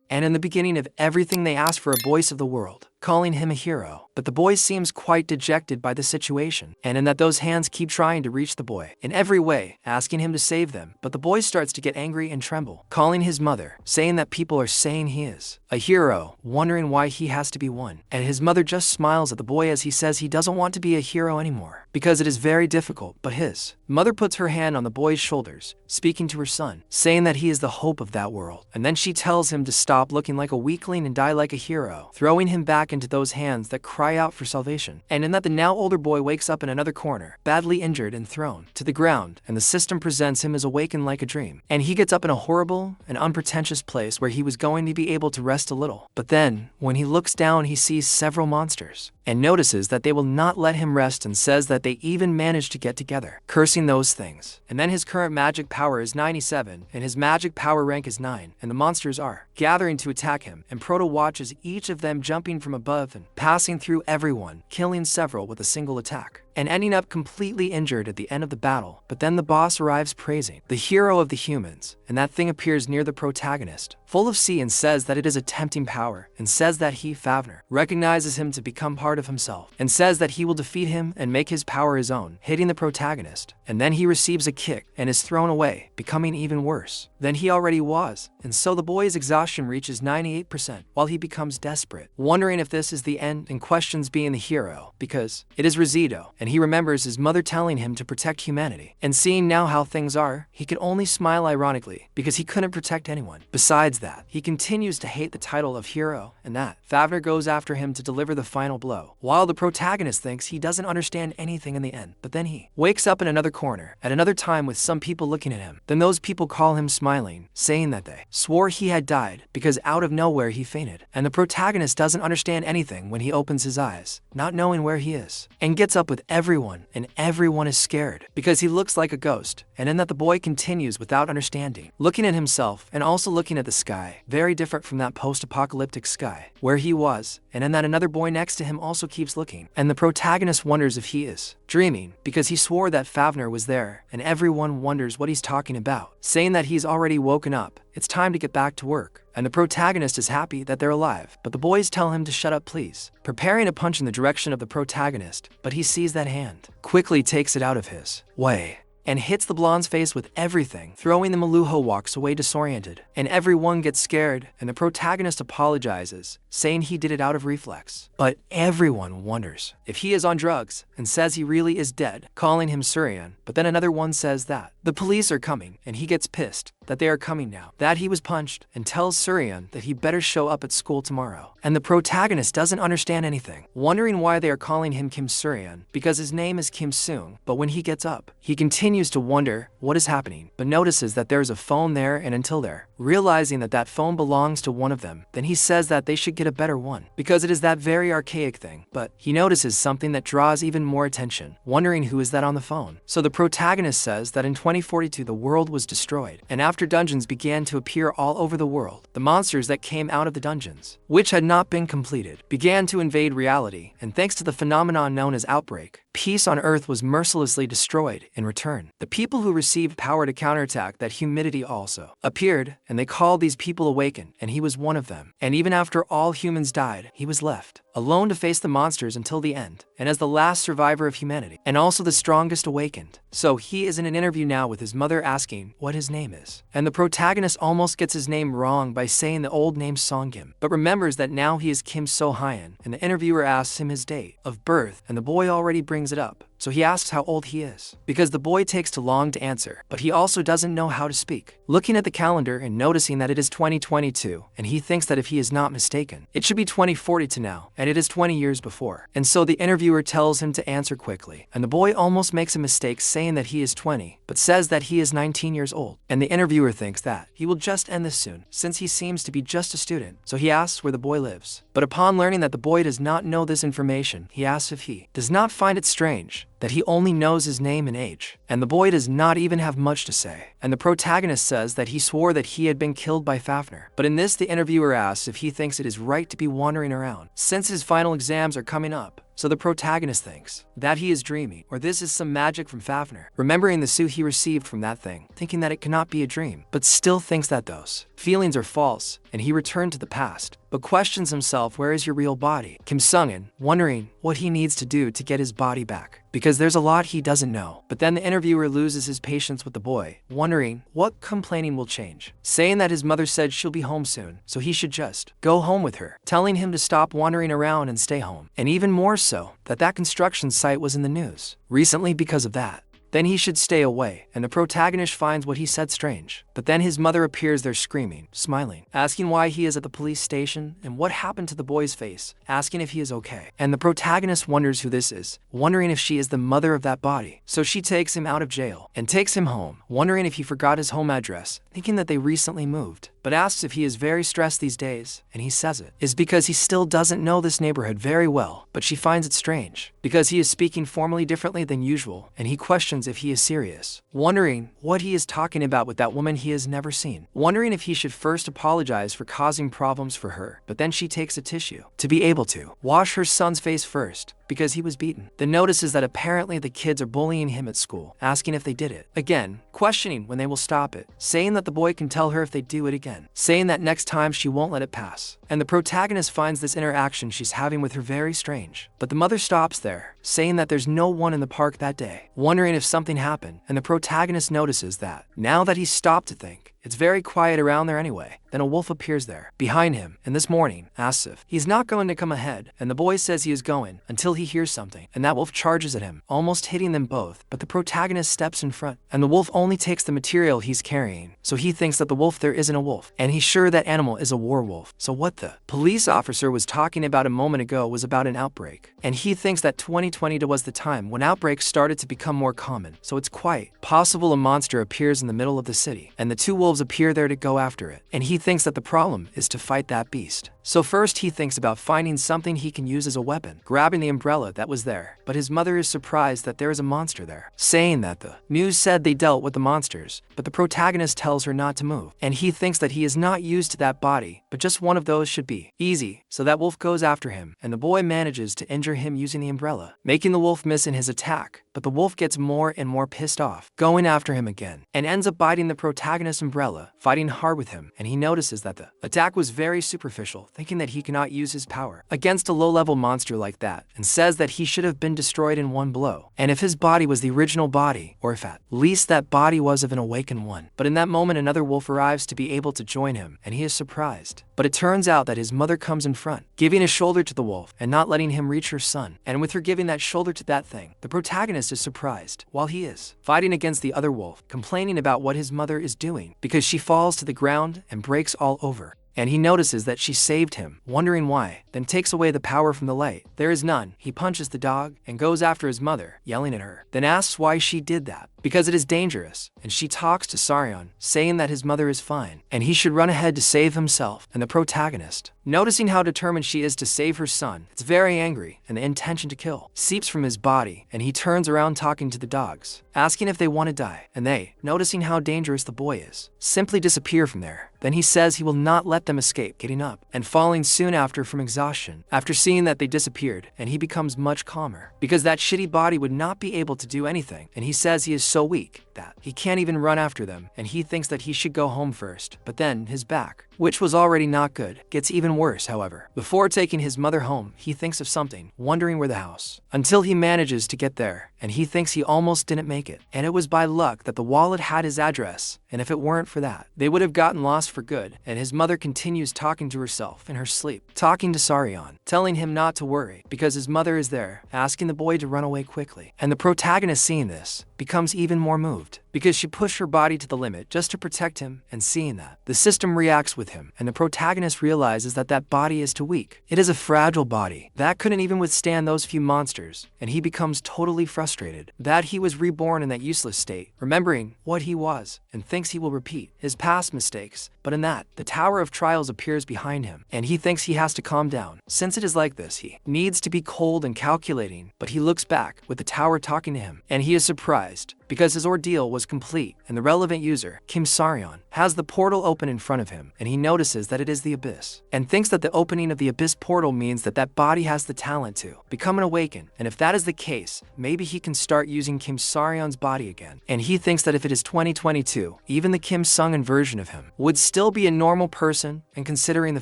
And in the beginning of everything they ask for a voice of the world, calling him a hero. But the boy seems quite dejected by the situation, and in that those hands keep trying to reach the boy in every way, asking him to save them. But the boy starts to get angry and tremble, calling his mother, saying that people are saying he is a hero, wondering why he has to be one. And his mother just smiles at the boy as he says he doesn't want to be a hero anymore, because it is very difficult. But his mother puts her hand on the boy's shoulders, speaking to her son, saying that he is the hope of that world. And then she tells him to stop looking like a weakling and die like a hero, throwing him back into those hands that cry out for salvation. And in that the now older boy wakes up in another corner, badly injured and thrown to the ground, and the system presents him as awakened like a dream. And he gets up in a horrible and unpretentious place where he was going to be able to rest a little. But then, when he looks down, he sees several monsters, and notices that they will not let him rest, and says that they even managed to get together, cursing those things. And then his current magic power is 97, and his magic power rank is 9, and the monsters are gathering to attack him, and Proto watches each of them jumping from above and passing through everyone, killing several with a single attack, and ending up completely injured at the end of the battle. But then the boss arrives praising the hero of the humans, and that thing appears near the protagonist, full of sea, and says that it is a tempting power, and says that he, Fafnir, recognizes him to become part of himself, and says that he will defeat him and make his power his own, hitting the protagonist. And then he receives a kick and is thrown away, becoming even worse than he already was. And so the boy's exhaustion reaches 98%, while he becomes desperate, wondering if this is the end, and questions being the hero, because it is Rizito, and he remembers his mother telling him to protect humanity. And seeing now how things are, he can only smile ironically, because he couldn't protect anyone. Besides that, he continues to hate the title of hero, and that Fafnir goes after him to deliver the final blow, while the protagonist thinks he doesn't understand anything in the end. But then he wakes up in another corner, at another time, with some people looking at him. Then those people call him smiling, saying that they swore he had died, because out of nowhere he fainted. And the protagonist doesn't understand anything when he opens his eyes, not knowing where he is, and gets up with everyone, and everyone is scared, because he looks like a ghost. And in that the boy continues without understanding, looking at himself, and also looking at the sky, very different from that post-apocalyptic sky where he was. And in that another boy next to him also keeps looking, and the protagonist wonders if he is dreaming, because he swore that Fafnir was there, and everyone wonders what he's talking about, saying that he's already woken up, it's time to get back to work. And the protagonist is happy that they're alive, but the boys tell him to shut up please, preparing a punch in the direction of the protagonist. But he sees that hand, quickly takes it out of his way, and hits the blonde's face with everything, throwing the Maluho walks away disoriented. And everyone gets scared, and the protagonist apologizes, saying he did it out of reflex. But everyone wonders if he is on drugs, and says he really is dead, calling him Surian. But then another one says that the police are coming, and he gets pissed that they are coming now, that he was punched, and tells Surian that he better show up at school tomorrow. And the protagonist doesn't understand anything, wondering why they are calling him Kim Surian, because his name is Kim Seung. But when he gets up, he continues to wonder what is happening, but notices that there is a phone there, and until there, realizing that that phone belongs to one of them, then he says that they should get a better one, because it is that very archaic thing. But he notices something that draws even more attention, wondering who is that on the phone. So the protagonist says that in 2042 the world was destroyed, and after dungeons began to appear all over the world, the monsters that came out of the dungeons, which had not been completed, began to invade reality, and thanks to the phenomenon known as outbreak, peace on Earth was mercilessly destroyed. In return, the people who received power to counterattack that humidity also appeared, and they called these people Awakened, and he was one of them. And even after all humans died, he was left alone to face the monsters until the end, and as the last survivor of humanity, and also the strongest awakened. So he is in an interview now with his mother asking what his name is. And the protagonist almost gets his name wrong by saying the old name Songgim, but remembers that now he is Kim So-hyun, and the interviewer asks him his date of birth, and the boy already brings it up. So he asks how old he is, because the boy takes too long to answer, but he also doesn't know how to speak. Looking at the calendar and noticing that it is 2022, and he thinks that if he is not mistaken, it should be 2042 now, and it is 20 years before. And so the interviewer tells him to answer quickly, and the boy almost makes a mistake saying that he is 20, but says that he is 19 years old. And the interviewer thinks that he will just end this soon, since he seems to be just a student. So he asks where the boy lives. But upon learning that the boy does not know this information, he asks if he does not find it strange that he only knows his name and age. And the boy does not even have much to say. And the protagonist says that he swore that he had been killed by Fafnir. But in this, the interviewer asks if he thinks it is right to be wandering around, since his final exams are coming up. So the protagonist thinks that he is dreaming, or this is some magic from Fafnir, remembering the suit he received from that thing, thinking that it cannot be a dream, but still thinks that those feelings are false, and he returned to the past, but questions himself, where is your real body? Kim Sung-in, wondering what he needs to do to get his body back, because there's a lot he doesn't know. But then the interviewer loses his patience with the boy, wondering what complaining will change, saying that his mother said she'll be home soon, so he should just go home with her, telling him to stop wandering around and stay home, and even more so, that construction site was in the news recently because of that. Then he should stay away, and the protagonist finds what he said strange. But then his mother appears there screaming, smiling, asking why he is at the police station and what happened to the boy's face, asking if he is okay. And the protagonist wonders who this is, wondering if she is the mother of that body. So she takes him out of jail and takes him home, wondering if he forgot his home address, thinking that they recently moved, but asks if he is very stressed these days, and he says it is because he still doesn't know this neighborhood very well. But she finds it strange, because he is speaking formally differently than usual, and he questions if he is serious, wondering what he is talking about with that woman he has never seen, wondering if he should first apologize for causing problems for her. But then she takes a tissue to be able to wash her son's face first, because he was beaten. Then notices that apparently the kids are bullying him at school, asking if they did it again, questioning when they will stop it, saying that the boy can tell her if they do it again, saying that next time she won't let it pass. And the protagonist finds this interaction she's having with her very strange. But the mother stops there, saying that there's no one in the park that day, wondering if something happened. And the protagonist notices that, now that he's stopped to think, it's very quiet around there anyway. Then a wolf appears there, behind him, and this morning asks if he's not going to come ahead, and the boy says he is going, until he hears something, and that wolf charges at him, almost hitting them both. But the protagonist steps in front, and the wolf only takes the material he's carrying, so he thinks that the wolf there isn't a wolf, and he's sure that animal is a werewolf. So what the police officer was talking about a moment ago was about an outbreak, and he thinks that 2020 was the time when outbreaks started to become more common, so it's quite possible a monster appears in the middle of the city, and the two wolves appear there to go after it, and he thinks that the problem is to fight that beast. So first he thinks about finding something he can use as a weapon, grabbing the umbrella that was there, but his mother is surprised that there is a monster there, saying that the news said they dealt with the monsters, but the protagonist tells her not to move, and he thinks that he is not used to that body, but just one of those should be easy, so that wolf goes after him, and the boy manages to injure him using the umbrella, making the wolf miss in his attack. But the wolf gets more and more pissed off, going after him again, and ends up biting the protagonist's umbrella, fighting hard with him, and he notices that the attack was very superficial, thinking that he cannot use his power against a low-level monster like that, and says that he should have been destroyed in one blow, and if his body was the original body, or if at least that body was of an awakened one. But in that moment another wolf arrives to be able to join him, and he is surprised. But it turns out that his mother comes in front, giving a shoulder to the wolf, and not letting him reach her son, and with her giving that shoulder to that thing, the protagonist is surprised, while he is fighting against the other wolf, complaining about what his mother is doing, because she falls to the ground and breaks all over. And he notices that she saved him, wondering why, then takes away the power from the light. There is none. He punches the dog and goes after his mother, yelling at her, then asks why she did that, because it is dangerous, and she talks to Saryon, saying that his mother is fine, and he should run ahead to save himself. And the protagonist, noticing how determined she is to save her son, is very angry, and the intention to kill seeps from his body, and he turns around talking to the dogs, asking if they want to die, and they, noticing how dangerous the boy is, simply disappear from there. Then he says he will not let them escape, getting up and falling soon after from exhaustion, after seeing that they disappeared, and he becomes much calmer, because that shitty body would not be able to do anything, and he says he is so weak that he can't even run after them, and he thinks that he should go home first. But then his back, which was already not good, gets even worse. However, before taking his mother home, he thinks of something, wondering where the house, until he manages to get there, and he thinks he almost didn't make it, and it was by luck that the wallet had his address, and if it weren't for that, they would have gotten lost for good. And his mother continues talking to herself in her sleep, talking to Saryon, telling him not to worry, because his mother is there, asking the boy to run away quickly. And the protagonist, seeing this, becomes even more moved, because she pushed her body to the limit just to protect him, and seeing that, the system reacts with him, and the protagonist realizes that that body is too weak. It is a fragile body that couldn't even withstand those few monsters, and he becomes totally frustrated that he was reborn in that useless state, remembering what he was, and thinks he will repeat his past mistakes. But in that, the Tower of Trials appears behind him, and he thinks he has to calm down. Since it is like this, he needs to be cold and calculating, but he looks back with the tower talking to him, and he is surprised because his ordeal was complete, and the relevant user, Kim Saryon, has the portal open in front of him, and he notices that it is the Abyss, and thinks that the opening of the Abyss portal means that that body has the talent to become an awaken, and if that is the case, maybe he can start using Kim Saryon's body again. And he thinks that if it is 2022, even the Kim Sung-in version of him would still be a normal person, and considering the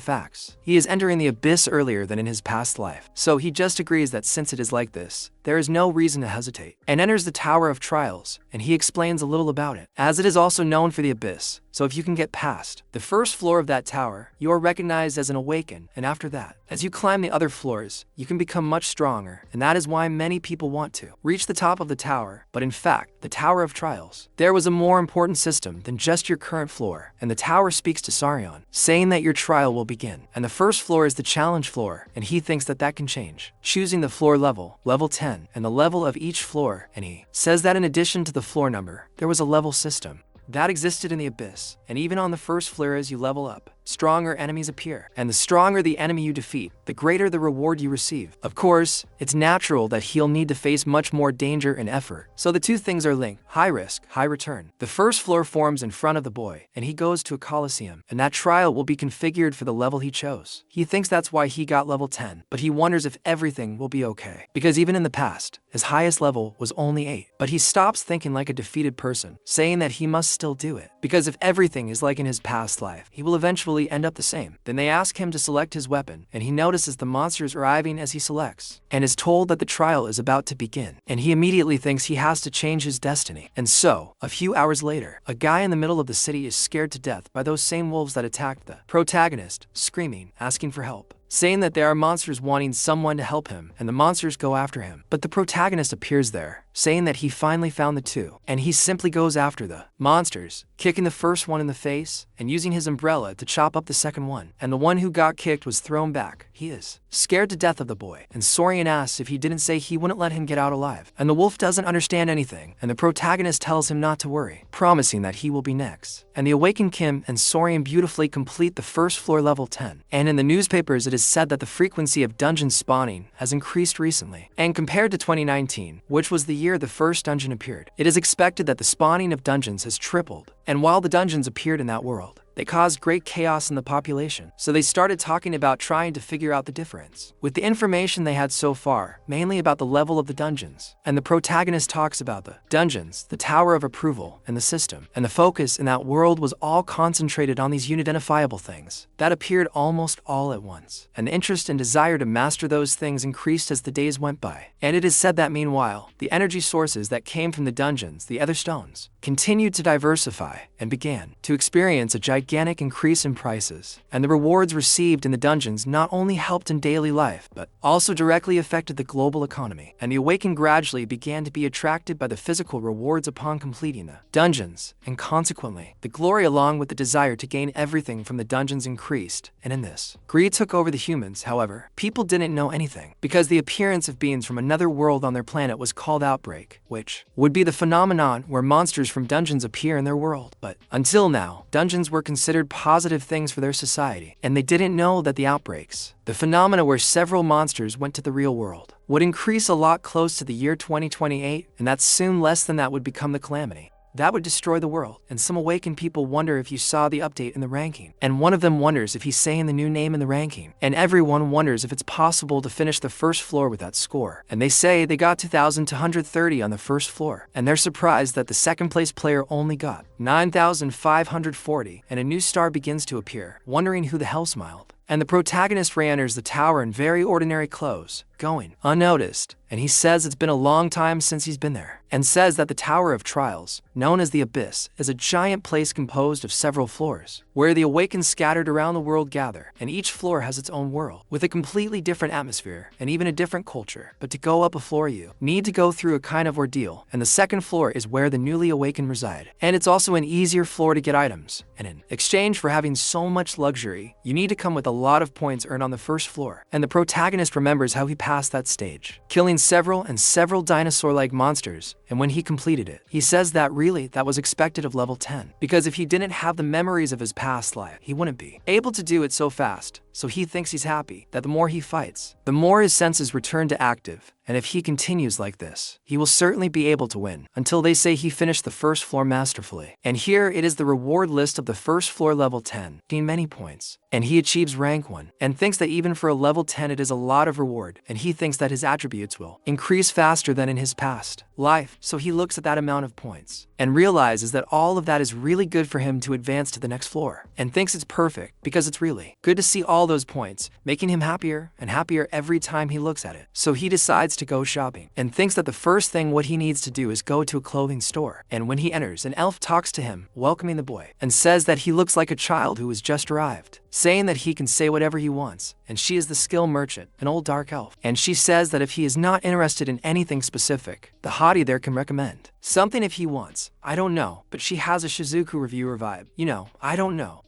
facts, he is entering the Abyss earlier than in his past life. So he just agrees that since it is like this, there is no reason to hesitate, and enters the Tower of Trials, and he explains a little about it, as it is also known for the Abyss. So if you can get past the first floor of that tower, you are recognized as an awaken, and after that, as you climb the other floors, you can become much stronger, and that is why many people want to reach the top of the tower. But in fact, the Tower of Trials, there was a more important system than just your current floor, and the tower speaks to Saryon, saying that your trial will begin, and the first floor is the challenge floor, and he thinks that that can change, choosing the floor level, level 10, and the level of each floor, and he says that in addition to the floor number, there was a level system that existed in the Abyss, and even on the first floor as you level up, stronger enemies appear, and the stronger the enemy you defeat, the greater the reward you receive. Of course, it's natural that he'll need to face much more danger and effort, so the two things are linked: high risk, high return. The first floor forms in front of the boy, and he goes to a coliseum, and that trial will be configured for the level he chose. He thinks that's why he got level 10, but he wonders if everything will be okay, because even in the past, his highest level was only 8. But he stops thinking like a defeated person, saying that he must still do it, because if everything is like in his past life, he will eventually end up the same. Then they ask him to select his weapon, and he notices the monsters arriving as he selects, and is told that the trial is about to begin, and he immediately thinks he has to change his destiny. And so, a few hours later, a guy in the middle of the city is scared to death by those same wolves that attacked the protagonist, screaming, asking for help, saying that there are monsters wanting someone to help him, and the monsters go after him. But the protagonist appears there, saying that he finally found the two, and he simply goes after the monsters, kicking the first one in the face, and using his umbrella to chop up the second one, and the one who got kicked was thrown back. He is scared to death of the boy, and Sorian asks if he didn't say he wouldn't let him get out alive, and the wolf doesn't understand anything, and the protagonist tells him not to worry, promising that he will be next. And the awakened Kim and Sorian beautifully complete the first floor level 10, and in the newspapers it is said that the frequency of dungeon spawning has increased recently, and compared to 2019, which was the year the first dungeon appeared, it is expected that the spawning of dungeons has tripled. And while the dungeons appeared in that world, they caused great chaos in the population, so they started talking about trying to figure out the difference with the information they had so far, mainly about the level of the dungeons. And the protagonist talks about the dungeons, the Tower of Approval, and the system, and the focus in that world was all concentrated on these unidentifiable things that appeared almost all at once, and the interest and desire to master those things increased as the days went by. And it is said that meanwhile, the energy sources that came from the dungeons, the other stones, continued to diversify and began to experience a gigantic increase in prices, and the rewards received in the dungeons not only helped in daily life, but also directly affected the global economy, and the awakened gradually began to be attracted by the physical rewards upon completing the dungeons, and consequently, the glory along with the desire to gain everything from the dungeons increased, and in this, greed took over the humans. However, people didn't know anything, because the appearance of beings from another world on their planet was called outbreak, which would be the phenomenon where monsters from dungeons appear in their world. But until now, dungeons were considered positive things for their society, and they didn't know that the outbreaks, the phenomena where several monsters went to the real world, would increase a lot close to the year 2028, and that soon less than that would become the calamity that would destroy the world. And some awakened people wonder if you saw the update in the ranking, and one of them wonders if he's saying the new name in the ranking, and everyone wonders if it's possible to finish the first floor with that score, and they say they got 2,230 on the first floor, and they're surprised that the second place player only got 9,540, and a new star begins to appear, wondering who the hell smiled. And the protagonist re-enters the tower in very ordinary clothes, going unnoticed, and he says it's been a long time since he's been there, and says that the Tower of Trials, known as the Abyss, is a giant place composed of several floors, where the awakened scattered around the world gather, and each floor has its own world, with a completely different atmosphere, and even a different culture. But to go up a floor you need to go through a kind of ordeal, and the second floor is where the newly awakened reside, and it's also an easier floor to get items, and in exchange for having so much luxury, you need to come with a lot of points earned on the first floor. And the protagonist remembers how he passed that stage, killing several dinosaur-like monsters, and when he completed it, he says that really that was expected of level 10, because if he didn't have the memories of his past life, he wouldn't be able to do it so fast. so he thinks he's happy that the more he fights, the more his senses return to active, and if he continues like this, he will certainly be able to win, until they say he finished the first floor masterfully. And here it is the reward list of the first floor level 10, gain many points, and he achieves rank 1, and thinks that even for a level 10 it is a lot of reward, and he thinks that his attributes will increase faster than in his past life, so he looks at that amount of points, and realizes that all of that is really good for him to advance to the next floor, and thinks it's perfect because it's really good to see all those points, making him happier and happier every time he looks at it. So he decides to go shopping, and thinks that the first thing what he needs to do is go to a clothing store, and when he enters, an elf talks to him, welcoming the boy, and says that he looks like a child who has just arrived, saying that he can say whatever he wants, and she is the skill merchant, an old dark elf, and she says that if he is not interested in anything specific, the hottie there can recommend something if he wants. I don't know, but she has a Shizuku reviewer vibe. You know, I don't know,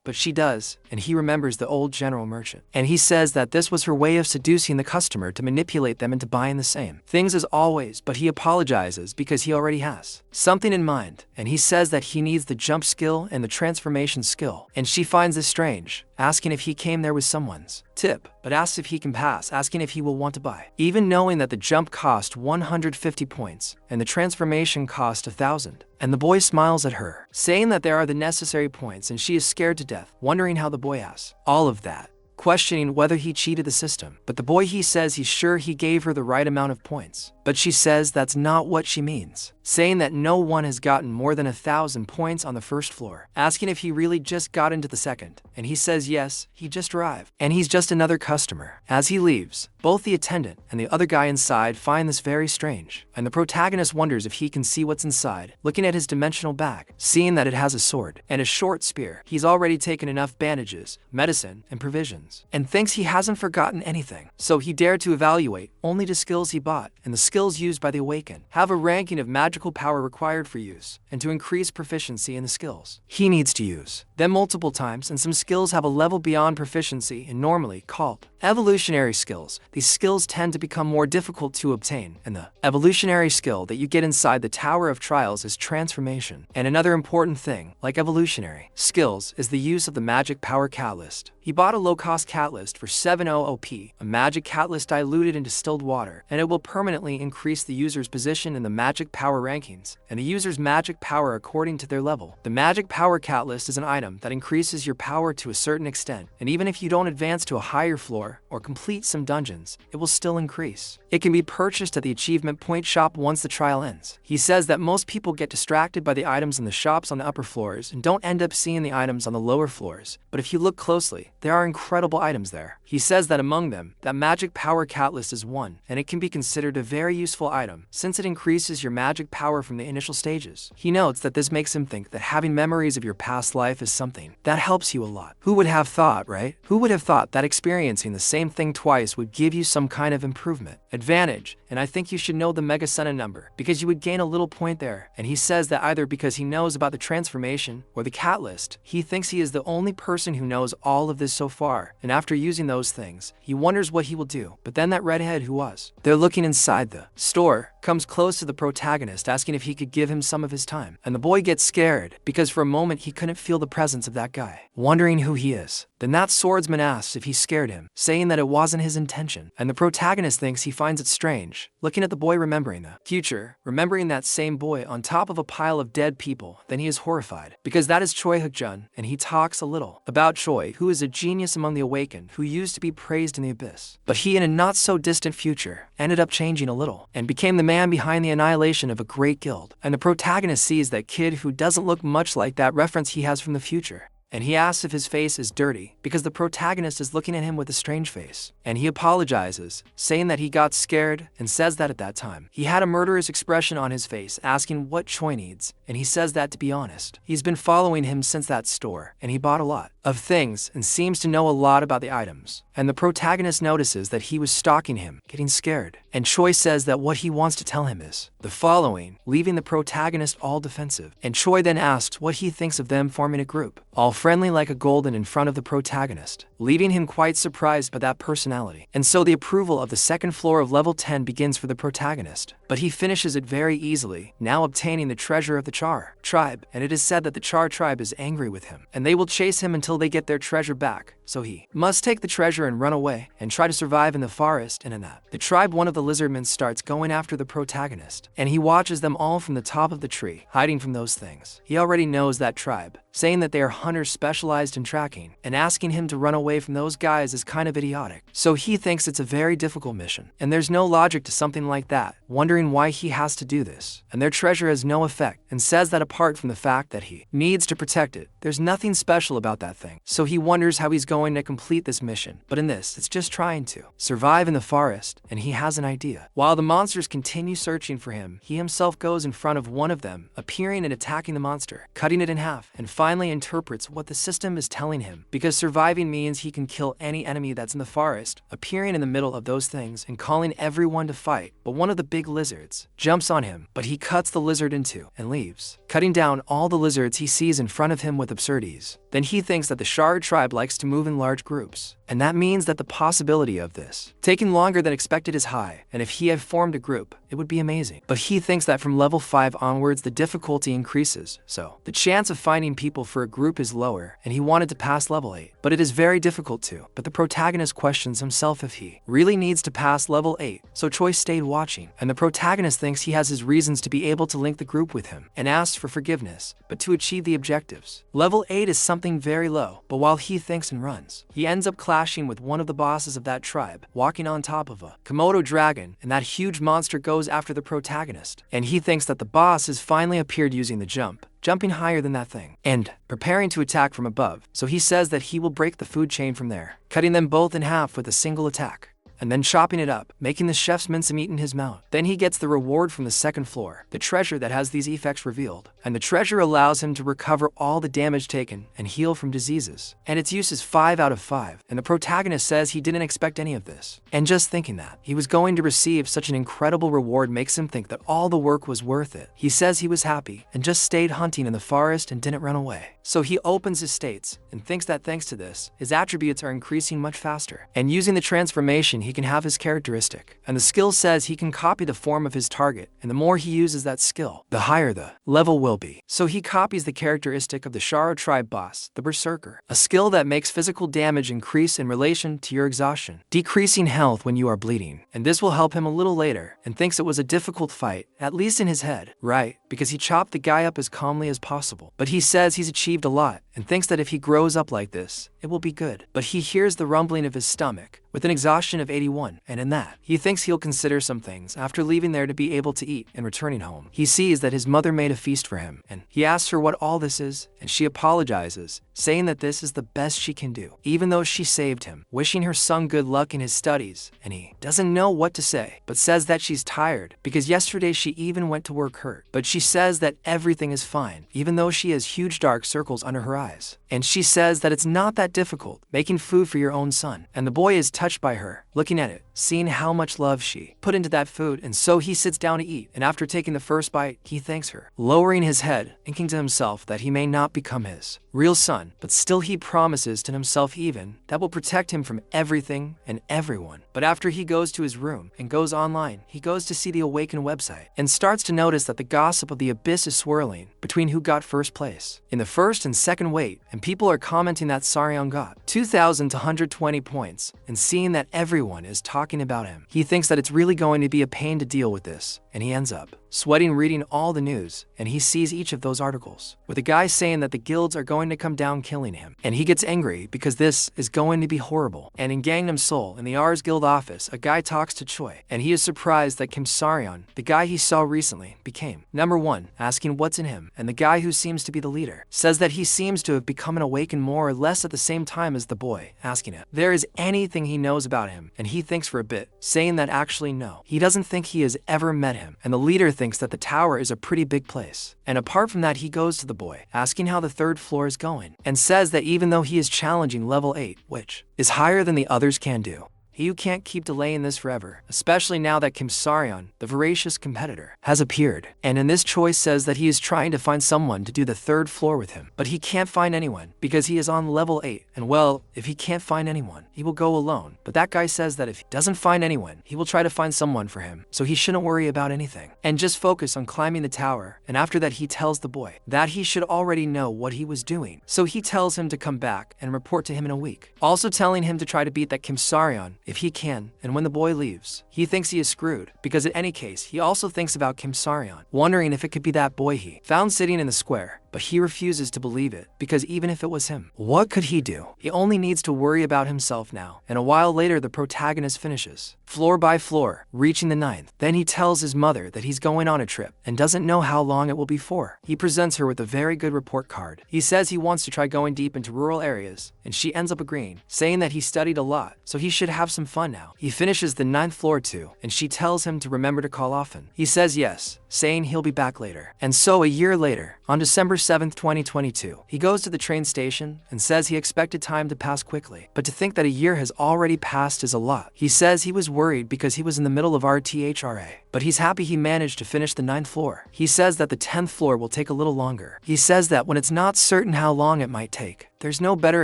but she does, and he remembers the old general merchant. And he says that this was her way of seducing the customer to manipulate them into buying the same things as always, but he apologizes because he already has something in mind, and he says that he needs the jump skill and the transformation skill, and she finds this strange, asking if he came there with someone's tip, but asks if he can pass, asking if he will want to buy, even knowing that the jump cost 150 points and the transformation cost 1,000. And the boy smiles at her, saying that there are the necessary points, and she is scared to death, wondering how the boy asks all of that, questioning whether he cheated the system. But the boy, he says he's sure he gave her the right amount of points, but she says that's not what she means, saying that no one has gotten more than 1,000 points on the first floor, asking if he really just got into the second, and he says yes, he just arrived, and he's just another customer. As he leaves, both the attendant and the other guy inside find this very strange, and the protagonist wonders if he can see what's inside, looking at his dimensional bag, seeing that it has a sword and a short spear. He's already taken enough bandages, medicine, and provisions, and thinks he hasn't forgotten anything, so he dared to evaluate only the skills he bought, and the skills used by the Awakened have a ranking of magical power required for use, and to increase proficiency in the skills he needs to use them multiple times, and some skills have a level beyond proficiency and normally called evolutionary skills. These skills tend to become more difficult to obtain, and the evolutionary skill that you get inside the Tower of Trials is transformation. And another important thing, like evolutionary skills, is the use of the magic power catalyst. He bought a low-cost catalyst for 70 OP, a magic catalyst diluted in distilled water, and it will permanently increase the user's position in the magic power rankings, and the user's magic power according to their level. The magic power catalyst is an item that increases your power to a certain extent, and even if you don't advance to a higher floor or complete some dungeons, it will still increase. It can be purchased at the achievement point shop once the trial ends. He says that most people get distracted by the items in the shops on the upper floors and don't end up seeing the items on the lower floors, but if you look closely, there are incredible items there. He says that among them, that magic power catalyst is one, and it can be considered a very useful item since it increases your magic power from the initial stages. He notes that this makes him think that having memories of your past life is something that helps you a lot. Who would have thought, right? Who would have thought that experiencing the same thing twice would give you some kind of improvement, advantage? And I think you should know the Mega Senna number, because you would gain a little point there. And he says that either because he knows about the transformation or the catalyst, he thinks he is the only person who knows all of this so far, and after using those things, he wonders what he will do. But then that redhead who was there looking inside the store comes close to the protagonist, asking if he could give him some of his time, and the boy gets scared because for a moment he couldn't feel the presence of that guy, wondering who he is. Then that swordsman asks if he scared him, saying that it wasn't his intention, and the protagonist thinks he finds it strange, looking at the boy remembering the future, remembering that same boy on top of a pile of dead people. Then he is horrified, because that is Choi Hook-jun, and he talks a little about Choi, who is a genius among the Awakened, who used to be praised in the abyss, but he in a not so distant future ended up changing a little, and became the man behind the annihilation of a great guild. And the protagonist sees that kid who doesn't look much like that reference he has from the future, and he asks if his face is dirty, because the protagonist is looking at him with a strange face. And he apologizes, saying that he got scared, and says that at that time, he had a murderous expression on his face, asking what Choi needs. And he says that, to be honest, he's been following him since that store, and he bought a lot of things, and seems to know a lot about the items. And the protagonist notices that he was stalking him, getting scared. And Choi says that what he wants to tell him is the following, leaving the protagonist all defensive. And Choi then asks what he thinks of them forming a group, all friendly like a golden in front of the protagonist, leaving him quite surprised by that personality. And so the approval of the second floor of level 10 begins for the protagonist, but he finishes it very easily, now obtaining the treasure of the Char tribe, and it is said that the Char tribe is angry with him, and they will chase him until they get their treasure back. So he must take the treasure and run away and try to survive in the forest. And in that, the tribe, one of the lizardmen, starts going after the protagonist, and he watches them all from the top of the tree, hiding from those things. He already knows that tribe, saying that they are hunters specialized in tracking, and asking him to run away from those guys is kind of idiotic. So he thinks it's a very difficult mission, and there's no logic to something like that, wondering why he has to do this. And their treasure has no effect, and says that apart from the fact that he needs to protect it, there's nothing special about that thing. So he wonders how he's going to complete this mission, but in this, it's just trying to survive in the forest, and he has an idea. While the monsters continue searching for him, he himself goes in front of one of them, appearing and attacking the monster, cutting it in half, and finally interprets what the system is telling him, because surviving means he can kill any enemy that's in the forest, appearing in the middle of those things and calling everyone to fight. But one of the big lizards jumps on him, but he cuts the lizard in two and leaves, cutting down all the lizards he sees in front of him with absurdities. Then he thinks that the Shard tribe likes to move in large groups, and that means that the possibility of this taking longer than expected is high, and if he had formed a group, it would be amazing. But he thinks that from level 5 onwards the difficulty increases, so the chance of finding people for a group is lower, and he wanted to pass level 8, but it is very difficult to. But the protagonist questions himself if he really needs to pass level 8, so Choi stayed watching, and the protagonist thinks he has his reasons to be able to link the group with him, and asks for forgiveness, but to achieve the objectives. Level 8 is something very low, but while he thinks and runs, he ends up clashing with one of the bosses of that tribe, walking on top of a Komodo dragon, and that huge monster goes after the protagonist, and he thinks that the boss has finally appeared using the jumping higher than that thing, and preparing to attack from above, so he says that he will break the food chain from there, cutting them both in half with a single attack, and then chopping it up, making the chef's mincemeat in his mouth. Then he gets the reward from the second floor, the treasure that has these effects revealed, and the treasure allows him to recover all the damage taken and heal from diseases, and its use is 5 out of 5, and the protagonist says he didn't expect any of this, and just thinking that he was going to receive such an incredible reward makes him think that all the work was worth it. He says he was happy and just stayed hunting in the forest and didn't run away. So he opens his states and thinks that thanks to this, his attributes are increasing much faster, and using the transformation he can have his characteristic, and the skill says he can copy the form of his target, and the more he uses that skill, the higher the level will be. So he copies the characteristic of the Sharo tribe boss, the Berserker, a skill that makes physical damage increase in relation to your exhaustion, decreasing health when you are bleeding, and this will help him a little later, and thinks it was a difficult fight, at least in his head, right, because he chopped the guy up as calmly as possible. But he says he's achieved a lot, and thinks that if he grows up like this, it will be good. But he hears the rumbling of his stomach, with an exhaustion of 81, and in that, he thinks he'll consider some things after leaving there to be able to eat and returning home. He sees that his mother made a feast for him, and he asks her what all this is, and she apologizes, saying that this is the best she can do, even though she saved him, wishing her son good luck in his studies, and he doesn't know what to say, but says that she's tired, because yesterday she even went to work hurt, but she says that everything is fine, even though she has huge dark circles under her eyes, and she says that it's not that difficult, making food for your own son, and the boy is touched by her, looking at it, seeing how much love she put into that food, and so he sits down to eat, and after taking the first bite, he thanks her, lowering his head, thinking to himself that he may not become his real son, but still he promises to himself even that will protect him from everything and everyone. But after he goes to his room and goes online, he goes to see the Awaken website, and starts to notice that the gossip of the abyss is swirling between who got first place in the first and second weight, and people are commenting that Saryon got 2,220 points, and seeing that everyone is talking about him, he thinks that it's really going to be a pain to deal with this, and he ends up sweating reading all the news, and he sees each of those articles, with a guy saying that the guilds are going to come down killing him, and he gets angry because this is going to be horrible. And in Gangnam Seoul, in the Ars Guild office, a guy talks to Choi, and he is surprised that Kim Saryon, the guy he saw recently, became number 1, asking what's in him, and the guy who seems to be the leader says that he seems to have become an Awakened more or less at the same time as the boy, asking if there is anything he knows about him, and he thinks for a bit, saying that actually no, he doesn't think he has ever met him, and the leader thinks that the tower is a pretty big place. And apart from that, he goes to the boy, asking how the 3rd floor is going, and says that even though he is challenging level 8, which is higher than the others can do, You can't keep delaying this forever, especially now that Kim Saryeon, the voracious competitor, has appeared. And in this choice says that he is trying to find someone to do the 3rd floor with him, but he can't find anyone because he is on level 8. And well, if he can't find anyone, he will go alone. But that guy says that if he doesn't find anyone, he will try to find someone for him, so he shouldn't worry about anything and just focus on climbing the tower. And after that, he tells the boy that he should already know what he was doing, so he tells him to come back and report to him in a week, also telling him to try to beat that Kim Saryeon if he can. And when the boy leaves, he thinks he is screwed, because in any case, he also thinks about Kim Saryeon, wondering if it could be that boy he found sitting in the square. But he refuses to believe it, because even if it was him, what could he do? He only needs to worry about himself now. And a while later, the protagonist finishes, floor by floor, reaching the 9th. Then he tells his mother that he's going on a trip and doesn't know how long it will be for. He presents her with a very good report card. He says he wants to try going deep into rural areas, and she ends up agreeing, saying that he studied a lot, so he should have some fun now. He finishes the 9th floor too, and she tells him to remember to call often. He says yes, saying he'll be back later. And so a year later, on December 7th, 2022, he goes to the train station and says he expected time to pass quickly, but to think that a year has already passed is a lot. He says he was worried because he was in the middle of RTHRA, but he's happy he managed to finish the 9th floor. He says that the 10th floor will take a little longer. He says that when it's not certain how long it might take, there's no better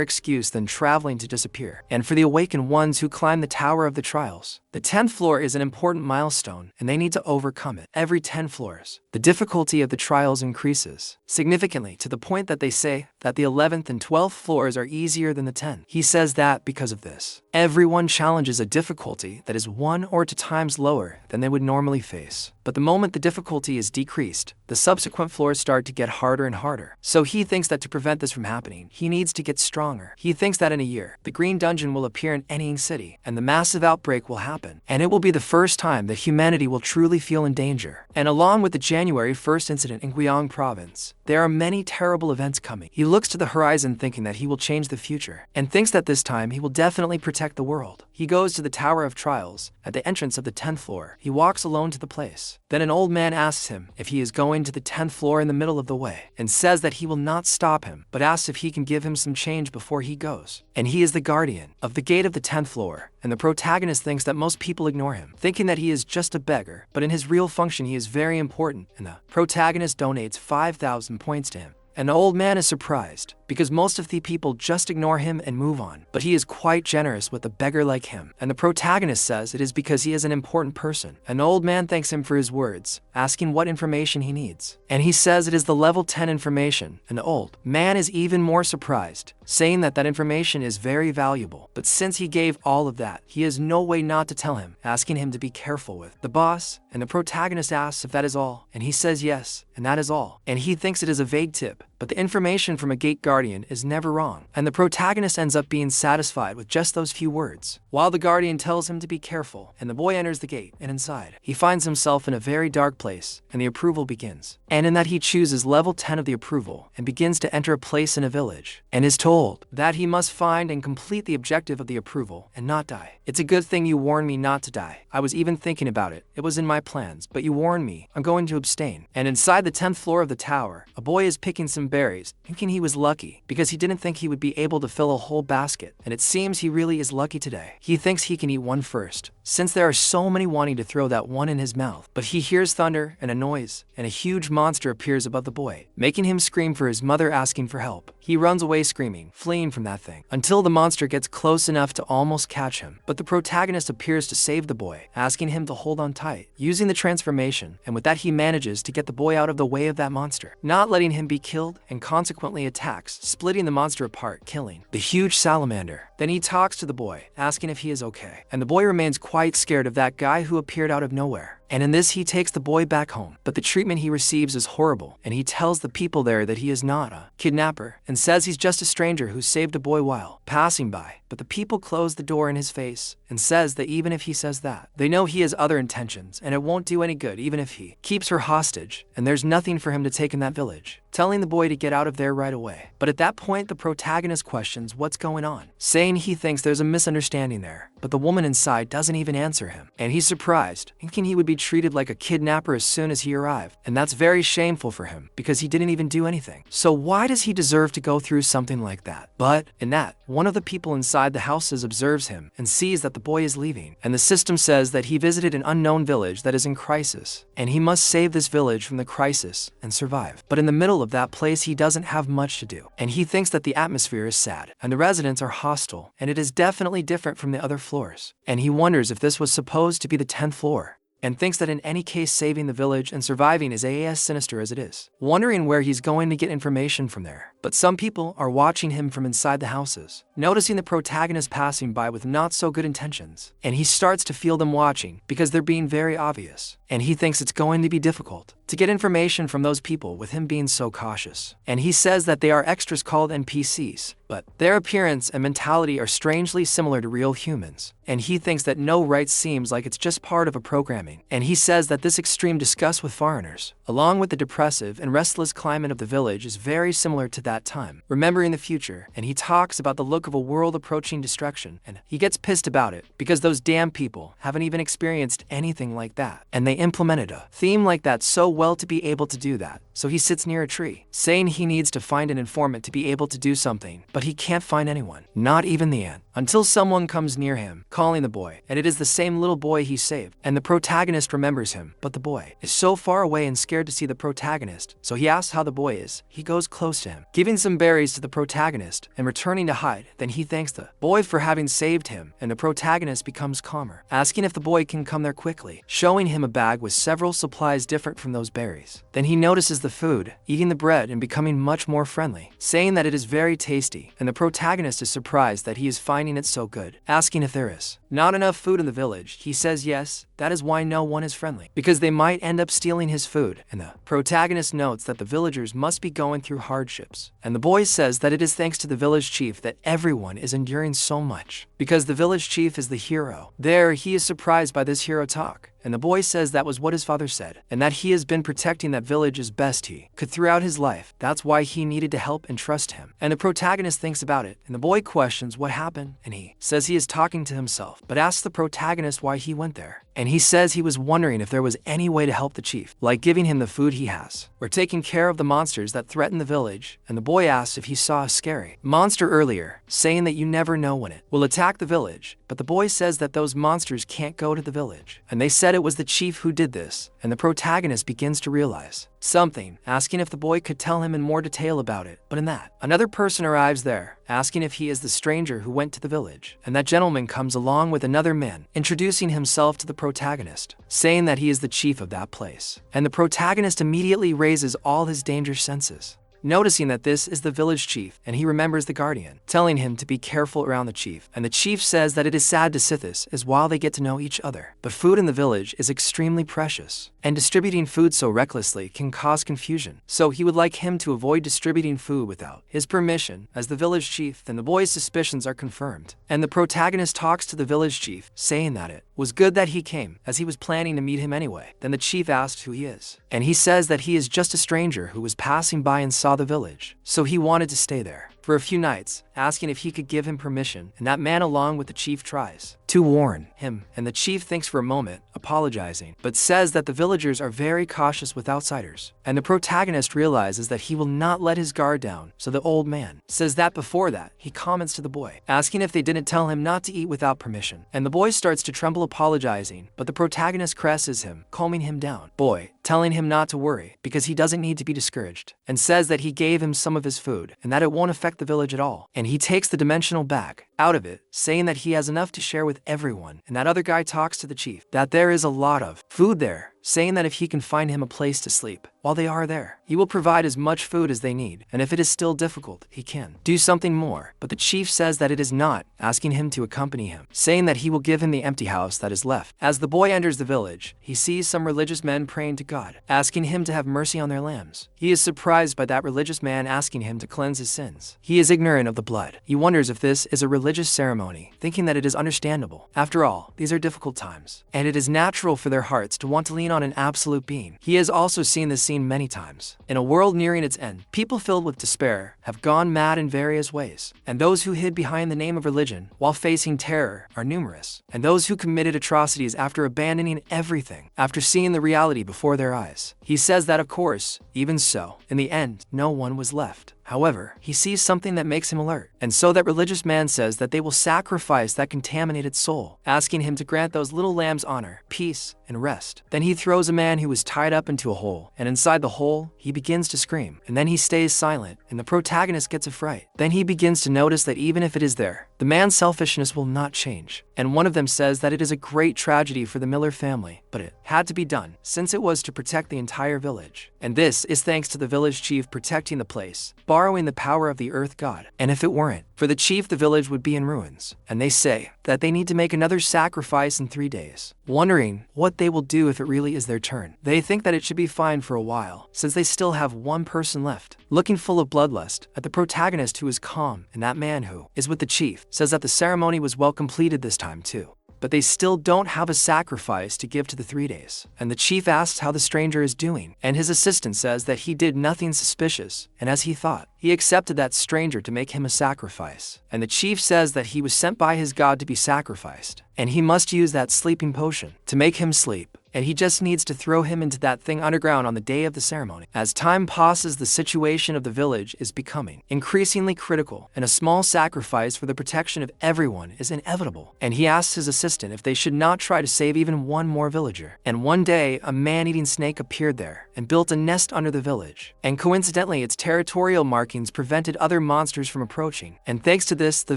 excuse than traveling to disappear. And for the awakened ones who climb the Tower of the Trials, the 10th floor is an important milestone, and they need to overcome it. Every 10 floors, the difficulty of the trials increases significantly, to the point that they say that the 11th and 12th floors are easier than the 10th. He says that because of this, everyone challenges a difficulty that is 1 or 2 times lower than they would normally face. But the moment the difficulty is decreased, the subsequent floors start to get harder and harder. So he thinks that to prevent this from happening, he needs to get stronger. He thinks that in a year, the Green Dungeon will appear in Anying City, and the massive outbreak will happen. And it will be the first time that humanity will truly feel in danger. And along with the January 1st incident in Gyeong province, there are many terrible events coming. He looks to the horizon thinking that he will change the future, and thinks that this time he will definitely protect the world. He goes to the Tower of Trials, at the entrance of the 10th floor. He walks alone to the place. Then an old man asks him if he is going to the 10th floor in the middle of the way, and says that he will not stop him, but asks if he can give him some change before he goes. And he is the guardian of the gate of the 10th floor, and the protagonist thinks that most people ignore him, thinking that he is just a beggar, but in his real function he is very important, and the protagonist donates 5,000 points to him. And the old man is surprised, because most of the people just ignore him and move on. But he is quite generous with a beggar like him. And the protagonist says it is because he is an important person. And the old man thanks him for his words, asking what information he needs. And he says it is the level 10 information. And the old man is even more surprised, saying that that information is very valuable. But since he gave all of that, he has no way not to tell him, asking him to be careful with the boss. And the protagonist asks if that is all, and he says yes, and that is all. And he thinks it is a vague tip, but the information from a gate guardian is never wrong, and the protagonist ends up being satisfied with just those few words, while the guardian tells him to be careful, and the boy enters the gate, and inside, he finds himself in a very dark place, and the approval begins. And in that he chooses level 10 of the approval, and begins to enter a place in a village, and is told that he must find and complete the objective of the approval, and not die. It's a good thing you warned me not to die. I was even thinking about it. It was in my plans, but you warned me. I'm going to abstain. And inside the 10th floor of the tower, a boy is picking some berries, thinking he was lucky, because he didn't think he would be able to fill a whole basket, and it seems he really is lucky today. He thinks he can eat one first, since there are so many wanting to throw that one in his mouth. But he hears thunder and a noise, and a huge monster appears above the boy, making him scream for his mother, asking for help. He runs away screaming, fleeing from that thing, until the monster gets close enough to almost catch him. But the protagonist appears to save the boy, asking him to hold on tight, using the transformation, and with that he manages to get the boy out of the way of that monster, not letting him be killed, and consequently attacks, splitting the monster apart, killing the huge salamander. Then he talks to the boy, asking if he is okay, and the boy remains quite scared of that guy who appeared out of nowhere. And in this he takes the boy back home, but the treatment he receives is horrible, and he tells the people there that he is not a kidnapper, and says he's just a stranger who saved a boy while passing by. But the people close the door in his face, and says that even if he says that, they know he has other intentions, and it won't do any good even if he keeps her hostage, and there's nothing for him to take in that village, telling the boy to get out of there right away. But at that point the protagonist questions what's going on, saying he thinks there's a misunderstanding there, but the woman inside doesn't even answer him. And he's surprised, thinking he would be treated like a kidnapper as soon as he arrived. And that's very shameful for him, because he didn't even do anything. So why does he deserve to go through something like that? But in that, one of the people inside the houses observes him and sees that the boy is leaving. And the system says that he visited an unknown village that is in crisis, and he must save this village from the crisis and survive. But in the middle of that place, he doesn't have much to do. And he thinks that the atmosphere is sad, and the residents are hostile, and it is definitely different from the other floors. And he wonders if this was supposed to be the 10th floor, and thinks that in any case saving the village and surviving is as sinister as it is, wondering where he's going to get information from there. But some people are watching him from inside the houses, noticing the protagonist passing by with not so good intentions, and he starts to feel them watching because they're being very obvious, and he thinks it's going to be difficult to get information from those people with him being so cautious. And he says that they are extras called NPCs, but their appearance and mentality are strangely similar to real humans, and he thinks that no right seems like it's just part of a programming. And he says that this extreme disgust with foreigners, along with the depressive and restless climate of the village, is very similar to that time, remembering the future. And he talks about the look of a world approaching destruction, and he gets pissed about it because those damn people haven't even experienced anything like that, and they implemented a theme like that so well to be able to do that. So he sits near a tree, saying he needs to find an informant to be able to do something, but he can't find anyone, not even the ant, until someone comes near him, calling the boy, and it is the same little boy he saved. And the protagonist remembers him, but the boy is so far away and scared to see the protagonist, so he asks how the boy is. He goes close to him, giving some berries to the protagonist and returning to hide. Then he thanks the boy for having saved him, and the protagonist becomes calmer, asking if the boy can come there quickly, showing him a bag with several supplies different from those berries. Then he notices the food, eating the bread and becoming much more friendly, saying that it is very tasty, and the protagonist is surprised that he is finding it so good, asking if there is not enough food in the village. He says yes, that is why no one is friendly, because they might end up stealing his food. And the protagonist notes that the villagers must be going through hardships, and the boy says that it is thanks to the village chief that everyone is enduring so much, because the village chief is the hero. There, he is surprised by this hero talk, and the boy says that was what his father said, and that he has been protecting that village as best he could throughout his life. That's why he needed to help and trust him. And the protagonist thinks about it, and the boy questions what happened, and he says he is talking to himself, but asks the protagonist why he went there. And he says he was wondering if there was any way to help the chief, like giving him the food he has, or taking care of the monsters that threaten the village. And the boy asks if he saw a scary monster earlier, saying that you never know when it will attack the village. But the boy says that those monsters can't go to the village, and they said it was the chief who did this. And the protagonist begins to realize something, asking if the boy could tell him in more detail about it. But in that, another person arrives there, asking if he is the stranger who went to the village. And that gentleman comes along with another man, introducing himself to the protagonist, saying that he is the chief of that place. And the protagonist immediately raises all his danger senses, noticing that this is the village chief, and he remembers the guardian, telling him to be careful around the chief. And the chief says that it is sad to see this, as while they get to know each other, but food in the village is extremely precious, and distributing food so recklessly can cause confusion. So he would like him to avoid distributing food without his permission as the village chief. Then the boy's suspicions are confirmed, and the protagonist talks to the village chief, saying that it was good that he came, as he was planning to meet him anyway. Then the chief asks who he is, and he says that he is just a stranger who was passing by and saw the village, so he wanted to stay there for a few nights, asking if he could give him permission. And that man along with the chief tries to warn him, and the chief thinks for a moment, apologizing, but says that the villagers are very cautious with outsiders. And the protagonist realizes that he will not let his guard down, so the old man says that before that, he comments to the boy, asking if they didn't tell him not to eat without permission. And the boy starts to tremble, apologizing, but the protagonist caresses him, calming him down. Boy, telling him not to worry, because he doesn't need to be discouraged, and says that he gave him some of his food, and that it won't affect the village at all. And he takes the dimensional bag out of it, saying that he has enough to share with everyone. And that other guy talks to the chief that there is a lot of food there, saying that if he can find him a place to sleep while they are there, he will provide as much food as they need, and if it is still difficult, he can do something more. But the chief says that it is not, asking him to accompany him, saying that he will give him the empty house that is left. As the boy enters the village, he sees some religious men praying to God, asking him to have mercy on their lambs. He is surprised by that religious man asking him to cleanse his sins. He is ignorant of the blood. He wonders if this is a religious ceremony, thinking that it is understandable. After all, these are difficult times, and it is natural for their hearts to want to lean on on an absolute being. He has also seen this scene many times. In a world nearing its end, people filled with despair have gone mad in various ways, and those who hid behind the name of religion while facing terror are numerous, and those who committed atrocities after abandoning everything, after seeing the reality before their eyes. He says that, of course, even so, in the end, no one was left. However, he sees something that makes him alert, and so that religious man says that they will sacrifice that contaminated soul, asking him to grant those little lambs honor, peace, and rest. Then he throws a man who is tied up into a hole, and inside the hole, he begins to scream, and then he stays silent, and the protagonist gets a fright. Then he begins to notice that even if it is there, the man's selfishness will not change, and one of them says that it is a great tragedy for the Miller family, but it had to be done, since it was to protect the entire village. And this is thanks to the village chief protecting the place, borrowing the power of the earth god. And if it weren't for the chief, the village would be in ruins. And they say that they need to make another sacrifice in 3 days, wondering what they will do if it really is their turn. They think that it should be fine for a while, since they still have one person left. Looking full of bloodlust at the protagonist, who is calm, and that man who is with the chief says that the ceremony was well completed this time too. But they still don't have a sacrifice to give to the 3 days. And the chief asks how the stranger is doing, and his assistant says that he did nothing suspicious, and as he thought, he accepted that stranger to make him a sacrifice. And the chief says that he was sent by his god to be sacrificed, and he must use that sleeping potion to make him sleep, and he just needs to throw him into that thing underground on the day of the ceremony. As time passes, the situation of the village is becoming increasingly critical, and a small sacrifice for the protection of everyone is inevitable. And he asks his assistant if they should not try to save even one more villager. And one day, a man-eating snake appeared there and built a nest under the village. And coincidentally, its territorial markings prevented other monsters from approaching. And thanks to this, the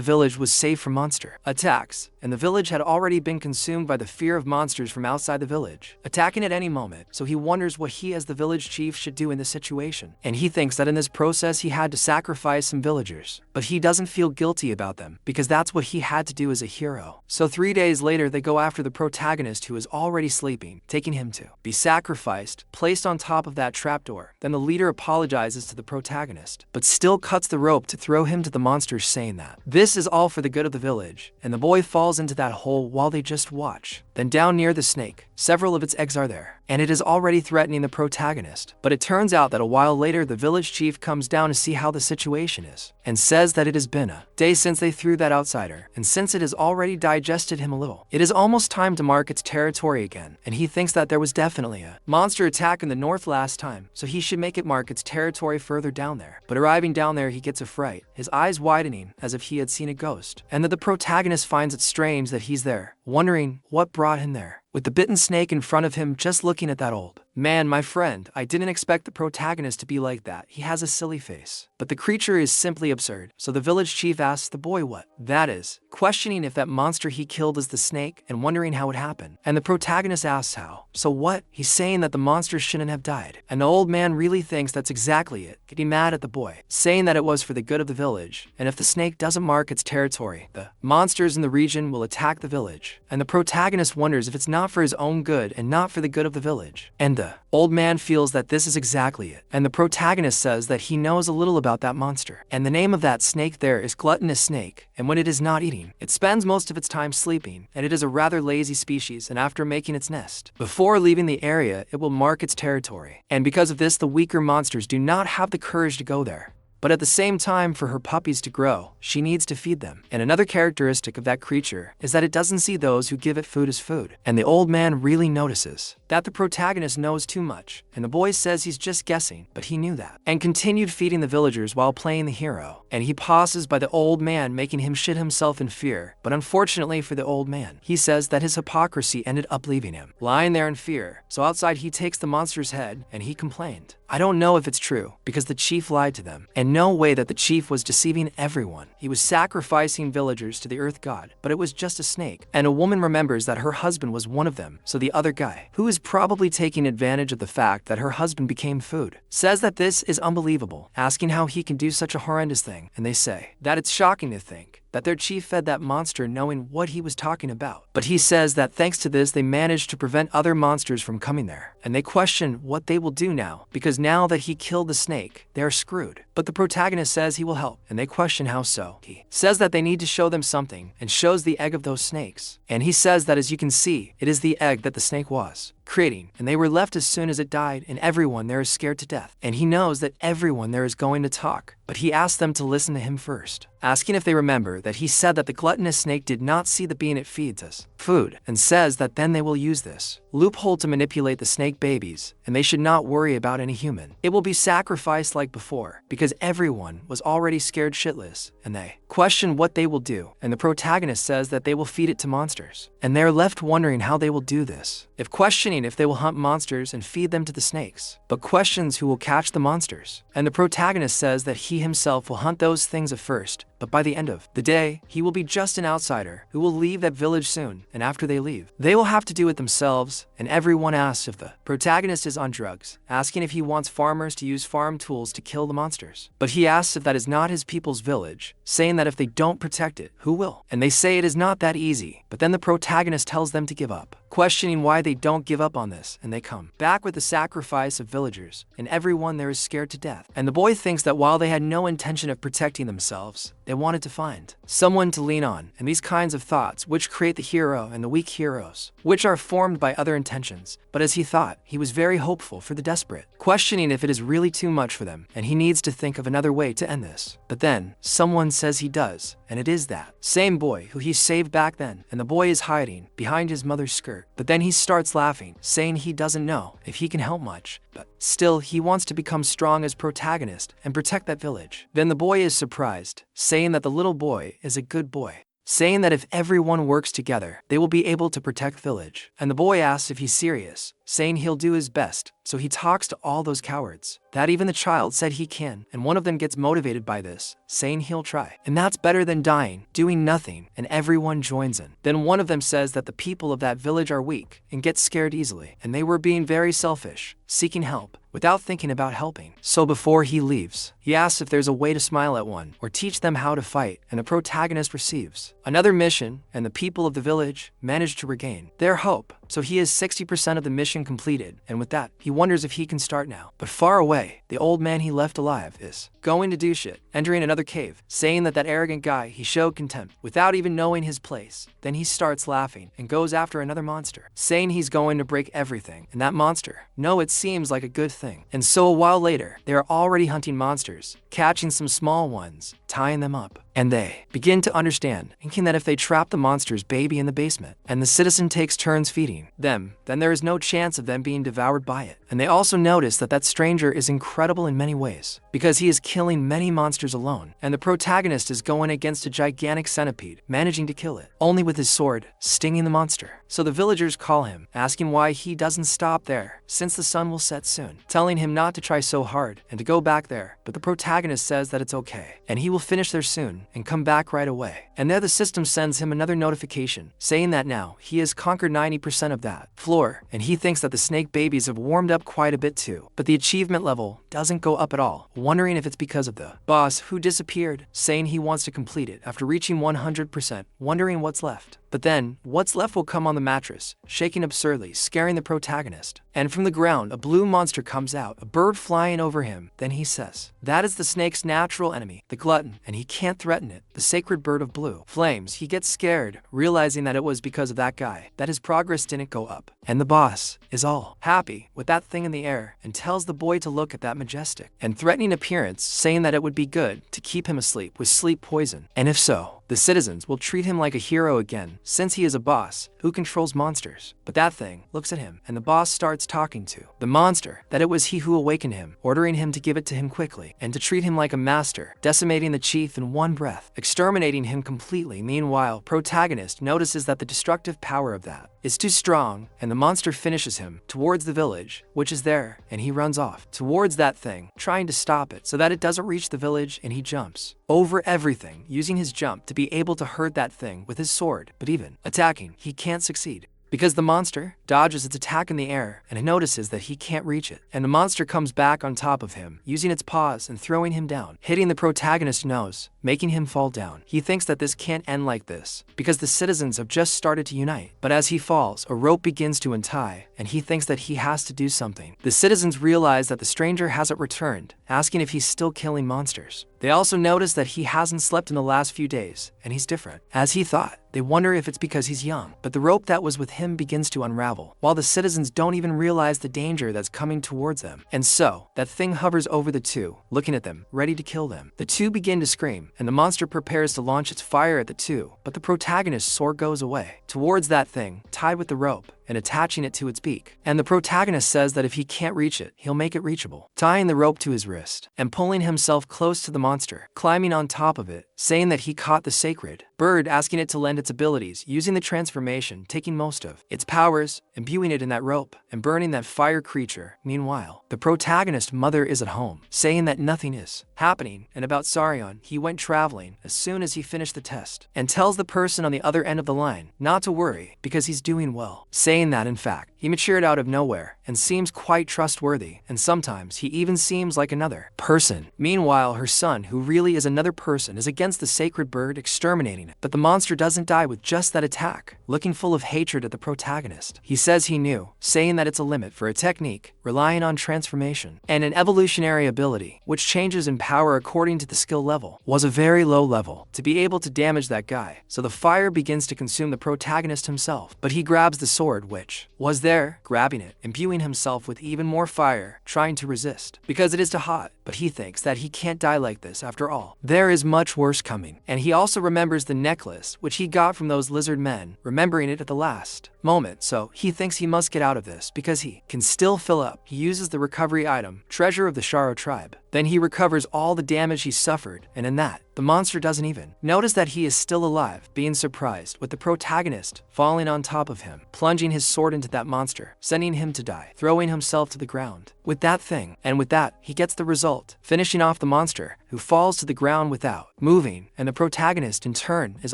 village was safe from monster attacks. And the village had already been consumed by the fear of monsters from outside the village, attacking at any moment. So he wonders what he as the village chief should do in this situation. And he thinks that in this process he had to sacrifice some villagers, but he doesn't feel guilty about them because that's what he had to do as a hero. So 3 days later, they go after the protagonist, who is already sleeping, taking him to be sacrificed, placed on top of that trapdoor. Then the leader apologizes to the protagonist, but still cuts the rope to throw him to the monsters, saying that this is all for the good of the village. And the boy falls into that hole while they just watch. Then down near the snake, several of its eggs are there, and it is already threatening the protagonist. But it turns out that a while later, the village chief comes down to see how the situation is, and says that it has been a day since they threw that outsider, and since it has already digested him a little, it is almost time to mark its territory again. And he thinks that there was definitely a monster attack in the north last time, so he should make it mark its territory further down there. But arriving down there, he gets a fright, his eyes widening as if he had seen a ghost, and that the protagonist finds it strange that he's there, wondering what brought him there. With the bitten snake in front of him, just looking at that old man, my friend, I didn't expect the protagonist to be like that. He has a silly face. But the creature is simply absurd. So the village chief asks the boy what that is, questioning if that monster he killed is the snake and wondering how it happened. And the protagonist asks how. So what? He's saying that the monster shouldn't have died. And the old man really thinks that's exactly it, getting mad at the boy, saying that it was for the good of the village. And if the snake doesn't mark its territory, the monsters in the region will attack the village. And the protagonist wonders if it's not for his own good and not for the good of the village. And the old man feels that this is exactly it. And the protagonist says that he knows a little about that monster. And the name of that snake there is gluttonous snake. And when it is not eating, it spends most of its time sleeping. And it is a rather lazy species, and after making its nest, before leaving the area, it will mark its territory. And because of this, the weaker monsters do not have the courage to go there. But at the same time, for her puppies to grow, she needs to feed them. And another characteristic of that creature is that it doesn't see those who give it food as food. And the old man really notices that the protagonist knows too much, and the boy says he's just guessing, but he knew that, and continued feeding the villagers while playing the hero. And he passes by the old man, making him shit himself in fear. But unfortunately for the old man, he says that his hypocrisy ended up leaving him, lying there in fear. So outside, he takes the monster's head, and he complained, I don't know if it's true, because the chief lied to them, and no way that the chief was deceiving everyone. He was sacrificing villagers to the earth god, but it was just a snake. And a woman remembers that her husband was one of them, so the other guy, who is probably taking advantage of the fact that her husband became food, says that this is unbelievable, asking how he can do such a horrendous thing. And they say that it's shocking to think that their chief fed that monster knowing what he was talking about. But he says that thanks to this they managed to prevent other monsters from coming there. And they question what they will do now, because now that he killed the snake, they are screwed. But the protagonist says he will help, and they question how so. He says that they need to show them something, and shows the egg of those snakes. And he says that as you can see, it is the egg that the snake was creating, and they were left as soon as it died, and everyone there is scared to death. And he knows that everyone there is going to talk, but he asks them to listen to him first, asking if they remember that he said that the gluttonous snake did not see the being it feeds as food, and says that then they will use this loophole to manipulate the snake babies, and they should not worry about any human. It will be sacrificed like before, because everyone was already scared shitless, and they question what they will do, and the protagonist says that they will feed it to monsters. And they are left wondering how they will do this, if questioning if they will hunt monsters and feed them to the snakes, but questions who will catch the monsters. And the protagonist says that he himself will hunt those things at first, but by the end of the day, he will be just an outsider who will leave that village soon, and after they leave, they will have to do it themselves, and everyone asks if the protagonist is on drugs, asking if he wants farmers to use farm tools to kill the monsters. But he asks if that is not his people's village, saying that if they don't protect it, who will? And they say it is not that easy, but then the protagonist tells them to give up, questioning why they don't give up on this, and they come back with the sacrifice of villagers, and everyone there is scared to death. And the boy thinks that while they had no intention of protecting themselves, they wanted to find someone to lean on, and these kinds of thoughts which create the hero and the weak heroes, which are formed by other intentions. But as he thought, he was very hopeful for the desperate, questioning if it is really too much for them, and he needs to think of another way to end this. But then, someone says he does, and it is that same boy who he saved back then, and the boy is hiding behind his mother's skirt. But then he starts laughing, saying he doesn't know if he can help much, but still he wants to become strong as protagonist and protect that village. Then the boy is surprised, saying that the little boy is a good boy, saying that if everyone works together, they will be able to protect village. And the boy asks if he's serious, saying he'll do his best. So he talks to all those cowards, that even the child said he can, and one of them gets motivated by this, saying he'll try. And that's better than dying, doing nothing, and everyone joins in. Then one of them says that the people of that village are weak, and get scared easily, and they were being very selfish, seeking help, without thinking about helping. So before he leaves, he asks if there's a way to smile at one, or teach them how to fight, and the protagonist receives another mission, and the people of the village manage to regain their hope. So he has 60% of the mission completed, and with that, he wonders if he can start now. But far away, the old man he left alive is going to do shit, entering another cave, saying that arrogant guy he showed contempt without even knowing his place. Then he starts laughing and goes after another monster, saying he's going to break everything. And that monster, no, it seems like a good thing. And so a while later, they are already hunting monsters, catching some small ones, tying them up. And they begin to understand, thinking that if they trap the monster's baby in the basement, and the citizen takes turns feeding them, then there is no chance of them being devoured by it. And they also notice that that stranger is incredible in many ways, because he is killing many monsters alone, and the protagonist is going against a gigantic centipede, managing to kill it, only with his sword, stinging the monster. So the villagers call him, asking why he doesn't stop there, since the sun will set soon, telling him not to try so hard, and to go back there. But the protagonist says that it's okay, and he will finish there soon, and come back right away. And there the system sends him another notification, saying that now he has conquered 90% of that floor, and he thinks that the snake babies have warmed up quite a bit too. But the achievement level doesn't go up at all, wondering if it's because of the boss who disappeared, saying he wants to complete it after reaching 100%, wondering what's left. But then, what's left will come on the mattress, shaking absurdly, scaring the protagonist. And from the ground, a blue monster comes out, a bird flying over him. Then he says, that is the snake's natural enemy, the glutton, and he can't threaten it, the sacred bird of blue flames. He gets scared, realizing that it was because of that guy, that his progress didn't go up. And the boss is all happy with that thing in the air, and tells the boy to look at that majestic and threatening appearance, saying that it would be good to keep him asleep with sleep poison. And if so, the citizens will treat him like a hero again, since he is a boss who controls monsters. But that thing looks at him, and the boss starts talking to the monster, that it was he who awakened him, ordering him to give it to him quickly, and to treat him like a master, decimating the chief in one breath, exterminating him completely. Meanwhile, protagonist notices that the destructive power of that is too strong, and the monster finishes him towards the village, which is there, and he runs off towards that thing, trying to stop it so that it doesn't reach the village, and he jumps over everything, using his jump to be able to hurt that thing with his sword. But even attacking, he can't succeed. because the monster dodges its attack in the air and it notices that he can't reach it. And the monster comes back on top of him, using its paws and throwing him down, hitting the protagonist's nose, making him fall down. He thinks that this can't end like this, because the citizens have just started to unite. But as he falls, a rope begins to untie, and he thinks that he has to do something. The citizens realize that the stranger hasn't returned, asking if he's still killing monsters. They also notice that he hasn't slept in the last few days, and he's different. As he thought, they wonder if it's because he's young. But the rope that was with him begins to unravel, while the citizens don't even realize the danger that's coming towards them. And so, that thing hovers over the two, looking at them, ready to kill them. The two begin to scream, and the monster prepares to launch its fire at the two, but the protagonist's sword goes away towards that thing, tied with the rope, and attaching it to its beak. And the protagonist says that if he can't reach it, he'll make it reachable, tying the rope to his wrist, and pulling himself close to the monster, climbing on top of it, saying that he caught the sacred bird, asking it to lend its abilities, using the transformation, taking most of its powers, imbuing it in that rope, and burning that fire creature. Meanwhile, the protagonist's mother is at home, saying that nothing is happening, and about Saryon, he went traveling as soon as he finished the test, and tells the person on the other end of the line not to worry because he's doing well, saying that in fact, he matured out of nowhere and seems quite trustworthy, and sometimes he even seems like another person. Meanwhile, her son, who really is another person, is against the sacred bird, exterminating it. But the monster doesn't die with just that attack, looking full of hatred at the protagonist. He says he knew, saying that it's a limit for a technique, relying on transformation, and an evolutionary ability, which changes in power according to the skill level, was a very low level, to be able to damage that guy. So the fire begins to consume the protagonist himself, but he grabs the sword, which was there, grabbing it, imbuing himself with even more fire, trying to resist, because it is too hot. But he thinks that he can't die like this after all. There is much worse coming. And he also remembers the necklace, which he got from those lizard men, remembering it at the last moment. So he thinks he must get out of this because he can still fill up. He uses the recovery item, Treasure of the Sharo tribe. Then he recovers all the damage he suffered, and in that, the monster doesn't even notice that he is still alive, being surprised with the protagonist falling on top of him, plunging his sword into that monster, sending him to die, throwing himself to the ground with that thing. And with that, he gets the result, finishing off the monster, who falls to the ground without moving, and the protagonist in turn is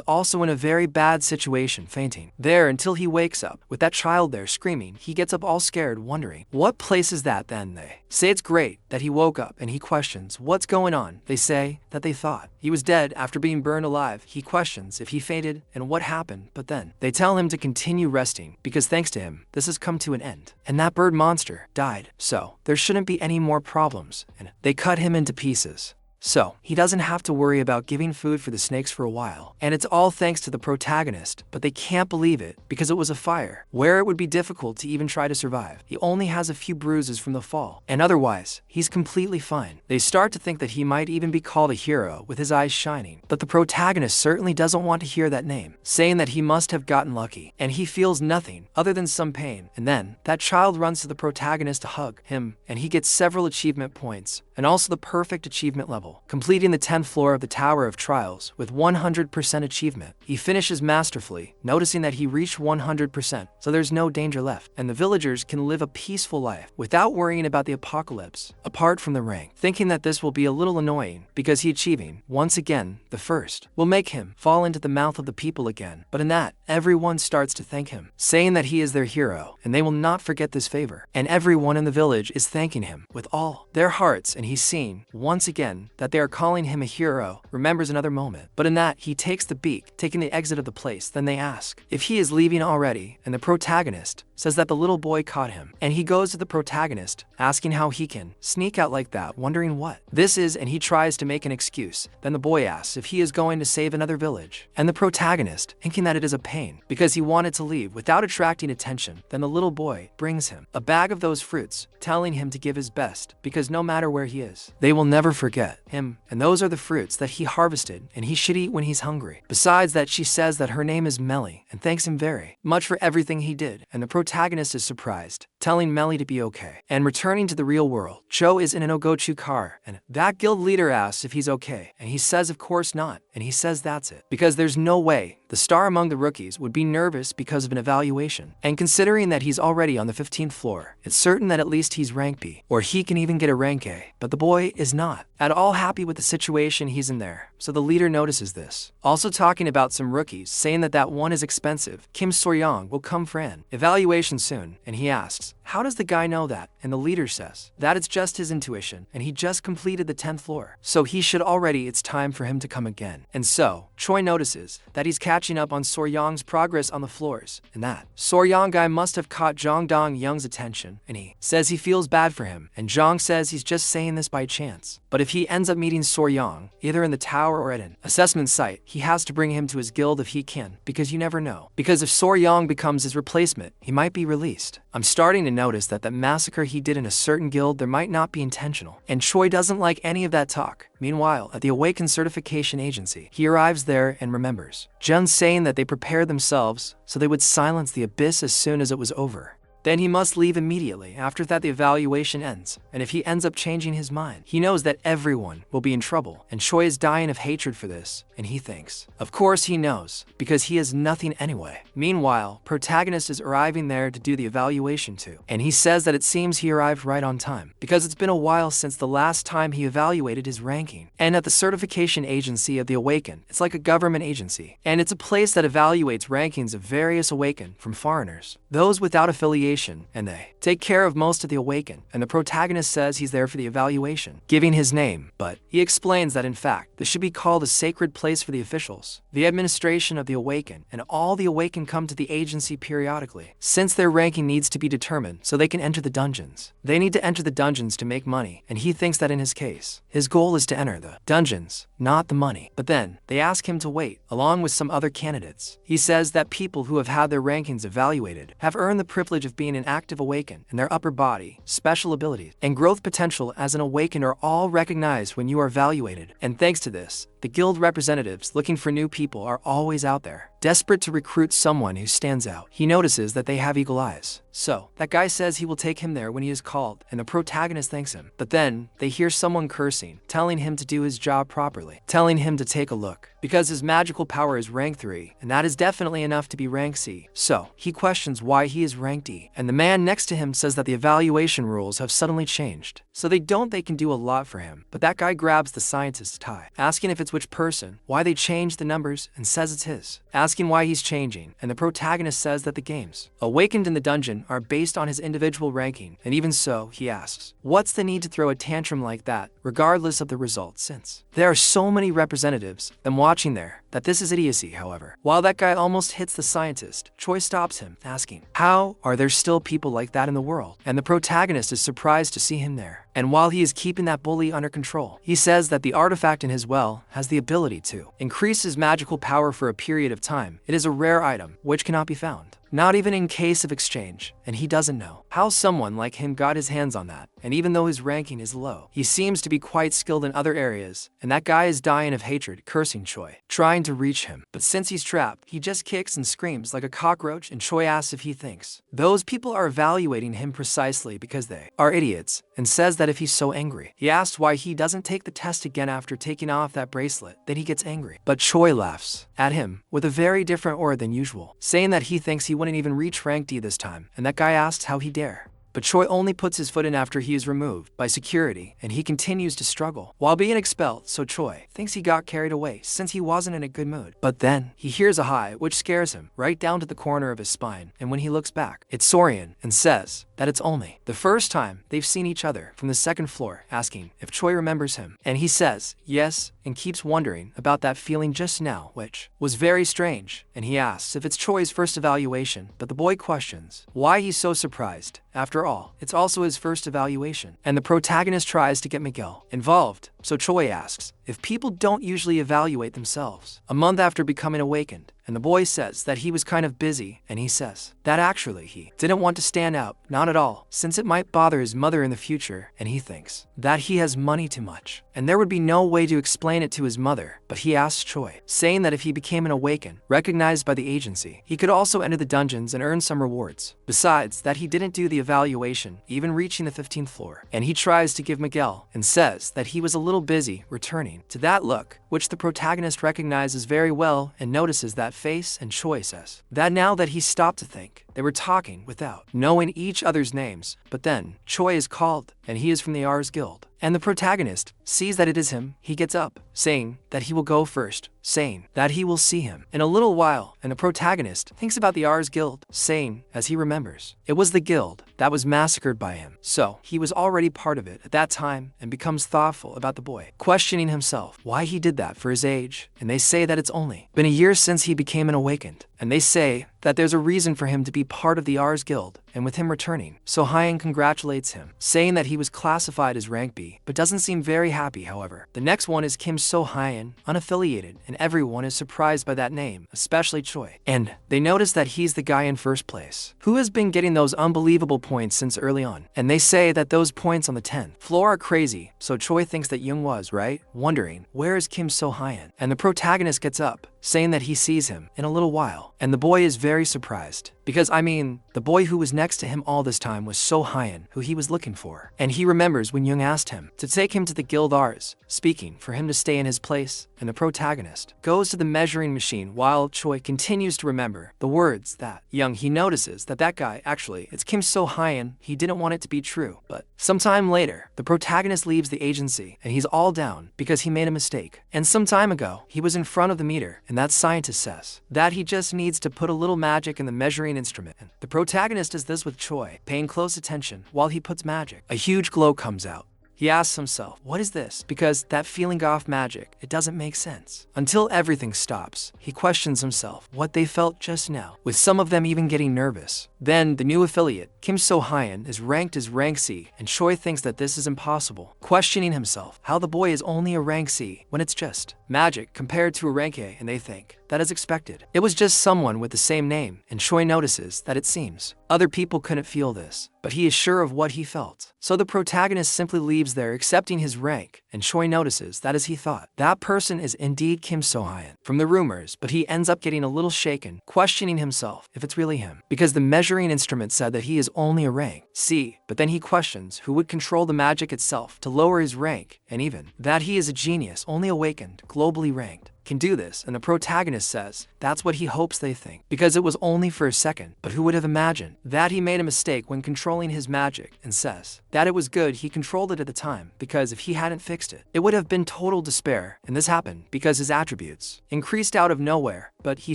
also in a very bad situation, fainting there until he wakes up with that child there screaming. He gets up all scared, wondering what place is that. Then they say it's great that he woke up, and he questions what's going on. They say that they thought he was dead after being burned alive. He questions if he fainted and what happened, but then they tell him to continue resting because thanks to him, this has come to an end. And that bird monster died, so there shouldn't be any more problems, and they cut him into pieces. So, he doesn't have to worry about giving food for the snakes for a while. And it's all thanks to the protagonist, but they can't believe it because it was a fire, where it would be difficult to even try to survive. He only has a few bruises from the fall, and otherwise, he's completely fine. They start to think that he might even be called a hero with his eyes shining, but the protagonist certainly doesn't want to hear that name, saying that he must have gotten lucky, and he feels nothing other than some pain. And then, that child runs to the protagonist to hug him, and he gets several achievement points, and also the perfect achievement level, completing the 10th floor of the Tower of Trials with 100% achievement. He finishes masterfully, noticing that he reached 100%, so there's no danger left, and the villagers can live a peaceful life without worrying about the apocalypse, apart from the ring, thinking that this will be a little annoying because he achieving, once again, the first, will make him fall into the mouth of the people again. But in that, everyone starts to thank him, saying that he is their hero, and they will not forget this favor. And everyone in the village is thanking him with all their hearts, and he's seeing, once again, that they are calling him a hero, remembers another moment. But in that, he takes the beak, taking the exit of the place. Then they ask if he is leaving already, and the protagonist says that the little boy caught him. And he goes to the protagonist, asking how he can sneak out like that, wondering what this is, and he tries to make an excuse. Then the boy asks if he is going to save another village, and the protagonist, thinking that it is a pain because he wanted to leave without attracting attention. Then the little boy brings him a bag of those fruits, telling him to give his best because no matter where he is, they will never forget him, and those are the fruits that he harvested and he should eat when he's hungry. Besides that, she says that her name is Melly and thanks him very much for everything he did, and the protagonist is surprised telling Melly to be okay. And returning to the real world, Cho is in an Ogochu car, and that guild leader asks if he's okay, and he says of course not, and he says that's it. Because there's no way the star among the rookies would be nervous because of an evaluation. And considering that he's already on the 15th floor, it's certain that at least he's rank B, or he can even get a rank A. But the boy is not at all happy with the situation he's in there, so the leader notices this. Also talking about some rookies, saying that that one is expensive. Kim Soryong will come for an evaluation soon, and he asks, how does the guy know that? And the leader says that it's just his intuition, and he just completed the 10th floor, so he should already, it's time for him to come again. And so, Choi notices that he's catching up on Soryong's progress on the floors, and that Soryong guy must have caught Jong Dong Young's attention, and he says he feels bad for him, and Jong says he's just saying this by chance. But if he ends up meeting Soryong, either in the tower or at an assessment site, he has to bring him to his guild if he can, because you never know. Because if Soryong becomes his replacement, he might be released. I'm starting to notice that the massacre he did in a certain guild there might not be intentional, and Choi doesn't like any of that talk. Meanwhile, at the Awakened Certification Agency, he arrives there and remembers Jun saying that they prepared themselves so they would silence the abyss as soon as it was over. Then he must leave immediately after that the evaluation ends, and if he ends up changing his mind, he knows that everyone will be in trouble, and Choi is dying of hatred for this, and he thinks. Of course he knows, because he has nothing anyway. Meanwhile, protagonist is arriving there to do the evaluation too, and he says that it seems he arrived right on time, because it's been a while since the last time he evaluated his ranking. And at the certification agency of the Awakened, it's like a government agency, and it's a place that evaluates rankings of various Awakened from foreigners, those without affiliation, and they take care of most of the Awakened, and the protagonist says he's there for the evaluation, giving his name, but he explains that in fact, this should be called a sacred place for the officials, the administration of the Awakened, and all the Awakened come to the agency periodically, since their ranking needs to be determined so they can enter the dungeons. They need to enter the dungeons to make money, and he thinks that in his case, his goal is to enter the dungeons, not the money. But then, they ask him to wait, along with some other candidates. He says that people who have had their rankings evaluated have earned the privilege of being an active Awakened, and their upper body, special abilities, and growth potential as an Awakened are all recognized when you are evaluated. And thanks to this, the guild representatives looking for new people are always out there, desperate to recruit someone who stands out. He notices that they have eagle eyes. So, that guy says he will take him there when he is called, and the protagonist thanks him. But then, they hear someone cursing, telling him to do his job properly, telling him to take a look, because his magical power is rank 3, and that is definitely enough to be rank C. So, he questions why he is rank D, and the man next to him says that the evaluation rules have suddenly changed, so they can do a lot for him. But that guy grabs the scientist's tie, asking if it's which person, why they changed the numbers, and says it's his, asking why he's changing, and the protagonist says that the games Awakened in the dungeon are based on his individual ranking, and even so, he asks, what's the need to throw a tantrum like that, regardless of the result, since there are so many representatives and watching there, that this is idiocy. However, while that guy almost hits the scientist, Choi stops him, asking, how are there still people like that in the world? And the protagonist is surprised to see him there. And while he is keeping that bully under control, he says that the artifact in his well has the ability to increase his magical power for a period of time. It is a rare item, which cannot be found, not even in case of exchange, and he doesn't know how someone like him got his hands on that. And even though his ranking is low, he seems to be quite skilled in other areas, and that guy is dying of hatred, cursing Choi, trying to reach him. But since he's trapped, he just kicks and screams like a cockroach, and Choi asks if he thinks those people are evaluating him precisely because they are idiots, and says that if he's so angry, he asks why he doesn't take the test again after taking off that bracelet. Then he gets angry. But Choi laughs at him with a very different aura than usual, saying that he thinks he wouldn't even reach rank D this time, and that guy asks how he dare. But Choi only puts his foot in after he is removed by security, and he continues to struggle while being expelled, so Choi thinks he got carried away since he wasn't in a good mood. But then, he hears a hi which scares him right down to the corner of his spine, and when he looks back, it's Sorian, and says that it's only the first time they've seen each other from the second floor, asking if Choi remembers him. And he says yes, and keeps wondering about that feeling just now, which was very strange, and he asks if it's Choi's first evaluation, but the boy questions why he's so surprised. After all, it's also his first evaluation, and the protagonist tries to get Miguel involved, So Choi asks if people don't usually evaluate themselves a month after becoming awakened, and the boy says that he was kind of busy, and he says that actually he didn't want to stand out, not at all, since it might bother his mother in the future, and he thinks that he has money too much, and there would be no way to explain it to his mother. But he asks Choi, saying that if he became an awakened, recognized by the agency, he could also enter the dungeons and earn some rewards. Besides that, he didn't do the evaluation, even reaching the 15th floor, and he tries to give Miguel and says that he was a little busy returning to that look, which the protagonist recognizes very well and notices that face, and Choi says that now that he stopped to think, they were talking without knowing each other's names. But then Choi is called, and he is from the Ars Guild. And the protagonist sees that it is him. He gets up, saying that he will go first, saying that he will see him in a little while, and the protagonist thinks about the Ars Guild, saying, as he remembers, it was the guild that was massacred by him. So he was already part of it at that time, and becomes thoughtful about the boy, questioning himself why he did that for his age. And they say that it's only been a year since he became an awakened, and they say that there's a reason for him to be part of the Ars Guild, and with him returning, So Hyun congratulates him, saying that he was classified as rank B, but doesn't seem very happy. However, the next one is Kim So Hyun, unaffiliated, and everyone is surprised by that name, especially Choi. And they notice that he's the guy in first place, who has been getting those unbelievable points since early on, and they say that those points on the 10th floor are crazy, so Choi thinks that Young was right, wondering, where is Kim So Hyun? And the protagonist gets up, saying that he sees him in a little while, and the boy is very surprised, because the boy who was next to him all this time was So Hyun, who he was looking for, and he remembers when Young asked him to take him to the guild Ars, speaking for him to stay in his place, and the protagonist goes to the measuring machine while Choi continues to remember the words that Young. He notices that that guy, actually, it's Kim So Hyun. He didn't want it to be true, but sometime later, the protagonist leaves the agency, and he's all down because he made a mistake, and some time ago, he was in front of the meter, and that scientist says that he just needs to put a little magic in the measuring instrument. And the protagonist does this with Choi, paying close attention while he puts magic. A huge glow comes out. He asks himself, what is this? Because that feeling off magic, it doesn't make sense. Until everything stops, he questions himself what they felt just now, with some of them even getting nervous. Then, the new affiliate, Kim So Hyun, is ranked as rank C, and Choi thinks that this is impossible, questioning himself how the boy is only a rank C when it's just magic compared to a rank A, and they think that is expected. It was just someone with the same name, and Choi notices that it seems other people couldn't feel this, but he is sure of what he felt. So the protagonist simply leaves there accepting his rank, and Choi notices that as he thought, that person is indeed Kim So Hyun from the rumors, but he ends up getting a little shaken, questioning himself if it's really him, because the measuring instrument said that he is only a rank C, but then he questions who would control the magic itself to lower his rank, and even that he is a genius, only awakened, globally ranked, can do this, and the protagonist says that's what he hopes they think, because it was only for a second, but who would have imagined that he made a mistake when controlling his magic, and says that it was good he controlled it at the time, because if he hadn't fixed it, it would have been total despair, and this happened because his attributes increased out of nowhere. But he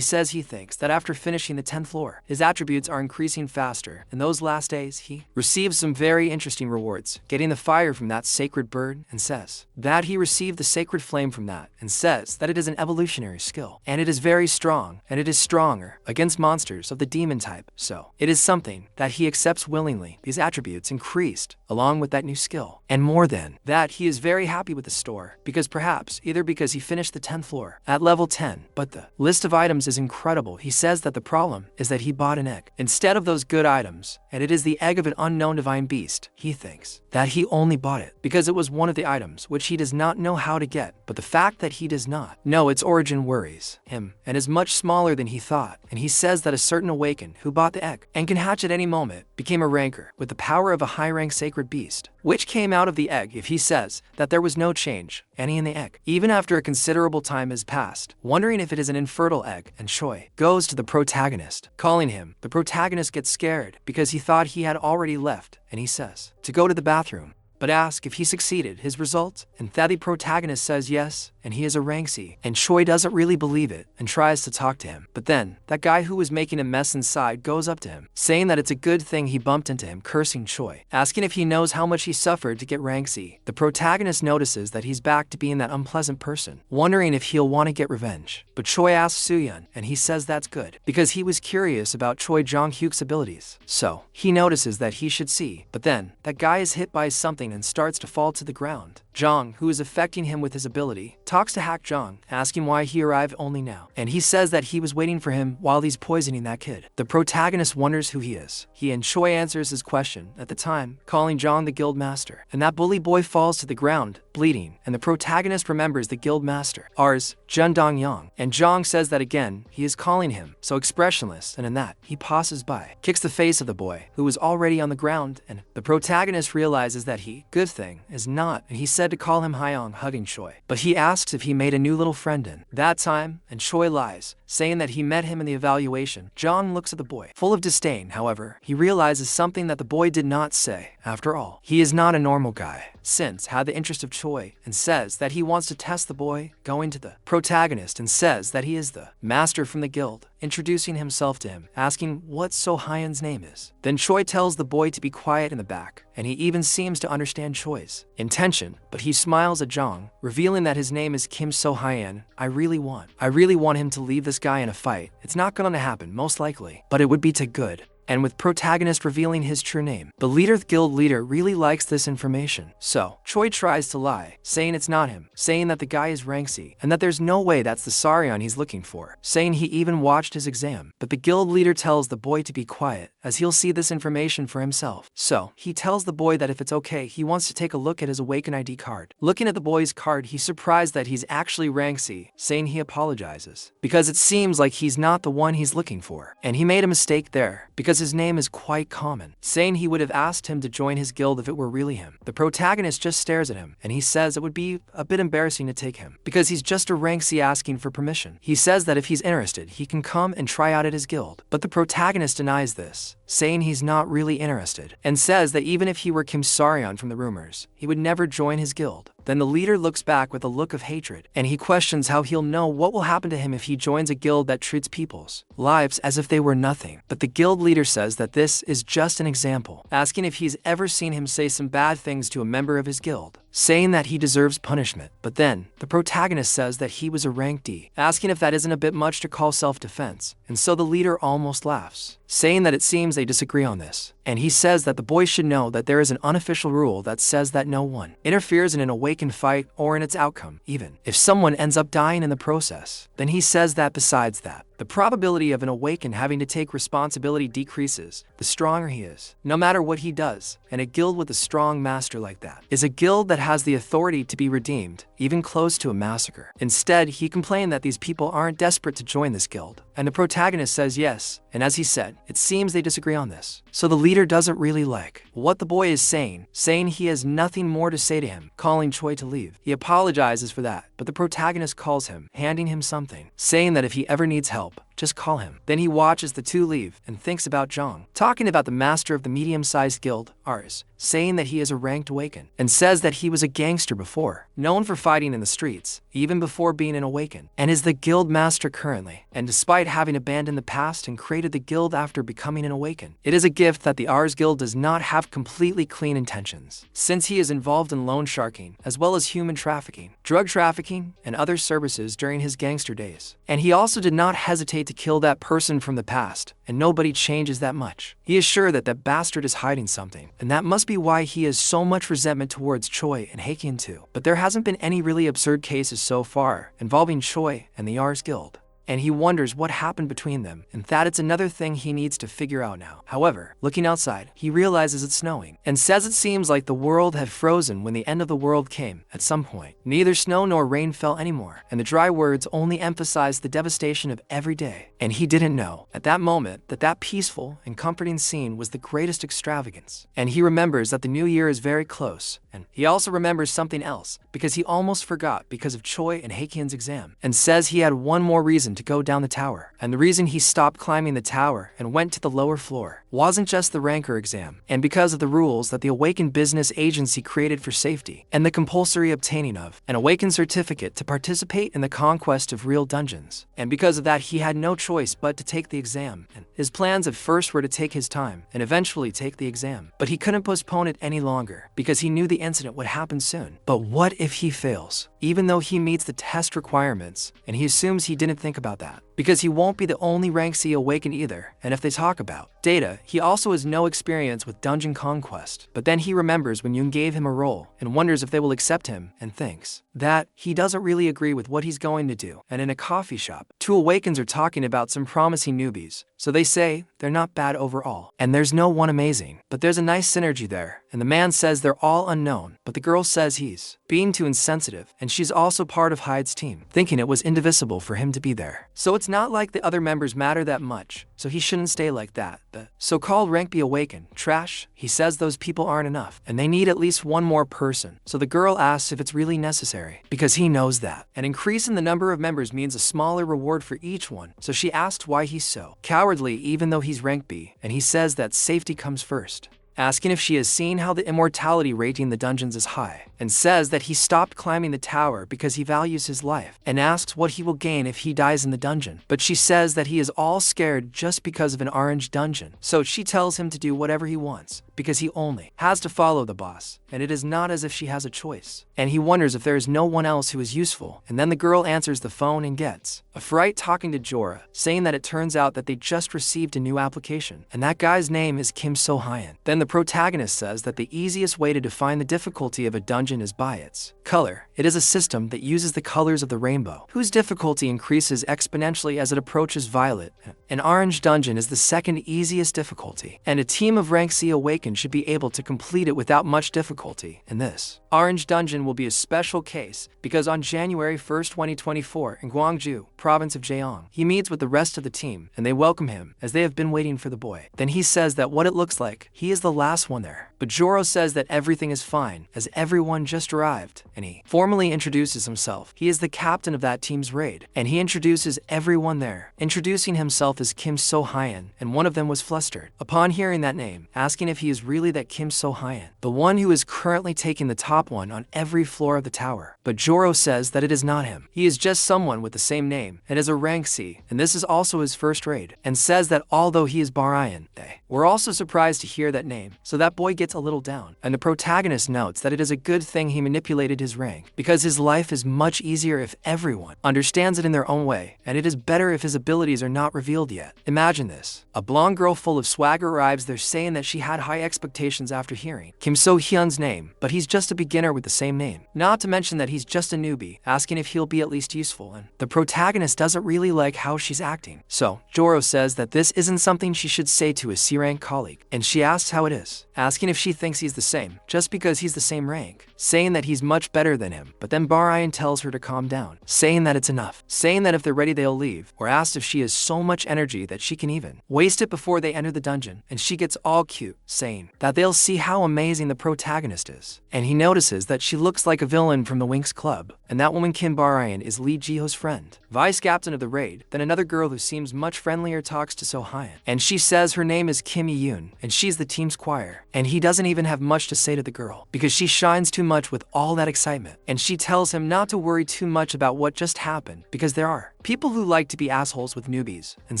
says he thinks that after finishing the 10th floor, his attributes are increasing faster, and those last days he received some very interesting rewards, getting the fire from that sacred bird, and says that he received the sacred flame from that, and says that it is an evolutionary skill, and it is very strong, and it is stronger against monsters of the demon type, so it is something that he accepts willingly. These attributes increased along with that new skill, and more than that, he is very happy with the store, because perhaps either because he finished the 10th floor at level 10, but the list of items is incredible. He says that the problem is that he bought an egg instead of those good items, and it is the egg of an unknown divine beast. He thinks that he only bought it because it was one of the items which he does not know how to get, but the fact that he does not know its origin worries him, and is much smaller than he thought, and he says that a certain awakened who bought the egg and can hatch at any moment became a ranker with the power of a high-rank sacred beast, which came out of the egg. If he says that there was no change any in the egg, even after a considerable time has passed, wondering if it is an infertile egg, and Choi goes to the protagonist, calling him. The protagonist gets scared because he thought he had already left, and he says to go to the bathroom, but ask if he succeeded his results, and the protagonist says yes, and he is a rank C, and Choi doesn't really believe it and tries to talk to him. But then, that guy who was making a mess inside goes up to him, saying that it's a good thing he bumped into him, cursing Choi, asking if he knows how much he suffered to get rank C. The protagonist notices that he's back to being that unpleasant person, wondering if he'll want to get revenge. But Choi asks Soo-yeon, and he says that's good, because he was curious about Choi Jong-hyuk's abilities. So, he notices that he should see, but then, that guy is hit by something and starts to fall to the ground. Jong, who is affecting him with his ability, talks to Hack Jong, asking why he arrived only now, and he says that he was waiting for him while he's poisoning that kid. The protagonist wonders who he is. He and Choi answers his question at the time, calling Jong the guild master, and that bully boy falls to the ground, bleeding, and the protagonist remembers the guild master, ours, Jun Dong Yang, and Jong says that again, he is calling him, so expressionless, and in that, he passes by, kicks the face of the boy, who was already on the ground, and the protagonist realizes that he, good thing, is not, and he said to call him Hyong, hugging Choi, but he asks if he made a new little friend in that time, and Choi lies, saying that he met him in the evaluation. Jong looks at the boy, full of disdain. However, he realizes something that the boy did not say. After all, he is not a normal guy, since had the interest of Choi, and says that he wants to test the boy, going to the protagonist and says that he is the master from the guild, introducing himself to him, asking what So Hyun's name is. Then Choi tells the boy to be quiet in the back, and he even seems to understand Choi's intention, but he smiles at Jong, revealing that his name is Kim So Hyun. I really want him to leave this guy in a fight. It's not gonna happen, most likely, but it would be to good. And with protagonist revealing his true name, the guild leader really likes this information. So, Choi tries to lie, saying it's not him, saying that the guy is rank C, and that there's no way that's the Saryon he's looking for, saying he even watched his exam. But the guild leader tells the boy to be quiet, as he'll see this information for himself. So, he tells the boy that if it's okay, he wants to take a look at his Awaken ID card. Looking at the boy's card, he's surprised that he's actually rank C, saying he apologizes, because it seems like he's not the one he's looking for, and he made a mistake there, because his name is quite common, saying he would have asked him to join his guild if it were really him. The protagonist just stares at him, and he says it would be a bit embarrassing to take him, because he's just a rank C asking for permission. He says that if he's interested, he can come and try out at his guild, but the protagonist denies this, saying he's not really interested, and says that even if he were Kim Saryon from the rumors, he would never join his guild. Then the leader looks back with a look of hatred, and he questions how he'll know what will happen to him if he joins a guild that treats people's lives as if they were nothing. But the guild leader says that this is just an example, asking if he's ever seen him say some bad things to a member of his guild, saying that he deserves punishment. But then, the protagonist says that he was a rank D, asking if that isn't a bit much to call self-defense, and so the leader almost laughs, saying that it seems they disagree on this. And he says that the boy should know that there is an unofficial rule that says that no one interferes in an awakened fight or in its outcome, even if someone ends up dying in the process. Then he says that besides that, the probability of an awakened having to take responsibility decreases the stronger he is, no matter what he does, and a guild with a strong master like that is a guild that has the authority to be redeemed, even close to a massacre. Instead, he complained that these people aren't desperate to join this guild, and the protagonist says yes, and as he said, it seems they disagree on this. So the leader doesn't really like what the boy is saying he has nothing more to say to him, calling Choi to leave. He apologizes for that, but the protagonist calls him, handing him something, saying that if he ever needs help, just call him. Then he watches the two leave and thinks about Jong, talking about the master of the medium-sized guild, ours, saying that he is a ranked awakened, and says that he was a gangster before, known for fighting in the streets, even before being an awakened, and is the guild master currently. And despite having abandoned the past and created the guild after becoming an awakened, it is a gift that the Ars guild does not have completely clean intentions, since he is involved in loan sharking, as well as human trafficking, drug trafficking, and other services during his gangster days. And he also did not hesitate to kill that person from the past, and nobody changes that much. He is sure that that bastard is hiding something, and that must be why he has so much resentment towards Choi and Haekyun too. But there hasn't been any really absurd cases so far involving Choi and the Ars guild, and he wonders what happened between them, and that it's another thing he needs to figure out now. However, looking outside, he realizes it's snowing, and says it seems like the world had frozen when the end of the world came at some point. Neither snow nor rain fell anymore, and the dry words only emphasized the devastation of every day. And he didn't know, at that moment, that that peaceful and comforting scene was the greatest extravagance. And he remembers that the new year is very close, and he also remembers something else, because he almost forgot because of Choi and Haekyun's exam, and says he had one more reason to go down the tower. And the reason he stopped climbing the tower and went to the lower floor wasn't just the ranker exam, and because of the rules that the Awakened Business Agency created for safety, and the compulsory obtaining of an Awakened certificate to participate in the conquest of real dungeons. And because of that, he had no choice but to take the exam, and his plans at first were to take his time and eventually take the exam. But he couldn't postpone it any longer, because he knew the incident would happen soon. But what if he fails? Even though he meets the test requirements, and he assumes he didn't think about that. because he won't be the only rank C awakened either, and if they talk about data, he also has no experience with dungeon conquest. But then he remembers when Yoon gave him a role and wonders if they will accept him and thinks that he doesn't really agree with what he's going to do. And in a coffee shop, two awakens are talking about some promising newbies. So they say they're not bad overall, and there's no one amazing, but there's a nice synergy there. And the man says they're all unknown, but the girl says he's being too insensitive, and she's also part of Hyde's team, thinking it was indivisible for him to be there. So it's not like the other members matter that much, so he shouldn't stay like that. The so-called rank B awakened trash, he says those people aren't enough, and they need at least one more person. So the girl asks if it's really necessary, because he knows that an increase in the number of members means a smaller reward for each one. So she asks why he's so cowardly even though he's rank B, and he says that safety comes first, asking if she has seen how the immortality rating in the dungeons is high, and says that he stopped climbing the tower because he values his life, and asks what he will gain if he dies in the dungeon. But she says that he is all scared just because of an orange dungeon, so she tells him to do whatever he wants, because he only has to follow the boss, and it is not as if she has a choice. And he wonders if there is no one else who is useful, and then the girl answers the phone and gets a fright talking to Jorah, saying that it turns out that they just received a new application, and that guy's name is Kim So-hyun. Then the protagonist says that the easiest way to define the difficulty of a dungeon is by its color. It is a system that uses the colors of the rainbow, whose difficulty increases exponentially as it approaches violet. An orange dungeon is the second easiest difficulty, and a team of rank C awakened should be able to complete it without much difficulty. And this orange dungeon will be a special case because on January 1st, 2024, in Gwangju, province of Jeong, he meets with the rest of the team, and they welcome him as they have been waiting for the boy. Then he says that what it looks like, he is the last one there. But Jorah says that everything is fine, as everyone just arrived, and he formally introduces himself. He is the captain of that team's raid, and he introduces everyone there, introducing himself as Kim So-hyun, and one of them was flustered upon hearing that name, asking if he is really that Kim So-hyun, the one who is currently taking the top one on every floor of the tower. But Jorah says that it is not him. He is just someone with the same name, and is a rank C, and this is also his first raid, and says that although he is Barayan, they were also surprised to hear that name, so that boy gets a little down, and the protagonist notes that it is a good thing he manipulated his rank, because his life is much easier if everyone understands it in their own way, and it is better if his abilities are not revealed yet. Imagine this. A blonde girl full of swagger arrives there saying that she had high expectations after hearing Kim So-hyun's name, but he's just a beginner with the same name. Not to mention that he's just a newbie, asking if he'll be at least useful, and the protagonist doesn't really like how she's acting. So Jorah says that this isn't something she should say to a C-rank colleague, and she asks how it is, asking if she thinks he's the same, just because he's the same rank, saying that he's much better than him. But then Barayan tells her to calm down, saying that it's enough, saying that if they're ready they'll leave, or asks if she has so much energy that she can even waste it before they enter the dungeon, and she gets all cute, saying that they'll see how amazing the protagonist is. And he notices that she looks like a villain from the Winx Club, and that woman Kim Barayan is Lee Jiho's friend, vice captain of the raid. Then another girl who seems much friendlier talks to So-hyun, and she says her name is Kim Yoon, and she's the team's choir, and he doesn't even have much to say to the girl, because she shines too much with all that excitement, and she tells him not to worry too much about what just happened, because there are people who like to be assholes with newbies, and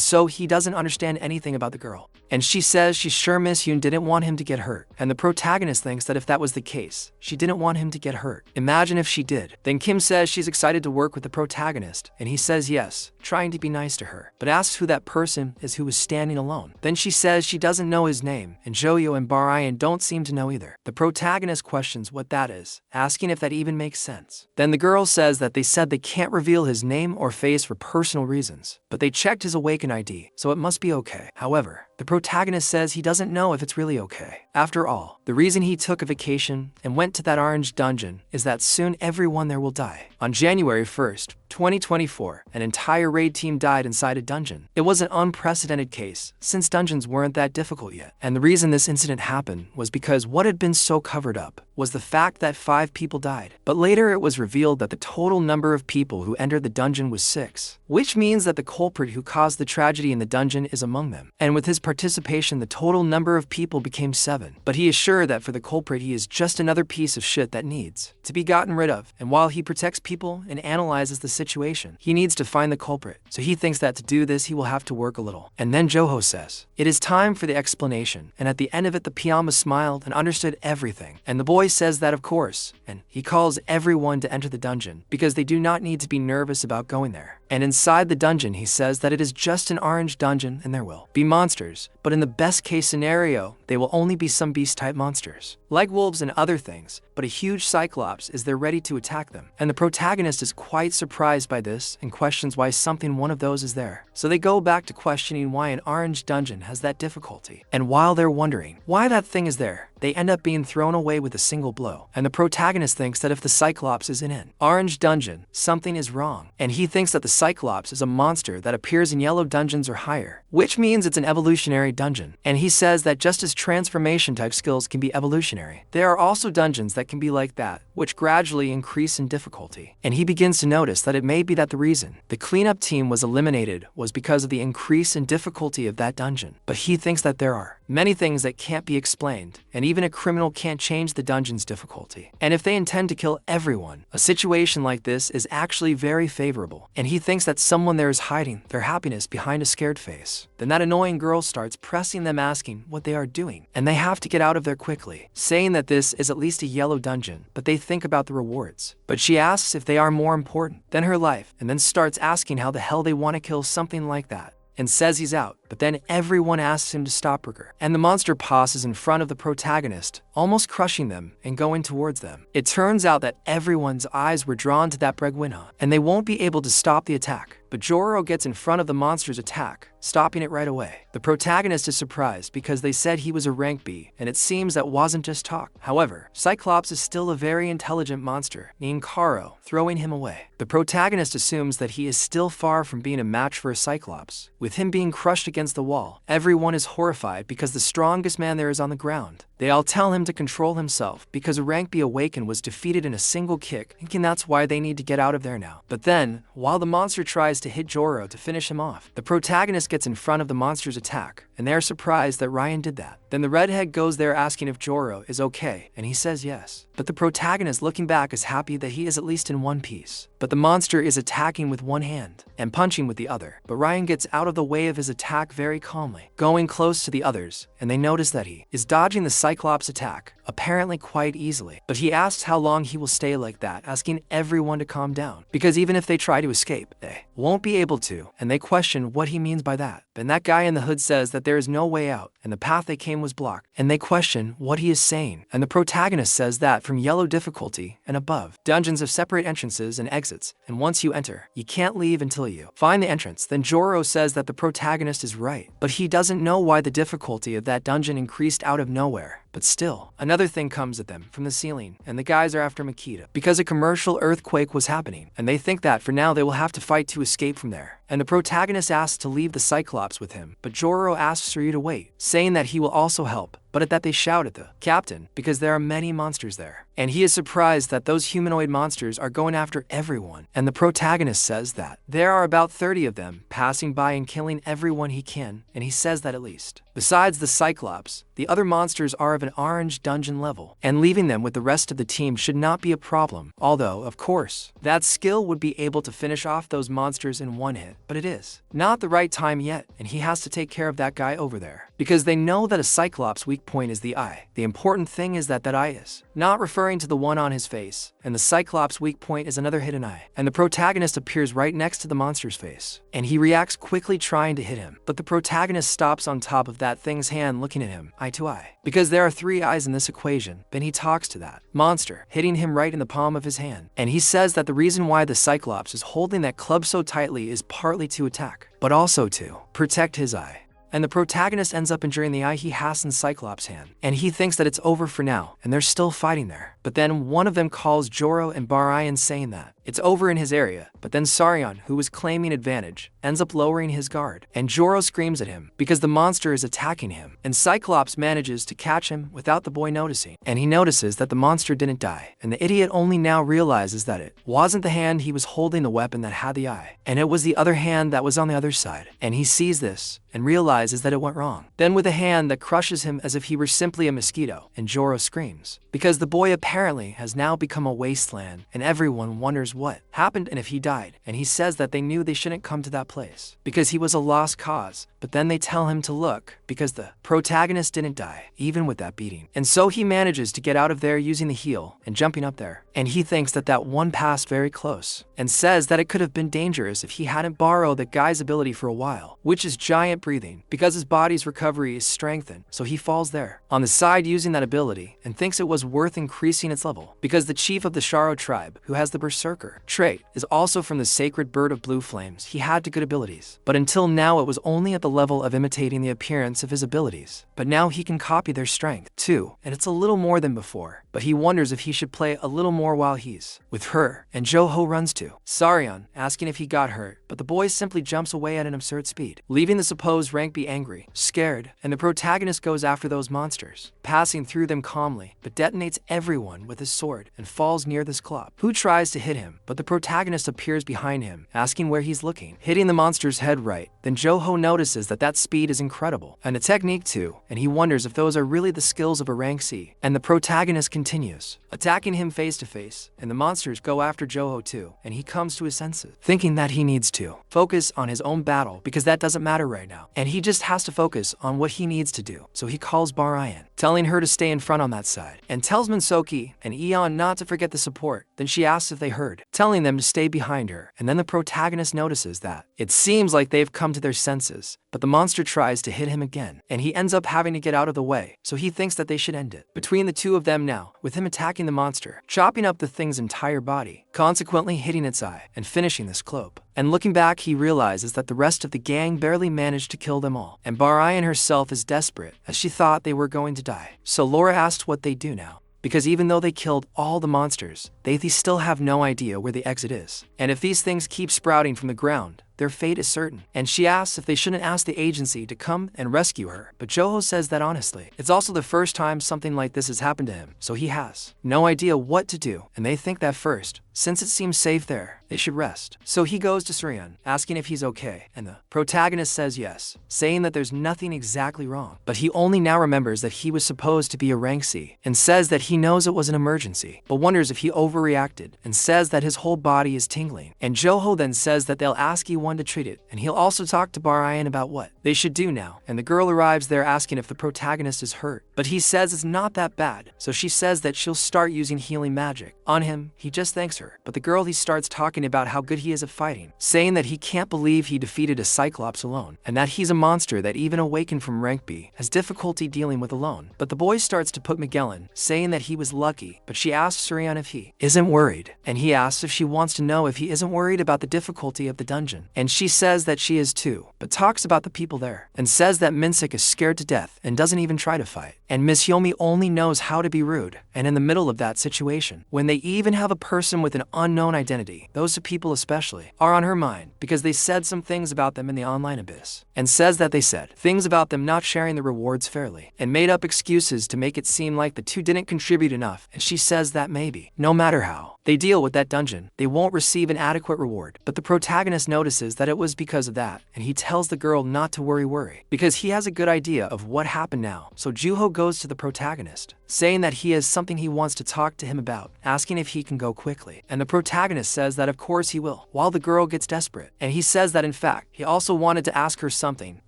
so he doesn't understand anything about the girl. And she says she's sure Miss Yoon didn't want him to get hurt, and the protagonist thinks that if that was the case, she didn't want him to get hurt. Imagine if she did. Then Kim says she's excited to work with the protagonist, and he says yes, trying to be nice to her, but asks who that person is who was standing alone. Then she says she doesn't know his name, and Joyo and Barayan don't seem to know either. The protagonist questions what that is, asking if that even makes sense. Then the girl says that they said they can't reveal his name or face for personal reasons, but they checked his Awaken ID, so it must be okay. However, the protagonist says he doesn't know if it's really okay. After all, the reason he took a vacation and went to that orange dungeon is that soon everyone there will die. On January 1st, 2024, an entire raid team died inside a dungeon. It was an unprecedented case, since dungeons weren't that difficult yet. And the reason this incident happened was because what had been so covered up was the fact that 5 people died. But later it was revealed that the total number of people who entered the dungeon was 6, which means that the culprit who caused the tragedy in the dungeon is among them. And with his participation, the total number of people became 7. But he is sure that for the culprit, he is just another piece of shit that needs to be gotten rid of. And while he protects people and analyzes the situation, he needs to find the culprit. So he thinks that to do this, he will have to work a little. And then Joho says, "It is time for the explanation." And at the end of it, the Piyama smiled and understood everything. And the boy says that of course, and he calls everyone to enter the dungeon because they do not need to be nervous about going there. And inside the dungeon he says that it is just an orange dungeon and there will be monsters, but in the best case scenario, they will only be some beast-type monsters, like wolves and other things, but a huge cyclops is there ready to attack them. And the protagonist is quite surprised by this and questions why something one of those is there. So they go back to questioning why an orange dungeon has that difficulty. And while they're wondering why that thing is there, they end up being thrown away with a single blow. And the protagonist thinks that if the cyclops isn't in orange dungeon, something is wrong. And he thinks that the cyclops is a monster that appears in yellow dungeons or higher, which means it's an evolutionary dungeon. And he says that just as transformation type skills can be evolutionary, there are also dungeons that can be like that, which gradually increase in difficulty. And he begins to notice that it may be that the reason the cleanup team was eliminated was because of the increase in difficulty of that dungeon. But he thinks that there are many things that can't be explained, and even a criminal can't change the dungeon's difficulty. And if they intend to kill everyone, a situation like this is actually very favorable. And he thinks that someone there is hiding their happiness behind a scared face. Then that annoying girl starts pressing them, asking what they are doing, and they have to get out of there quickly, saying that this is at least a yellow dungeon, but they think about the rewards. But she asks if they are more important than her life, and then starts asking how the hell they want to kill something like that, and says he's out. But then everyone asks him to stop her, and the monster passes in front of the protagonist, almost crushing them and going towards them. It turns out that everyone's eyes were drawn to that Breguinha, and they won't be able to stop the attack. But Joro gets in front of the monster's attack, stopping it right away. The protagonist is surprised because they said he was a rank B, and it seems that wasn't just talk. However, Cyclops is still a very intelligent monster named Karo, throwing him away. The protagonist assumes that he is still far from being a match for a Cyclops. With him being crushed against the wall, everyone is horrified because the strongest man there is on the ground. They all tell him to control himself because a rank B awakened was defeated in a single kick, thinking that's why they need to get out of there now. But then, while the monster tries to hit Joro to finish him off, the protagonist gets in front of the monster's attack, and they're surprised that Ryan did that. Then the redhead goes there asking if Joro is okay, and he says yes. But the protagonist, looking back, is happy that he is at least in one piece. But the monster is attacking with one hand and punching with the other. But Ryan gets out of the way of his attack very calmly, going close to the others, and they notice that he is dodging the Cyclops attack, apparently quite easily. But he asks how long he will stay like that, asking everyone to calm down, because even if they try to escape, they won't be able to, and they question what he means by that. Then that guy in the hood says that there is no way out, and the path they came was blocked, and they question what he is saying. And the protagonist says that from yellow difficulty and above, dungeons have separate entrances and exits, and once you enter, you can't leave until you find the entrance. Then Joro says that the protagonist is right, but he doesn't know why the difficulty of that dungeon increased out of nowhere. But still, another thing comes at them from the ceiling, and the guys are after Makita because a commercial earthquake was happening, and they think that for now they will have to fight to escape from there. And the protagonist asks to leave the Cyclops with him, but Joro asks for you to wait, saying that he will also help. But at that they shout at the captain because there are many monsters there. And he is surprised that those humanoid monsters are going after everyone. And the protagonist says that there are about 30 of them passing by and killing everyone he can, and he says that at least. Besides the Cyclops, the other monsters are of an orange dungeon level, and leaving them with the rest of the team should not be a problem. Although, of course, that skill would be able to finish off those monsters in one hit, but it is not the right time yet, and he has to take care of that guy over there. Because they know that a Cyclops' weak point is the eye. The important thing is that that eye is not referring to the one on his face, and the Cyclops' weak point is another hidden eye. And the protagonist appears right next to the monster's face, and he reacts quickly trying to hit him. But the protagonist stops on top of that thing's hand looking at him, eye to eye. Because there are 3 eyes in this equation, then he talks to that monster, hitting him right in the palm of his hand. And he says that the reason why the Cyclops is holding that club so tightly is partly to attack, but also to protect his eye. And the protagonist ends up injuring the eye he has in Cyclops' hand. And he thinks that it's over for now, and they're still fighting there. But then one of them calls Joro and Barayan, saying that it's over in his area. But then Saryan, who was claiming advantage, ends up lowering his guard. And Joro screams at him because the monster is attacking him. And Cyclops manages to catch him without the boy noticing. And he notices that the monster didn't die. And the idiot only now realizes that it wasn't the hand he was holding the weapon that had the eye, and it was the other hand that was on the other side. And he sees this and realizes that it went wrong. Then with a hand that crushes him as if he were simply a mosquito, and Joro screams. Because the boy apparently has now become a wasteland, and everyone wonders what happened and if he died. And he says that they knew they shouldn't come to that place, because he was a lost cause. but then they tell him to look because the protagonist didn't die, even with that beating. And so he manages to get out of there using the heel and jumping up there. And he thinks that that one passed very close and says that it could have been dangerous if he hadn't borrowed the guy's ability for a while, which is giant breathing, because his body's recovery is strengthened, so he falls there on the side using that ability and thinks it was worth increasing its level because the chief of the Sharo tribe, who has the berserker trait, is also from the sacred bird of blue flames. He had good abilities, but until now it was only at the level of imitating the appearance of his abilities. But now he can copy their strength too, and it's a little more than before. But he wonders if he should play a little more while he's with her, and Joho runs to Saryan, asking if he got hurt, but the boy simply jumps away at an absurd speed, leaving the supposed rank B angry, scared, and the protagonist goes after those monsters, passing through them calmly, but detonates everyone with his sword and falls near this club, who tries to hit him, but the protagonist appears behind him, asking where he's looking, hitting the monster's head right. Then Joho notices that that speed is incredible, and a technique too, and he wonders if those are really the skills of a rank C, and the protagonist continues, attacking him face to face, and the monsters go after Joho too, and he comes to his senses, thinking that he needs to focus on his own battle because that doesn't matter right now, and he just has to focus on what he needs to do. So he calls Barayan, telling her to stay in front on that side, and tells Mansoki and Eon not to forget the support. Then she asks if they heard, telling them to stay behind her, and then the protagonist notices that it seems like they've come to their senses, but the monster tries to hit him again, and he ends up having to get out of the way, so he thinks that they should end it between the two of them now, with him attacking the monster, chopping up the thing's entire body, consequently hitting its eye and finishing this club. And looking back, he realizes that the rest of the gang barely managed to kill them all, and Barayan herself is desperate as she thought they were going to die. So Laura asked what they do now, because even though they killed all the monsters, they still have no idea where the exit is. And if these things keep sprouting from the ground, their fate is certain. And she asks if they shouldn't ask the agency to come and rescue her, but Joho says that honestly, it's also the first time something like this has happened to him, so he has no idea what to do, and they think that first, since it seems safe there, they should rest. So he goes to Suryan, asking if he's okay, and the protagonist says yes, saying that there's nothing exactly wrong, but he only now remembers that he was supposed to be a rank C, and says that he knows it was an emergency, but wonders if he overreacted, and says that his whole body is tingling. And Joho then says that they'll ask Ewan to treat it, and he'll also talk to Barayan about what they should do now, and the girl arrives there asking if the protagonist is hurt, but he says it's not that bad, so she says that she'll start using healing magic on him. He just thanks her, but the girl he starts talking about how good he is at fighting, saying that he can't believe he defeated a Cyclops alone, and that he's a monster that even awakened from rank B has difficulty dealing with alone. But the boy starts to put Magellan, saying that he was lucky, but she asks Suryan if he isn't worried, and he asks if she wants to know if he isn't worried about the difficulty of the dungeon, and she says that she is too, but talks about the people there, and says that Minsik is scared to death and doesn't even try to fight, and Miss Yomi only knows how to be rude. And in the middle of that situation, when they even have a person with an unknown identity, those people especially are on her mind because they said some things about them in the online abyss, and says that they said things about them not sharing the rewards fairly, and made up excuses to make it seem like the two didn't contribute enough. And she says that maybe, no matter how they deal with that dungeon, they won't receive an adequate reward. But the protagonist notices that it was because of that, and he tells the girl not to worry, because he has a good idea of what happened now. So Juho goes to the protagonist, saying that he has something he wants to talk to him about, asking if he can go quickly. And the protagonist says that of course he will, while the girl gets desperate. And he says that in fact, he also wanted to ask her something,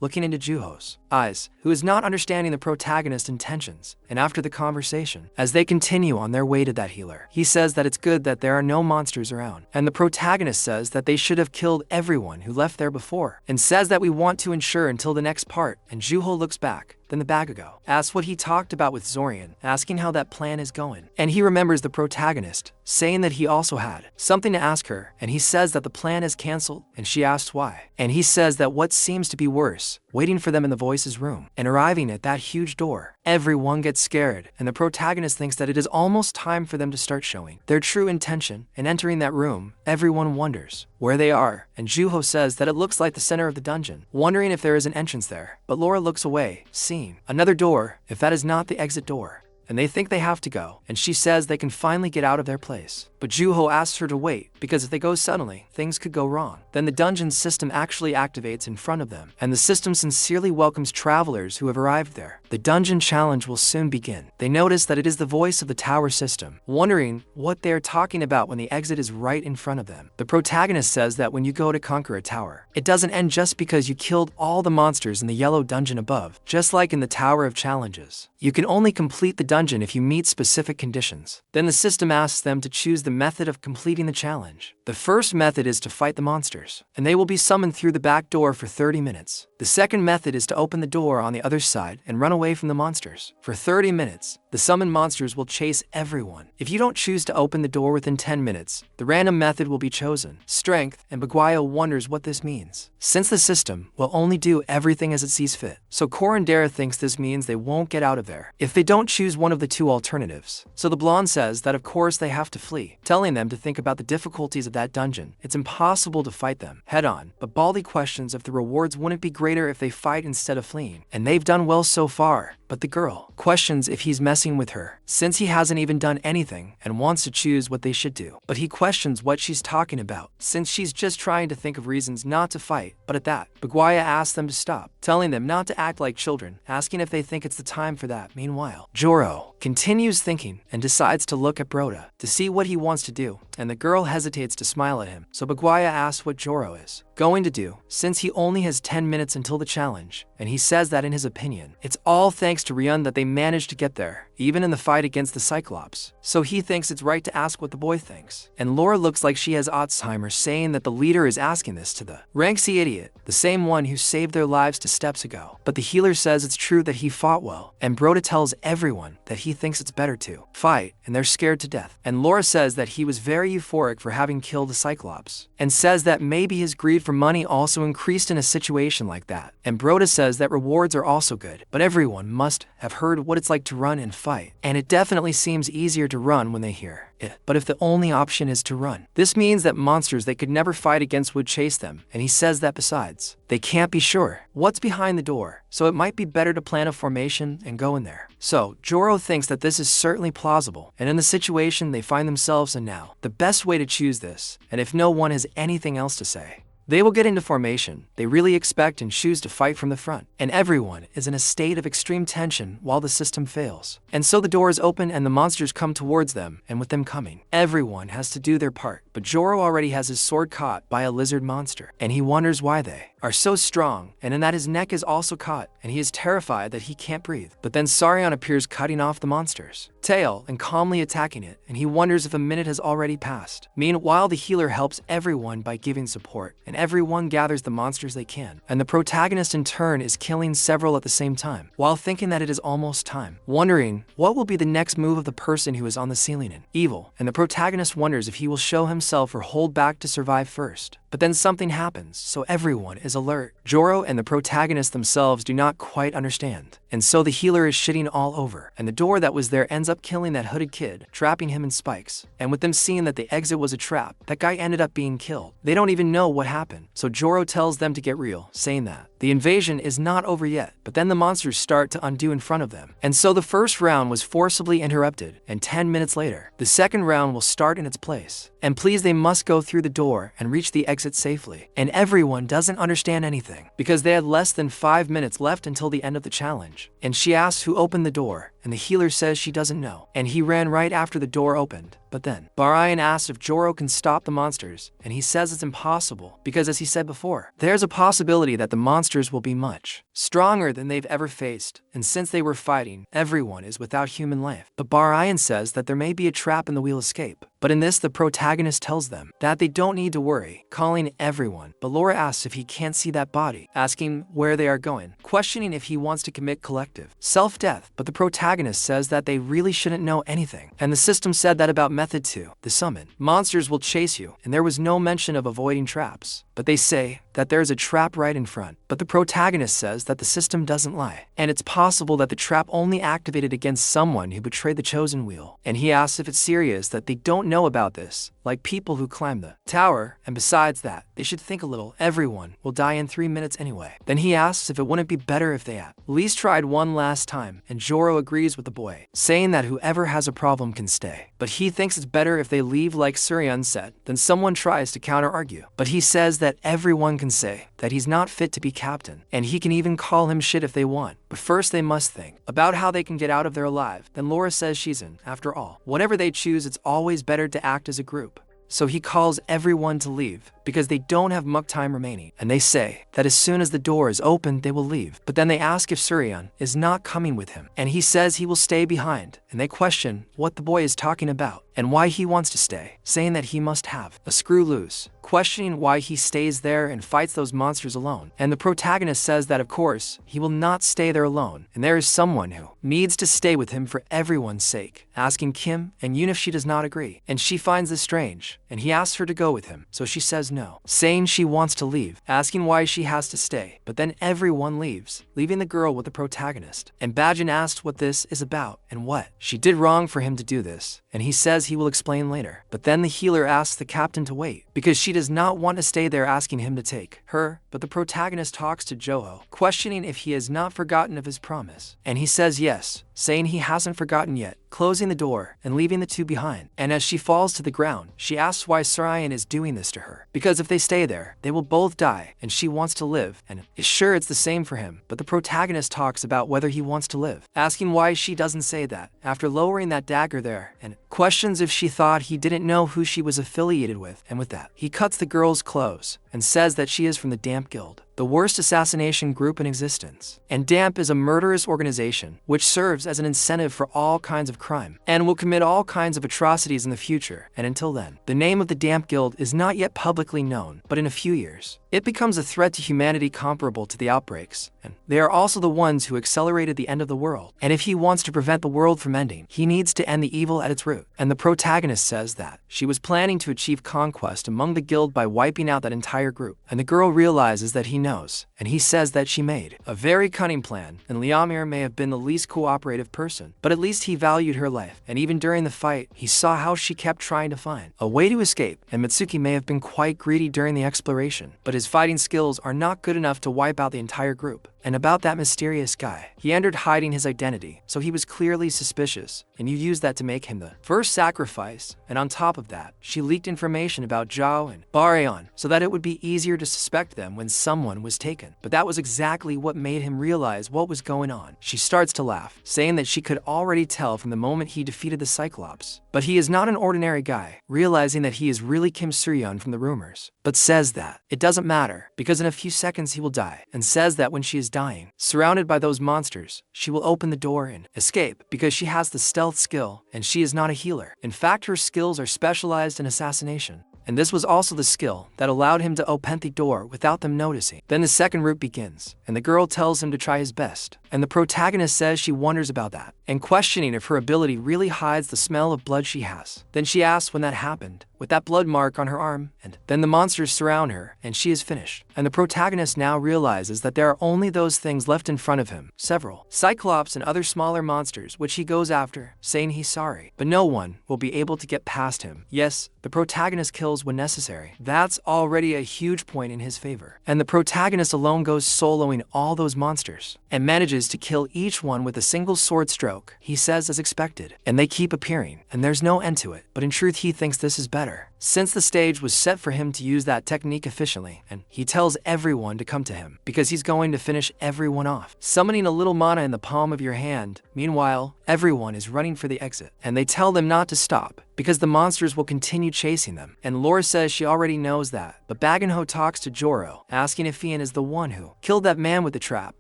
looking into Juho's eyes, who is not understanding the protagonist's intentions. And after the conversation, as they continue on their way to that healer, he says that it's good that there are no monsters around. And the protagonist says that they should have killed everyone who left there before, and says that we want to ensure until the next part. And Juho looks back. Then the Bagago asks what he talked about with Zorian, asking how that plan is going. And he remembers the protagonist, saying that he also had something to ask her, and he says that the plan is cancelled, and she asks why. And he says that what seems to be worse, waiting for them in the voice's room, and arriving at that huge door. Everyone gets scared, and the protagonist thinks that it is almost time for them to start showing their true intention. And entering that room, everyone wonders where they are, and Juho says that it looks like the center of the dungeon, wondering if there is an entrance there. But Laura looks away, seeing another door, if that is not the exit door. and they think they have to go, and she says they can finally get out of their place. But Juho asks her to wait, because if they go suddenly, things could go wrong. Then the dungeon system actually activates in front of them, and the system sincerely welcomes travelers who have arrived there. The dungeon challenge will soon begin. They notice that it is the voice of the tower system, wondering what they are talking about when the exit is right in front of them. The protagonist says that when you go to conquer a tower, it doesn't end just because you killed all the monsters in the yellow dungeon above, just like in the Tower of Challenges. You can only complete the dungeon if you meet specific conditions. Then the system asks them to choose the method of completing the challenge. The first method is to fight the monsters, and they will be summoned through the back door for 30 minutes. The second method is to open the door on the other side and run away from the monsters. For 30 minutes, the summoned monsters will chase everyone. If you don't choose to open the door within 10 minutes, the random method will be chosen. Strength, and Baguio wonders what this means, since the system will only do everything as it sees fit. So Corandera thinks this means they won't get out of there if they don't choose one of the two alternatives. So the blonde says that of course they have to flee, telling them to think about the difficulties of that dungeon. It's impossible to fight them head on, but Baldy questions if the rewards wouldn't be greater if they fight instead of fleeing, and they've done well so far. But the girl questions if he's messing with her, since he hasn't even done anything, and wants to choose what they should do. But he questions what she's talking about, since she's just trying to think of reasons not to fight. But at that, Baguaya asks them to stop, telling them not to act like children, asking if they think it's the time for that. Meanwhile, Joro continues thinking and decides to look at Broda to see what he wants to do, and the girl hesitates to smile at him. So Baguaya asks what Joro is going to do, since he only has 10 minutes until the challenge, and he says that in his opinion, it's all thanks to Ryun that they managed to get there, even in the fight against the Cyclops. So he thinks it's right to ask what the boy thinks. And Laura looks like she has Alzheimer's, saying that the leader is asking this to the Ranksy idiot, the same one who saved their lives 2 steps ago. But the healer says it's true that he fought well, and Broda tells everyone that he thinks it's better to fight, and they're scared to death. And Laura says that he was very euphoric for having killed the Cyclops, and says that maybe his greed for money also increased in a situation like that. And Broda says that rewards are also good, but everyone must have heard what it's like to run and fight, and it definitely seems easier to run when they hear it. But if the only option is to run, this means that monsters they could never fight against would chase them, and he says that besides, they can't be sure what's behind the door, so it might be better to plan a formation and go in there. So Joro thinks that this is certainly plausible, and in the situation they find themselves in now, the best way to choose this, and if no one has anything else to say, they will get into formation. They really expect and choose to fight from the front, and everyone is in a state of extreme tension while the system fails. And so the doors open and the monsters come towards them, and with them coming, everyone has to do their part. But Joro already has his sword caught by a lizard monster, and he wonders why they are so strong, and in that his neck is also caught, and he is terrified that he can't breathe. But then Sarion appears cutting off the monster's tail and calmly attacking it, and he wonders if a minute has already passed. Meanwhile, the healer helps everyone by giving support, and everyone gathers the monsters they can, and the protagonist in turn is killing several at the same time, while thinking that it is almost time, wondering what will be the next move of the person who is on the ceiling in evil, and the protagonist wonders if he will show himself or hold back to survive first. But then something happens, so everyone is alert. Joro and the protagonist themselves do not quite understand, and so the healer is shitting all over, and the door that was there ends up killing that hooded kid, trapping him in spikes. And with them seeing that the exit was a trap, that guy ended up being killed. They don't even know what happened, so Joro tells them to get real, saying that the invasion is not over yet. But then the monsters start to undo in front of them, and so the first round was forcibly interrupted, and 10 minutes later, the second round will start in its place. And please, they must go through the door and reach the exit safely. And everyone doesn't understand anything, because they had less than 5 minutes left until the end of the challenge. And she asks who opened the door, and the healer says she doesn't know, and he ran right after the door opened. But then, Barayan asks if Joro can stop the monsters, and he says it's impossible, because as he said before, there's a possibility that the monsters will be much stronger than they've ever faced, and since they were fighting, everyone is without human life. But Barayan says that there may be a trap in the wheel escape. But in this, the protagonist tells them that they don't need to worry, calling everyone. But Laura asks if he can't see that body, asking where they are going, questioning if he wants to commit collective self-death. But the protagonist says that they really shouldn't know anything, and the system said that about Method 2, the summon. Monsters will chase you, and there was no mention of avoiding traps. but they say that there is a trap right in front. But the protagonist says that the system doesn't lie, and it's possible that the trap only activated against someone who betrayed the chosen wheel. And he asks if it's serious that they don't know about this, like people who climb the tower, and besides that, they should think a little. Everyone will die in 3 minutes anyway. Then he asks if it wouldn't be better if they at least tried one last time, and Joro agrees with the boy, saying that whoever has a problem can stay. But he thinks it's better if they leave, like Suryan said. Then someone tries to counter-argue, but he says that everyone can say that he's not fit to be captain, and he can even call him shit if they want. But first they must think about how they can get out of there alive. Then Laura says she's in. After all, whatever they choose, it's always better to act as a group. So he calls everyone to leave because they don't have much time remaining, and they say that as soon as the door is opened they will leave. But then they ask if Suryan is not coming with him, and he says he will stay behind, and they question what the boy is talking about and why he wants to stay, saying that he must have a screw loose, questioning why he stays there and fights those monsters alone. And the protagonist says that of course he will not stay there alone, and there is someone who needs to stay with him for everyone's sake, asking Kim and Yoon if she does not agree, and she finds this strange, and he asks her to go with him, so she says no, saying she wants to leave, asking why she has to stay. But then everyone leaves, leaving the girl with the protagonist, and Bajin asks what this is about and what she did wrong for him to do this, and he says he will explain later. But then the healer asks the captain to wait because she does not want to stay there, asking him to take her. But the protagonist talks to Joho, questioning if he has not forgotten of his promise, and he says yes, saying he hasn't forgotten yet, closing the door and leaving the two behind. And as she falls to the ground, she asks why Suryan is doing this to her, because if they stay there, they will both die, and she wants to live and is sure it's the same for him. But the protagonist talks about whether he wants to live, asking why she doesn't say that after lowering that dagger there, and questions if she thought he didn't know who she was affiliated with. And with that, he cuts the girl's clothes and says that she is from the Damp Guild, the worst assassination group in existence. And Damp is a murderous organization which serves as an incentive for all kinds of crime and will commit all kinds of atrocities in the future. And until then, the name of the Damp Guild is not yet publicly known, but in a few years, it becomes a threat to humanity comparable to the outbreaks. And they are also the ones who accelerated the end of the world. And if he wants to prevent the world from ending, he needs to end the evil at its root. And the protagonist says that she was planning to achieve conquest among the guild by wiping out that entire group. And the girl realizes that he knows, and he says that she made a very cunning plan, and Liamir may have been the least cooperative person, but at least he valued her life. And even during the fight, he saw how she kept trying to find a way to escape, and Mitsuki may have been quite greedy during the exploration, but his fighting skills are not good enough to wipe out the entire group. And about that mysterious guy, he entered hiding his identity, so he was clearly suspicious, and you used that to make him the first sacrifice. And on top of that, she leaked information about Zhao and Baryon so that it would be easier to suspect them when someone was taken. But that was exactly what made him realize what was going on. She starts to laugh, saying that she could already tell from the moment he defeated the Cyclops. But he is not an ordinary guy, realizing that he is really Kim Suryeon from the rumors, but says that it doesn't matter because in a few seconds he will die, and says that when she is dying, surrounded by those monsters, she will open the door and escape because she has the stealth skill and she is not a healer. In fact, her skills are specialized in assassination. And this was also the skill that allowed him to open the door without them noticing. Then the second route begins, and the girl tells him to try his best. And the protagonist says she wonders about that, and questioning if her ability really hides the smell of blood she has. Then she asks when that happened, with that blood mark on her arm, and then the monsters surround her, and she is finished. And the protagonist now realizes that there are only those things left in front of him, several Cyclops and other smaller monsters, which he goes after, saying he's sorry, but no one will be able to get past him. Yes, the protagonist kills when necessary. That's already a huge point in his favor. And the protagonist alone goes soloing all those monsters, and manages to kill each one with a single sword stroke, he says as expected. And they keep appearing, and there's no end to it. But in truth, he thinks this is better, since the stage was set for him to use that technique efficiently, and he tells everyone to come to him, because he's going to finish everyone off, summoning a little mana in the palm of your hand. Meanwhile, everyone is running for the exit, and they tell them not to stop, because the monsters will continue chasing them. And Laura says she already knows that, but Bagenho talks to Joro, asking if Ian is the one who killed that man with the trap,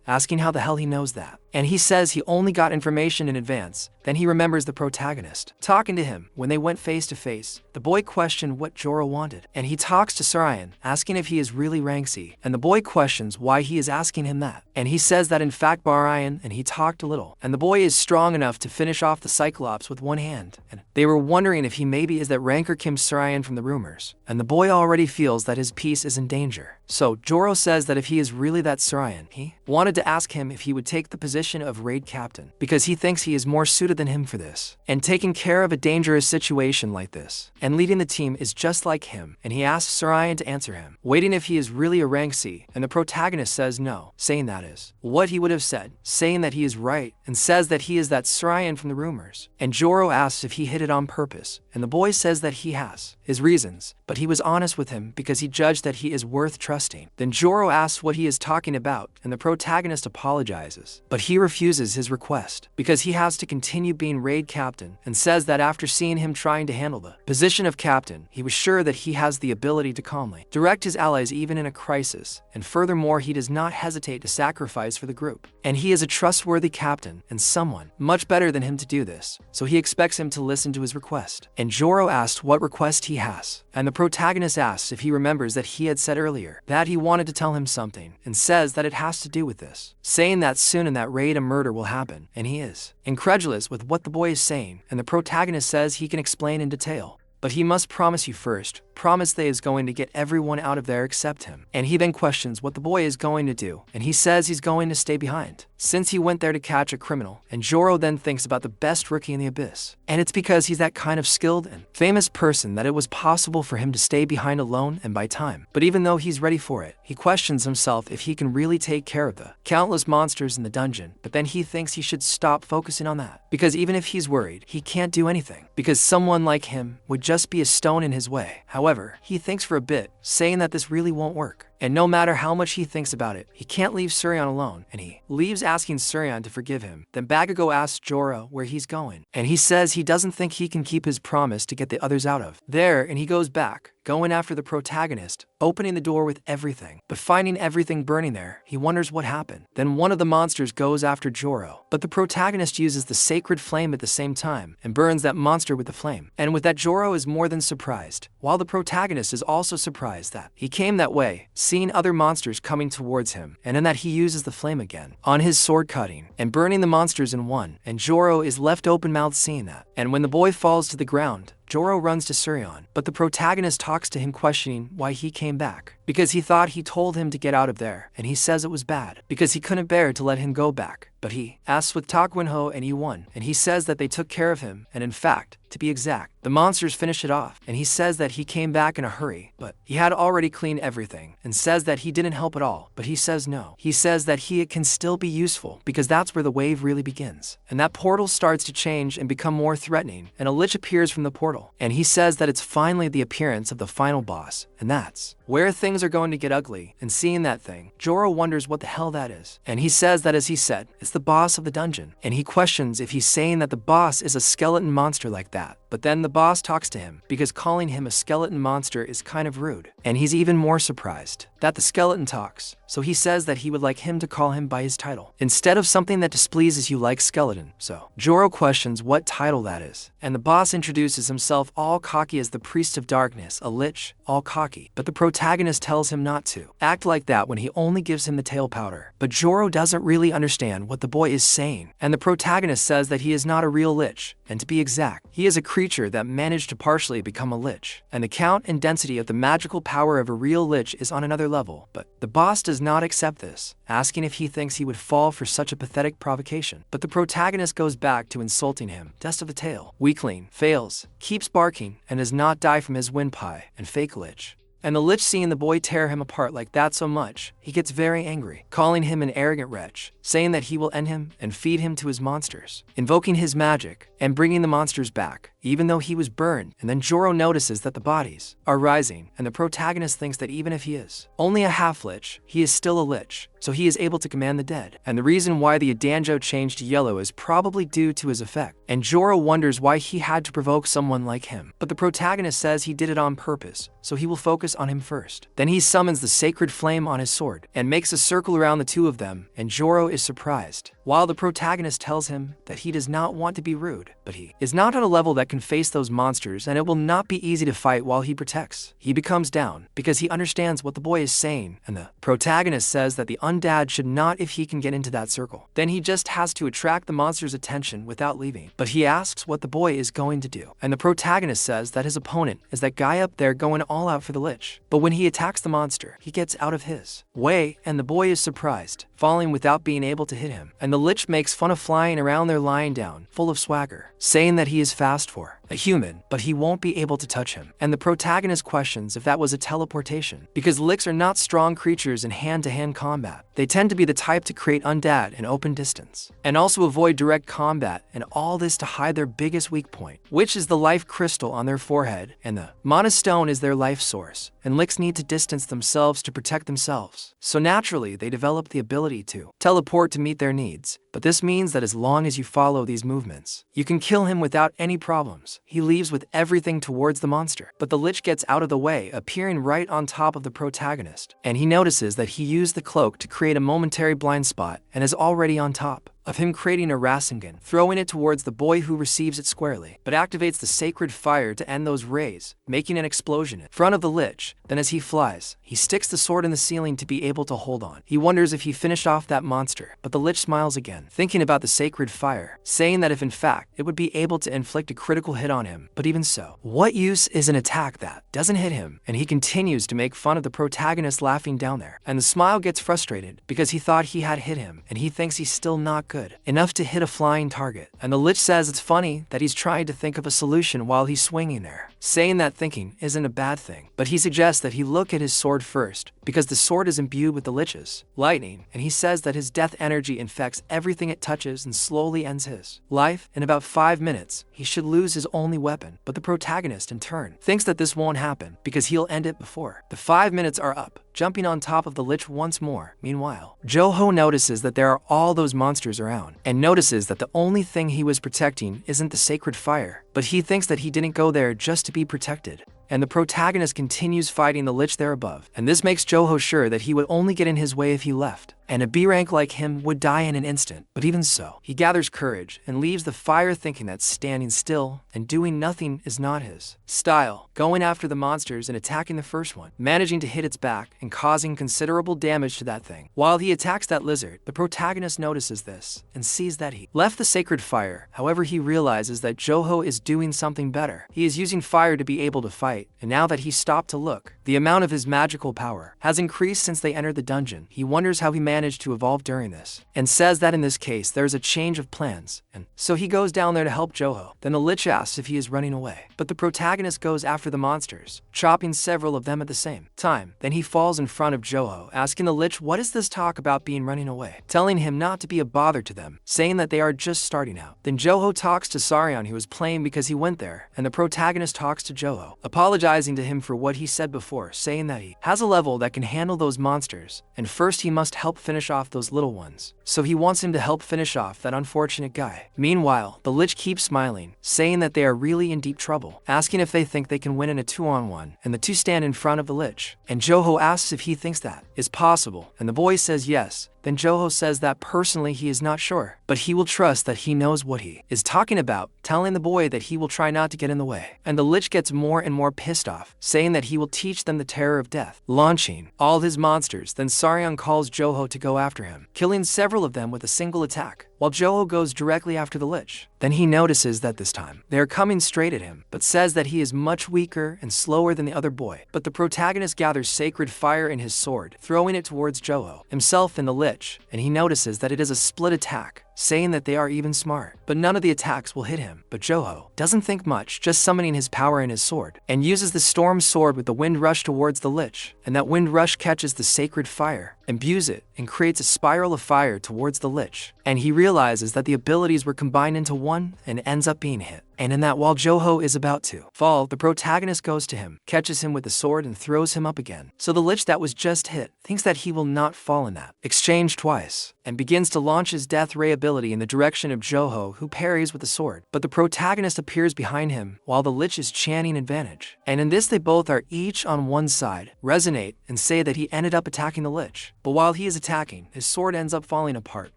asking how the hell he knows that. And he says he only got information in advance. Then he remembers the protagonist talking to him when they went face to face. The boy questions questioned what Joro wanted, and he talks to Surian, asking if he is really rank C, and the boy questions why he is asking him that, and he says that in fact Barayan and he talked a little, and the boy is strong enough to finish off the Cyclops with one hand, and they were wondering if he maybe is that ranker Kim Surian from the rumors, and the boy already feels that his peace is in danger. So Joro says that if he is really that Surian, he wanted to ask him if he would take the position of raid captain, because he thinks he is more suited than him for this, and taking care of a dangerous situation like this, and leading the team is just like him, and he asks Surian to answer him, waiting if he is really a rank C, and the protagonist says no, saying that is what he would have said, saying that he is right, and says that he is that Surian from the rumors, and Joro asks if he hid it on purpose, and the boy says that he has his reasons, but he was honest with him because he judged that he is worth trusting. Then Joro asks what he is talking about, and the protagonist apologizes, but he refuses his request because he has to continue being raid captain, and says that after seeing him trying to handle the position of captain, he was sure that he has the ability to calmly direct his allies even in a crisis, and furthermore he does not hesitate to sacrifice for the group, and he is a trustworthy captain and someone much better than him to do this, so he expects him to listen to his request. And Joro asks what request he has, and the protagonist asks if he remembers that he had said earlier that he wanted to tell him something, and says that it has to do with this, saying that soon in that raid a murder will happen, and he is incredulous with what the boy is saying, and the protagonist says he can explain in detail, but he must promise you first, promise they is going to get everyone out of there except him. And he then questions what the boy is going to do, and he says he's going to stay behind, since he went there to catch a criminal, and Joro then thinks about the best rookie in the abyss, and it's because he's that kind of skilled and famous person that it was possible for him to stay behind alone and by time. But even though he's ready for it, he questions himself if he can really take care of the countless monsters in the dungeon, but then he thinks he should stop focusing on that, because even if he's worried, he can't do anything, because someone like him would just be a stone in his way. However, he thinks for a bit, saying that this really won't work. And no matter how much he thinks about it, he can't leave Surian alone, and he leaves asking Surian to forgive him. Then Bagago asks Joro where he's going, and he says he doesn't think he can keep his promise to get the others out of there, and he goes back, going after the protagonist, opening the door with everything, but finding everything burning there, he wonders what happened. Then one of the monsters goes after Joro, but the protagonist uses the sacred flame at the same time, and burns that monster with the flame. And with that Joro is more than surprised, while the protagonist is also surprised that he came that way, seeing other monsters coming towards him, and in that he uses the flame again on his sword cutting, and burning the monsters in one, and Joro is left open-mouthed seeing that. And when the boy falls to the ground, Joro runs to Surian, but the protagonist talks to him questioning why he came back, because he thought he told him to get out of there, and he says it was bad, because he couldn't bear to let him go back. But he asks with Takwinho and E1, and he says that they took care of him, and in fact, to be exact, the monsters finish it off, and he says that he came back in a hurry, but he had already cleaned everything, and says that he didn't help at all, but he says no. He says that he can still be useful, because that's where the wave really begins, and that portal starts to change and become more threatening, and a lich appears from the portal, and he says that it's finally the appearance of the final boss, and that's where things are going to get ugly. And seeing that thing, Joro wonders what the hell that is, and he says that as he said, it's the boss of the dungeon, and he questions if he's saying that the boss is a skeleton monster like that. But then the boss talks to him, because calling him a skeleton monster is kind of rude, and he's even more surprised that the skeleton talks, so he says that he would like him to call him by his title, instead of something that displeases you like skeleton. So Joro questions what title that is, and the boss introduces himself all cocky as the priest of darkness, a lich, all cocky, but the protagonist tells him not to act like that when he only gives him the tail powder. But Joro doesn't really understand what the boy is saying, and the protagonist says that he is not a real lich, and to be exact, he is a creature that managed to partially become a lich, and the count and density of the magical power of a real lich is on another level. But the boss does not accept this, asking if he thinks he would fall for such a pathetic provocation. But the protagonist goes back to insulting him. Test of the tail. Weakling. Fails. Keeps barking, and does not die from his windpipe, and fake lich. And the lich, seeing the boy tear him apart like that so much, he gets very angry, calling him an arrogant wretch, saying that he will end him and feed him to his monsters, invoking his magic, and bringing the monsters back, even though he was burned. And then Joro notices that the bodies are rising, and the protagonist thinks that even if he is only a half-lich, he is still a lich, so he is able to command the dead. And the reason why the Adanjo changed to yellow is probably due to his effect, and Joro wonders why he had to provoke someone like him. But the protagonist says he did it on purpose, so he will focus on him first. Then he summons the sacred flame on his sword, and makes a circle around the two of them, and Joro is surprised, while the protagonist tells him that he does not want to be rude, but he is not at a level that can can face those monsters and it will not be easy to fight while he protects. He becomes down because he understands what the boy is saying, and the protagonist says that the undad should not if he can get into that circle. Then he just has to attract the monster's attention without leaving. But he asks what the boy is going to do, and the protagonist says that his opponent is that guy up there going all out for the lich. But when he attacks the monster, he gets out of his way, and the boy is surprised, falling without being able to hit him. And the lich makes fun of flying around there lying down, full of swagger, saying that he is fast for a human, but he won't be able to touch him. And the protagonist questions if that was a teleportation, because licks are not strong creatures in hand-to-hand combat. They tend to be the type to create undad in open distance, and also avoid direct combat, and all this to hide their biggest weak point, which is the life crystal on their forehead, and the mana stone is their life source, and licks need to distance themselves to protect themselves. So naturally, they develop the ability to teleport to meet their needs. But this means that as long as you follow these movements, you can kill him without any problems. He leaves with everything towards the monster, but the lich gets out of the way, appearing right on top of the protagonist, and he notices that he used the cloak to create a momentary blind spot and is already on top of him, creating a Rasengan, throwing it towards the boy who receives it squarely, but activates the sacred fire to end those rays, making an explosion in front of the lich. Then as he flies, he sticks the sword in the ceiling to be able to hold on. He wonders if he finished off that monster, but the lich smiles again, thinking about the sacred fire, saying that if in fact it would be able to inflict a critical hit on him. But even so, what use is an attack that doesn't hit him? And he continues to make fun of the protagonist, laughing down there, and the smile gets frustrated because he thought he had hit him, and he thinks he's still not good enough to hit a flying target. And the lich says it's funny that he's trying to think of a solution while he's swinging there, saying that thinking isn't a bad thing, but he suggests that he look at his sword first, because the sword is imbued with the lich's lightning, and he says that his death energy infects everything it touches and slowly ends his life. In about 5 minutes, he should lose his only weapon, but the protagonist in turn thinks that this won't happen because he'll end it before the 5 minutes are up, jumping on top of the lich once more. Meanwhile, Joho notices that there are all those monsters around, and notices that the only thing he was protecting isn't the sacred fire, but he thinks that he didn't go there just to be protected. And the protagonist continues fighting the lich there above, and this makes Joho sure that he would only get in his way if he left, and a B rank like him would die in an instant. But even so, he gathers courage and leaves the fire, thinking that standing still and doing nothing is not his style, going after the monsters and attacking the first one, managing to hit its back and causing considerable damage to that thing. While he attacks that lizard, the protagonist notices this and sees that he left the sacred fire. However, he realizes that Joho is doing something better. He is using fire to be able to fight, and now that he stopped to look, the amount of his magical power has increased since they entered the dungeon. He wonders how he managed to evolve during this, and says that in this case there's a change of plans, and so he goes down there to help Joho. Then the lich asks if he is running away, but the protagonist goes after the monsters, chopping several of them at the same time. Then he falls in front of Joho, asking the lich what is this talk about being running away, telling him not to be a bother to them, saying that they are just starting out. Then Joho talks to Saryan, who is playing because he went there, and the protagonist talks to Joho, apologizing to him for what he said before, saying that he has a level that can handle those monsters, and first he must help finish off those little ones. So he wants him to help finish off that unfortunate guy. Meanwhile, the lich keeps smiling, saying that they are really in deep trouble, asking if they think they can win in a 2-on-1, and the two stand in front of the lich. And Joho asks if he thinks that is possible, and the boy says yes. Then Joho says that personally he is not sure, but he will trust that he knows what he is talking about, telling the boy that he will try not to get in the way. And the lich gets more and more pissed off, saying that he will teach them the terror of death, launching all his monsters. Then Saryan calls Joho to go after him, killing several of them with a single attack, while Joho goes directly after the lich. Then he notices that this time they are coming straight at him, but says that he is much weaker and slower than the other boy. But the protagonist gathers sacred fire in his sword, throwing it towards Joho, himself and the lich, and he notices that it is a split attack, saying that they are even smart, but none of the attacks will hit him. But Joho doesn't think much, just summoning his power in his sword, and uses the storm sword with the wind rush towards the lich, and that wind rush catches the sacred fire, imbues it, and creates a spiral of fire towards the lich. And he realizes that the abilities were combined into one and ends up being hit. And in that, while Joho is about to fall, the protagonist goes to him, catches him with the sword, and throws him up again. So the lich that was just hit thinks that he will not fall in that exchange twice, and begins to launch his death ray ability in the direction of Joho, who parries with the sword. But the protagonist appears behind him while the lich is chanting advantage. And in this, they both are each on one side, resonate, and say that he ended up attacking the lich. But while he is attacking, his sword ends up falling apart,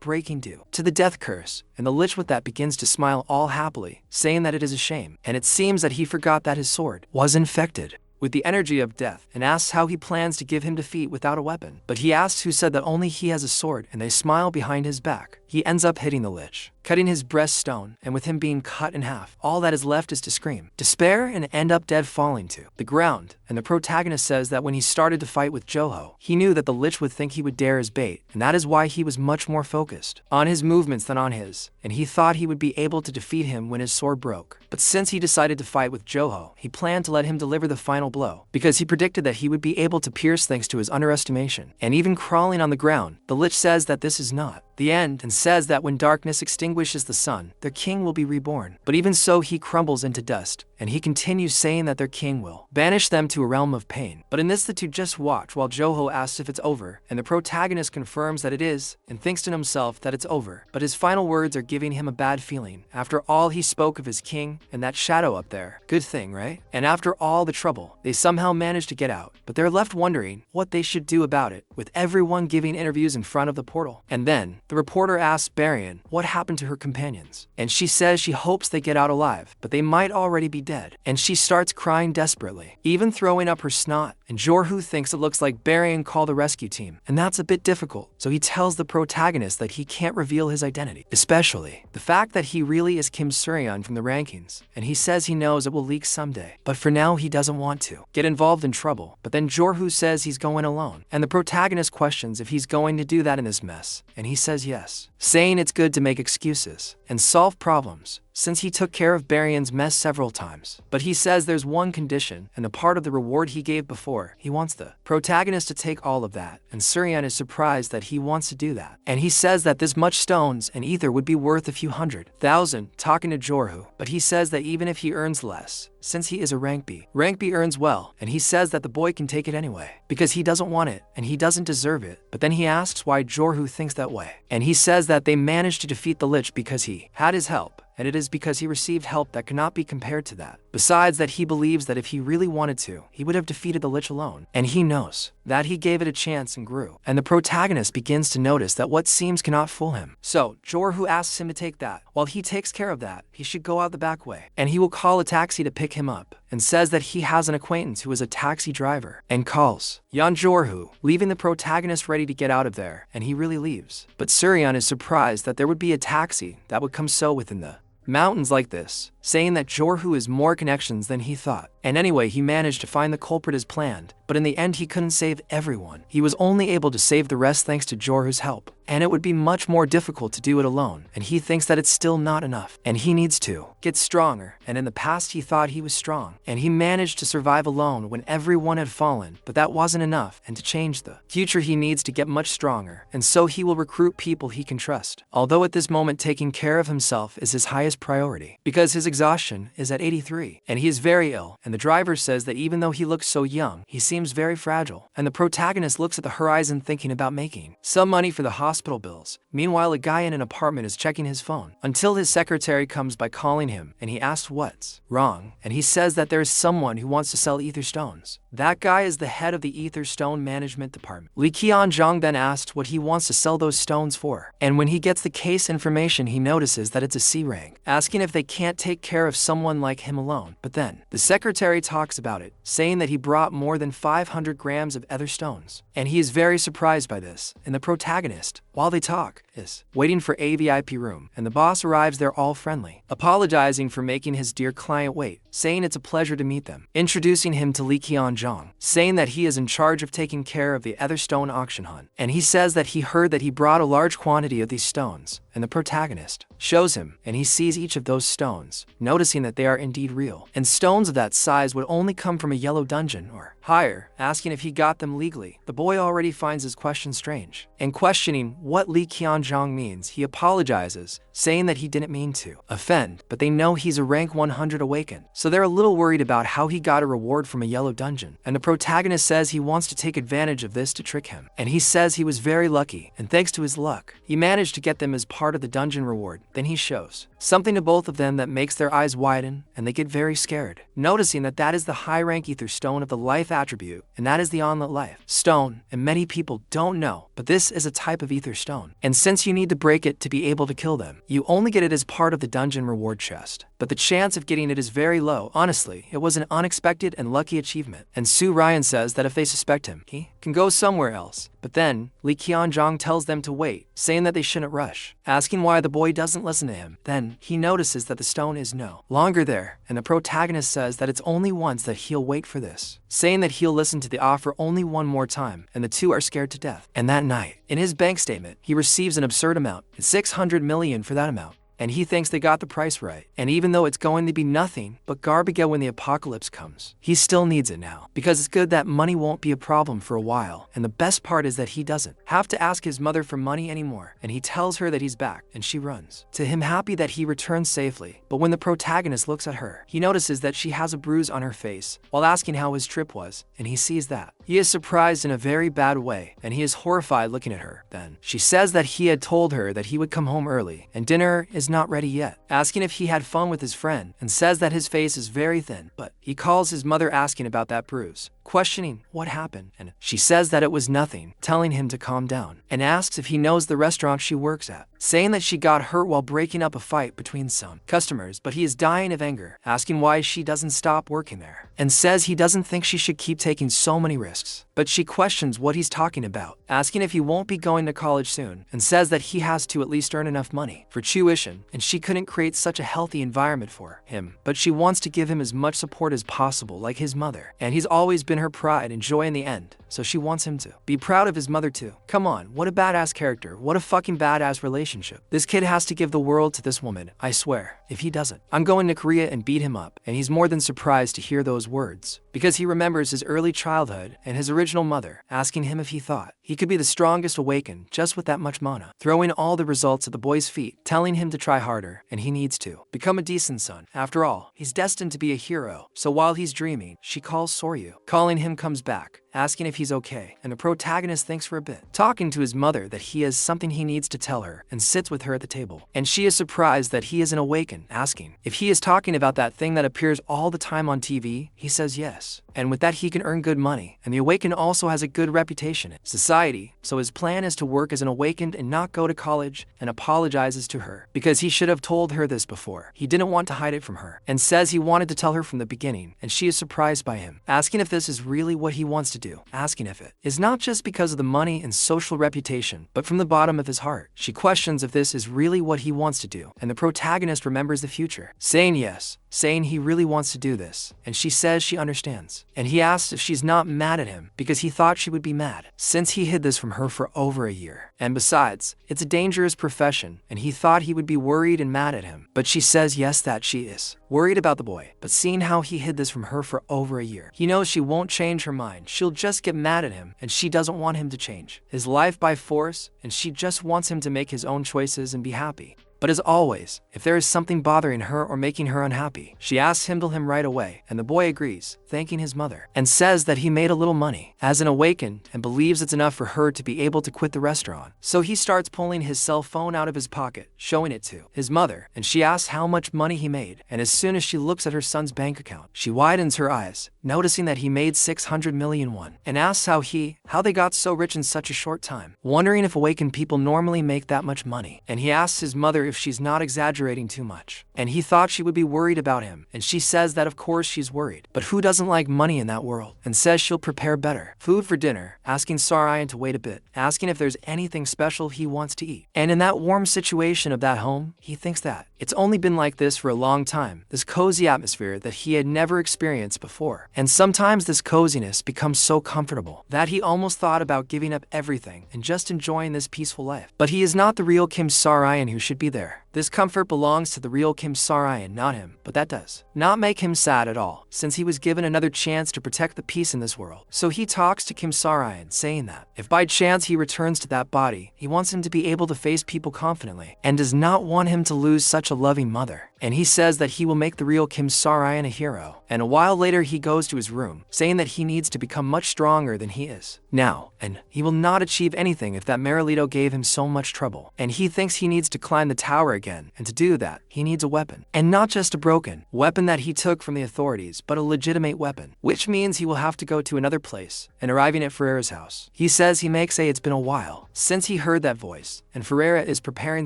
breaking due to the death curse, and the lich with that begins to smile all happily, saying that it is a shame, and it seems that he forgot that his sword was infected with the energy of death, and asks how he plans to give him defeat without a weapon. But he asks who said that only he has a sword, and they smile behind his back. He ends up hitting the lich, cutting his breaststone, and with him being cut in half, all that is left is to scream, despair, and end up dead falling to the ground. And the protagonist says that when he started to fight with Joho, he knew that the lich would think he would dare his bait, and that is why he was much more focused on his movements than on his, and he thought he would be able to defeat him when his sword broke. But since he decided to fight with Joho, he planned to let him deliver the final blow, because he predicted that he would be able to pierce thanks to his underestimation. And even crawling on the ground, the lich says that this is not the end, and says that when darkness extinguishes the sun, their king will be reborn. But even so, he crumbles into dust, and he continues saying that their king will banish them to a realm of pain. But in this, the two just watch while Joho asks if it's over, and the protagonist confirms that it is, and thinks to himself that it's over. But his final words are giving him a bad feeling. After all, he spoke of his king and that shadow up there. Good thing, right? And after all the trouble, they somehow managed to get out, but they're left wondering what they should do about it, with everyone giving interviews in front of the portal. And then the reporter asks Barian what happened to her companions, and she says she hopes they get out alive, but they might already be dead. And she starts crying desperately, even throwing up her snot. And Jorhu thinks it looks like Barian called the rescue team, and that's a bit difficult, so he tells the protagonist that he can't reveal his identity, especially the fact that he really is Kim Suryeon from the rankings, and he says he knows it will leak someday, but for now he doesn't want to get involved in trouble. But then Jorhu says he's going alone, and the protagonist questions if he's going to do that in this mess, and he says yes, saying it's good to make excuses and solve problems, since he took care of Barian's mess several times. But he says there's one condition, and a part of the reward he gave before, he wants the protagonist to take all of that, and Suryeon is surprised that he wants to do that. And he says that this much stones and ether would be worth a few 100,000, talking to Jorhu, but he says that even if he earns less, since he is a rank B earns well, and he says that the boy can take it anyway, because he doesn't want it, and he doesn't deserve it. But then he asks why Jorhu thinks that way, and he says that they managed to defeat the lich because he had his help, and it is because he received help that cannot be compared to that. Besides that, he believes that if he really wanted to, he would have defeated the lich alone, and he knows that he gave it a chance and grew. And the protagonist begins to notice that what seems cannot fool him. So Jorhu asks him to take that. While he takes care of that, he should go out the back way, and he will call a taxi to pick him up, and says that he has an acquaintance who is a taxi driver, and calls Yeon Jorhu, leaving the protagonist ready to get out of there, and he really leaves. But Suryeon is surprised that there would be a taxi that would come so within the mountains like this, saying that Jorhu has more connections than he thought. And anyway, he managed to find the culprit as planned, but in the end he couldn't save everyone. He was only able to save the rest thanks to Jorhu's help, and it would be much more difficult to do it alone, and he thinks that it's still not enough, and he needs to get stronger. And in the past he thought he was strong, and he managed to survive alone when everyone had fallen, but that wasn't enough, and to change the future he needs to get much stronger, and so he will recruit people he can trust. Although at this moment taking care of himself is his highest priority, because his exhaustion is at 83, and he is very ill, and the driver says that even though he looks so young, he seems very fragile. And the protagonist looks at the horizon thinking about making some money for the hospital bills. Meanwhile, a guy in an apartment is checking his phone, until his secretary comes by calling him, and he asks what's wrong, and he says that there is someone who wants to sell ether stones. That guy is the head of the ether stone management department. Lee Kyun-jong then asks what he wants to sell those stones for, and when he gets the case information, he notices that it's a C rank, asking if they can't take care of someone like him alone. But then the secretary talks about it, saying that he brought more than 500 grams of ether stones, and he is very surprised by this. And the protagonist, while they talk, is waiting for a VIP room, and the boss arrives there all friendly, apologizing for making his dear client wait, saying it's a pleasure to meet them, introducing him to Lee Kyun-jong, saying that he is in charge of taking care of the Etherstone auction hunt, and he says that he heard that he brought a large quantity of these stones, and the protagonist shows him, and he sees each of those stones, noticing that they are indeed real, and stones of that size would only come from a yellow dungeon or higher, asking if he got them legally. The boy already finds his question strange, and questioning what Lee Kyun-jong means, he apologizes, saying that he didn't mean to offend, but they know he's a rank 100 awakened, so they're a little worried about how he got a reward from a yellow dungeon. And the protagonist says he wants to take advantage of this to trick him, and he says he was very lucky, and thanks to his luck, he managed to get them as part of the dungeon reward. Then he shows something to both of them that makes their eyes widen, and they get very scared, noticing that that is the high rank ether stone of the life attribute, and that is the onlit life stone, and many people don't know, but this is a type of ether stone. And since since you need to break it to be able to kill them, you only get it as part of the dungeon reward chest. But the chance of getting it is very low. Honestly, it was an unexpected and lucky achievement. And Su Ryan says that if they suspect him, he can go somewhere else. But then, Lee Kyung-jong tells them to wait, saying that they shouldn't rush, asking why the boy doesn't listen to him. Then, he notices that the stone is no longer there, and the protagonist says that it's only once that he'll wait for this, saying that he'll listen to the offer only one more time, and the two are scared to death. And that night, in his bank statement, he receives an absurd amount, 600 million for that amount. And he thinks they got the price right. And even though it's going to be nothing but garbage when the apocalypse comes, he still needs it now. Because it's good that money won't be a problem for a while. And the best part is that he doesn't have to ask his mother for money anymore. And he tells her that he's back, and she runs to him, happy that he returns safely. But when the protagonist looks at her, he notices that she has a bruise on her face while asking how his trip was, and he sees that. He is surprised in a very bad way, and he is horrified looking at her. Then, she says that he had told her that he would come home early, and dinner is not ready yet, asking if he had fun with his friend, and says that his face is very thin. But he calls his mother asking about that bruise, questioning what happened, and she says that it was nothing, telling him to calm down, and asks if he knows the restaurant she works at, saying that she got hurt while breaking up a fight between some customers, but he is dying of anger, asking why she doesn't stop working there, and says he doesn't think she should keep taking so many risks. But she questions what he's talking about, asking if he won't be going to college soon, and says that he has to at least earn enough money for tuition, and she couldn't create such a healthy environment for him, but she wants to give him as much support as possible like his mother, and he's always been her pride and joy in the end, so she wants him to be proud of his mother too. Come on, what a badass character, what a fucking badass relationship. This kid has to give the world to this woman, I swear. If he doesn't, I'm going to Korea and beat him up. And he's more than surprised to hear those words, because he remembers his early childhood and his original mother asking him if he thought he could be the strongest awakened just with that much mana, throwing all the results at the boy's feet, telling him to try harder, and he needs to become a decent son. After all, he's destined to be a hero. So while he's dreaming, she calls Soryu. Calling him comes back, asking if he's okay, and the protagonist thinks for a bit, talking to his mother that he has something he needs to tell her, and sits with her at the table. And she is surprised that he isn't awakened, asking if he is talking about that thing that appears all the time on TV. He says yes, and with that he can earn good money, and the awakened also has a good reputation in society, so his plan is to work as an awakened and not go to college, and apologizes to her, because he should have told her this before. He didn't want to hide it from her, and says he wanted to tell her from the beginning, and she is surprised by him, asking if this is really what he wants to do, asking if it is not just because of the money and social reputation, but from the bottom of his heart. She questions if this is really what he wants to do, and the protagonist remembers the future, saying yes, saying he really wants to do this, and she says she understands. And he asks if she's not mad at him, because he thought she would be mad, since he hid this from her for over a year. And besides, it's a dangerous profession, and he thought he would be worried and mad at him. But she says yes, that she is worried about the boy, but seeing how he hid this from her for over a year, he knows she won't change her mind. She'll just get mad at him, and she doesn't want him to change his life by force, and she just wants him to make his own choices and be happy. But as always, if there is something bothering her or making her unhappy, she asks him to heal him right away, and the boy agrees, thanking his mother, and says that he made a little money as an awakened and believes it's enough for her to be able to quit the restaurant. So he starts pulling his cell phone out of his pocket, showing it to his mother, and she asks how much money he made, and as soon as she looks at her son's bank account, she widens her eyes, noticing that he made 600 million won, and asks how they got so rich in such a short time, wondering if awakened people normally make that much money. And he asks his mother if she's not exaggerating too much, and he thought she would be worried about him, and she says that of course she's worried, but who doesn't like money in that world, and says she'll prepare better food for dinner, asking Sarayan to wait a bit, asking if there's anything special he wants to eat. And in that warm situation of that home, he thinks that it's only been like this for a long time, this cozy atmosphere that he had never experienced before. And sometimes this coziness becomes so comfortable that he almost thought about giving up everything and just enjoying this peaceful life. But he is not the real Kim Sarayan who should be there. This comfort belongs to the real Kim Sarayan, not him. But that does not make him sad at all, since he was given another chance to protect the peace in this world. So he talks to Kim Sarayan, saying that if by chance he returns to that body, he wants him to be able to face people confidently, and does not want him to lose such a loving mother. And he says that he will make the real Kim Sarayan a hero. And a while later he goes to his room, saying that he needs to become much stronger than he is now, and he will not achieve anything if that Marilito gave him so much trouble. And he thinks he needs to climb the tower again, and to do that, he needs a weapon. And not just a broken weapon that he took from the authorities, but a legitimate weapon, which means he will have to go to another place, and arriving at Ferreira's house. He says he makes it's been a while since he heard that voice, and Ferreira is preparing